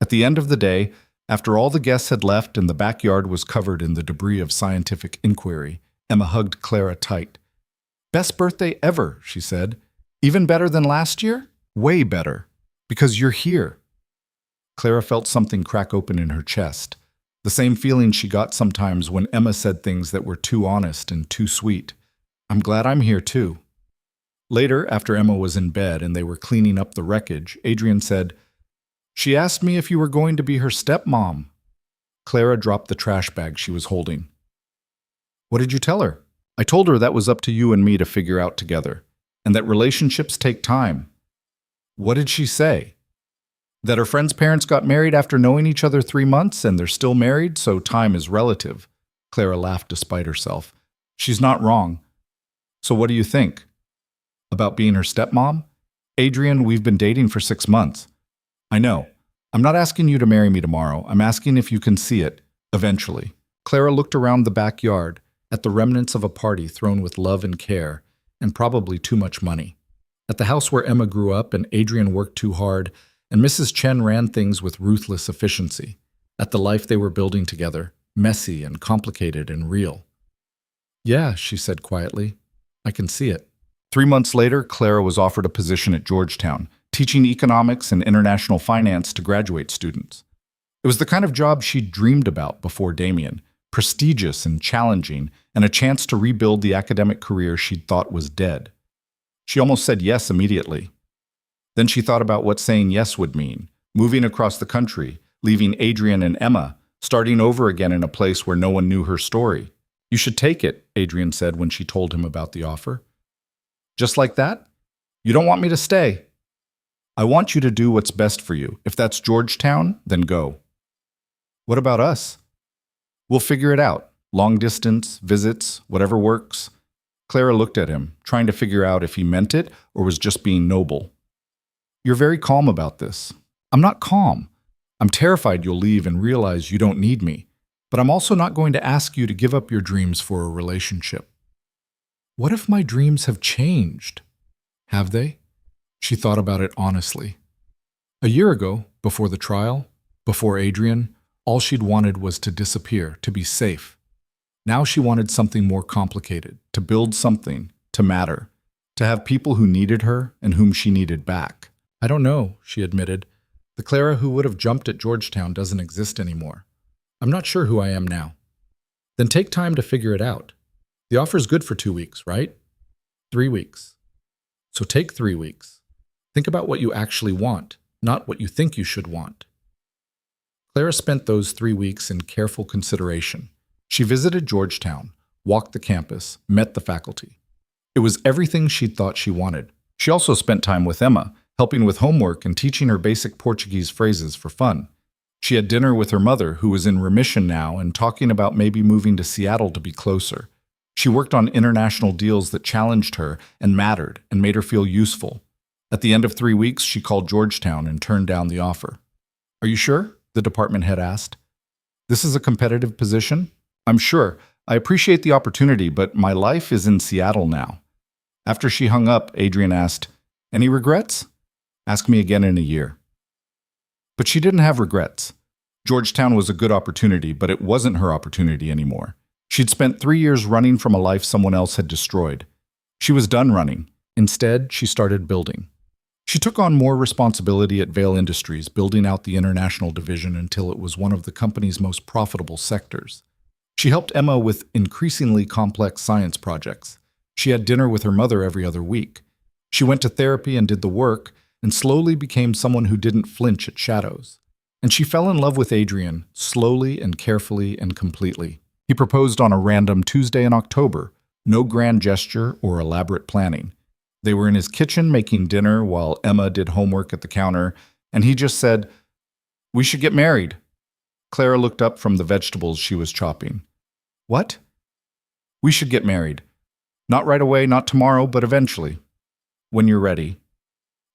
[SPEAKER 1] At the end of the day, after all the guests had left and the backyard was covered in the debris of scientific inquiry, Emma hugged Clara tight. Best birthday ever, she said. Even better than last year? Way better. Because you're here. Clara felt something crack open in her chest. The same feeling she got sometimes when Emma said things that were too honest and too sweet. I'm glad I'm here too. Later, after Emma was in bed and they were cleaning up the wreckage, Adrian said, She asked me if you were going to be her stepmom. Clara dropped the trash bag she was holding. What did you tell her? I told her that was up to you and me to figure out together, and that relationships take time. What did she say? That her friend's parents got married after knowing each other 3 months and they're still married, so time is relative. Clara laughed despite herself. She's not wrong. So what do you think? About being her stepmom? Adrian, we've been dating for 6 months. I know. I'm not asking you to marry me tomorrow. I'm asking if you can see it, eventually. Clara looked around the backyard, at the remnants of a party thrown with love and care, and probably too much money. At the house where Emma grew up and Adrian worked too hard, and Mrs. Chen ran things with ruthless efficiency. at the life they were building together, messy and complicated and real. "Yeah," she said quietly. "I can see it." 3 months later, Clara was offered a position at Georgetown, teaching economics and international finance to graduate students. It was the kind of job she'd dreamed about before Damien, prestigious and challenging, and a chance to rebuild the academic career she'd thought was dead. She almost said yes immediately. Then she thought about what saying yes would mean, moving across the country, leaving Adrian and Emma, starting over again in a place where no one knew her story. "You should take it," Adrian said when she told him about the offer. "Just like that? You don't want me to stay?" "I want you to do what's best for you. If that's Georgetown, then go." "What about us?" "We'll figure it out. Long distance, visits, whatever works." Clara looked at him, trying to figure out if he meant it or was just being noble. "You're very calm about this." "I'm not calm. I'm terrified you'll leave and realize you don't need me. But I'm also not going to ask you to give up your dreams for a relationship." What if my dreams have changed? Have they? She thought about it honestly. A year ago, before the trial, before Adrian, all she'd wanted was to disappear, to be safe. Now she wanted something more complicated, to build something, to matter, to have people who needed her and whom she needed back. "I don't know," she admitted. "The Clara who would have jumped at Georgetown doesn't exist anymore. I'm not sure who I am now." "Then take time to figure it out. The offer's good for 2 weeks, right?" 3 weeks. "So take 3 weeks. Think about what you actually want, not what you think you should want." Clara spent those 3 weeks in careful consideration. She visited Georgetown, walked the campus, met the faculty. It was everything she'd thought she wanted. She also spent time with Emma, helping with homework and teaching her basic Portuguese phrases for fun. She had dinner with her mother, who was in remission now, and talking about maybe moving to Seattle to be closer. She worked on international deals that challenged her and mattered and made her feel useful. At the end of 3 weeks, she called Georgetown and turned down the offer. "Are you sure?" the department head asked. "This is a competitive position?" "I'm sure. I appreciate the opportunity, but my life is in Seattle now." After she hung up, Adrian asked, "Any regrets?" "Ask me again in a year." But she didn't have regrets. Georgetown was a good opportunity, but it wasn't her opportunity anymore. She'd spent 3 years running from a life someone else had destroyed. She was done running. Instead, she started building. She took on more responsibility at Vail Industries, building out the international division until it was one of the company's most profitable sectors. She helped Emma with increasingly complex science projects. She had dinner with her mother every other week. She went to therapy and did the work, and slowly became someone who didn't flinch at shadows. And she fell in love with Adrian, slowly and carefully and completely. He proposed on a random Tuesday in October, no grand gesture or elaborate planning. They were in his kitchen making dinner while Emma did homework at the counter, and he just said, "We should get married." Clara looked up from the vegetables she was chopping. "What?" "We should get married. Not right away, not tomorrow, but eventually. When you're ready."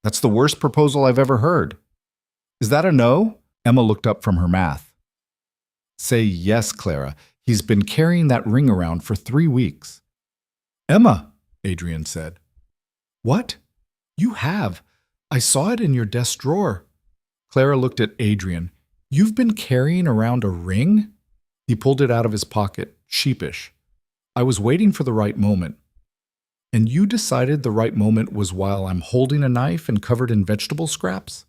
[SPEAKER 1] "That's the worst proposal I've ever heard." "Is that a no?" Emma looked up from her math. "Say yes, Clara. He's been carrying that ring around for 3 weeks. "Emma," Adrian said. "What? You have. I saw it in your desk drawer." Clara looked at Adrian. "You've been carrying around a ring?" He pulled it out of his pocket, sheepish. "I was waiting for the right moment." "And you decided the right moment was while I'm holding a knife and covered in vegetable scraps?"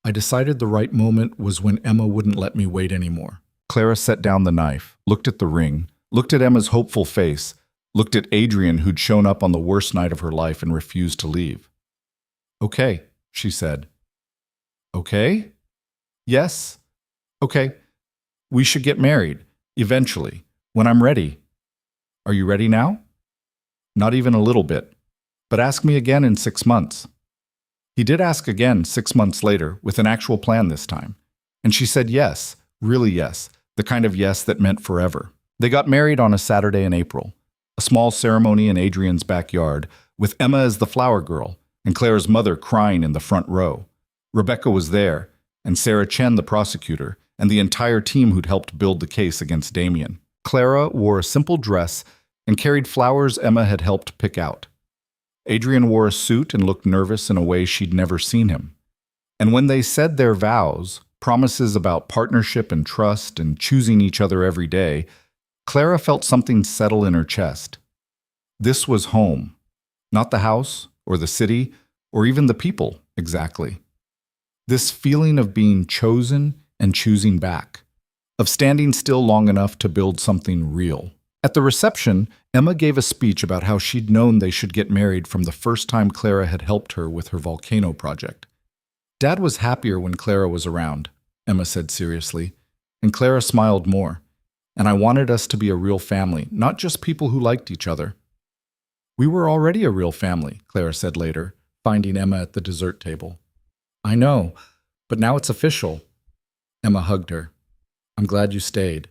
[SPEAKER 1] "I decided the right moment was when Emma wouldn't let me wait anymore." Clara set down the knife, looked at the ring, looked at Emma's hopeful face, looked at Adrian, who'd shown up on the worst night of her life and refused to leave. "Okay," she said. "Okay? Yes? Okay. We should get married, eventually, when I'm ready. Are you ready now?" "Not even a little bit. But ask me again in 6 months." He did ask again 6 months later, with an actual plan this time. And she said yes, really yes, the kind of yes that meant forever. They got married on a Saturday in April, a small ceremony in Adrian's backyard, with Emma as the flower girl, and Clara's mother crying in the front row. Rebecca was there, and Sarah Chen, the prosecutor, and the entire team who'd helped build the case against Damien. Clara wore a simple dress and carried flowers Emma had helped pick out. Adrian wore a suit and looked nervous in a way she'd never seen him. And when they said their vows, promises about partnership and trust and choosing each other every day, Clara felt something settle in her chest. This was home, not the house or the city or even the people exactly. This feeling of being chosen and choosing back, of standing still long enough to build something real. At the reception, Emma gave a speech about how she'd known they should get married from the first time Clara had helped her with her volcano project. Dad was happier when Clara was around, Emma said seriously, and Clara smiled more. And I wanted us to be a real family, not just people who liked each other. We were already a real family, Clara said later, finding Emma at the dessert table. I know, but now it's official. Emma hugged her. I'm glad you stayed.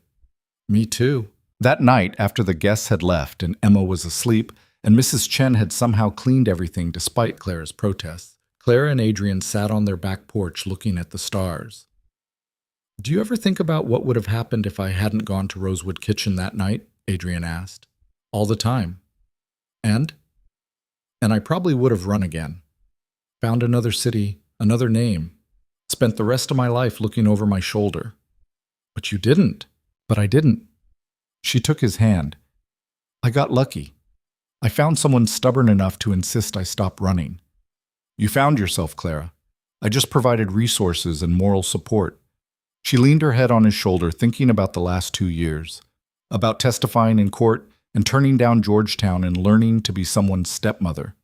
[SPEAKER 1] Me too. That night, after the guests had left and Emma was asleep, and Mrs. Chen had somehow cleaned everything despite Clara's protests, Clara and Adrian sat on their back porch looking at the stars. Do you ever think about what would have happened if I hadn't gone to Rosewood Kitchen that night? Adrian asked. All the time. And I probably would have run again. Found another city, another name. Spent the rest of my life looking over my shoulder. But you didn't. But I didn't. She took his hand. I got lucky. I found someone stubborn enough to insist I stop running. You found yourself, Clara. I just provided resources and moral support. She leaned her head on his shoulder, thinking about the last 2 years, about testifying in court and turning down Georgetown and learning to be someone's stepmother,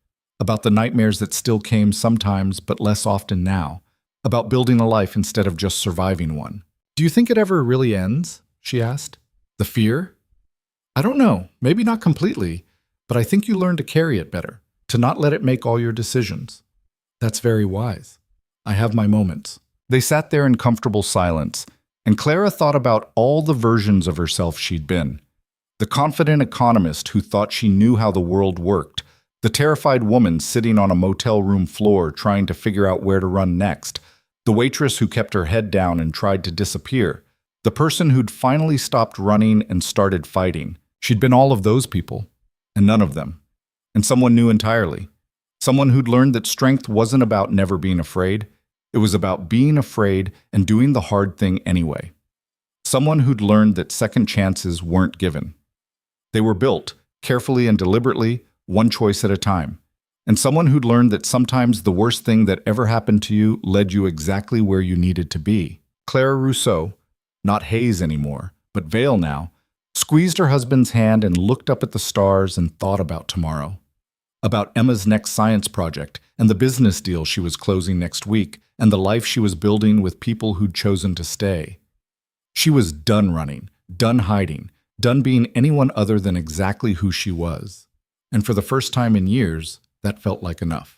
[SPEAKER 1] about the nightmares that still came sometimes but less often now, about building a life instead of just surviving one. Do you think it ever really ends? She asked. The fear? I don't know, maybe not completely, but I think you learn to carry it better, to not let it make all your decisions. That's very wise. I have my moments. They sat there in comfortable silence, and Clara thought about all the versions of herself she'd been. The confident economist who thought she knew how the world worked, the terrified woman sitting on a motel room floor trying to figure out where to run next, the waitress who kept her head down and tried to disappear, the person who'd finally stopped running and started fighting. She'd been all of those people, and none of them. And someone new entirely. Someone who'd learned that strength wasn't about never being afraid. It was about being afraid and doing the hard thing anyway. Someone who'd learned that second chances weren't given. They were built, carefully and deliberately, one choice at a time. And someone who'd learned that sometimes the worst thing that ever happened to you led you exactly where you needed to be. Clara Rousseau, not Hayes anymore, but Vale now, squeezed her husband's hand and looked up at the stars and thought about tomorrow. About Emma's next science project and the business deal she was closing next week and the life she was building with people who'd chosen to stay. She was done running, done hiding, done being anyone other than exactly who she was. And for the first time in years, that felt like enough.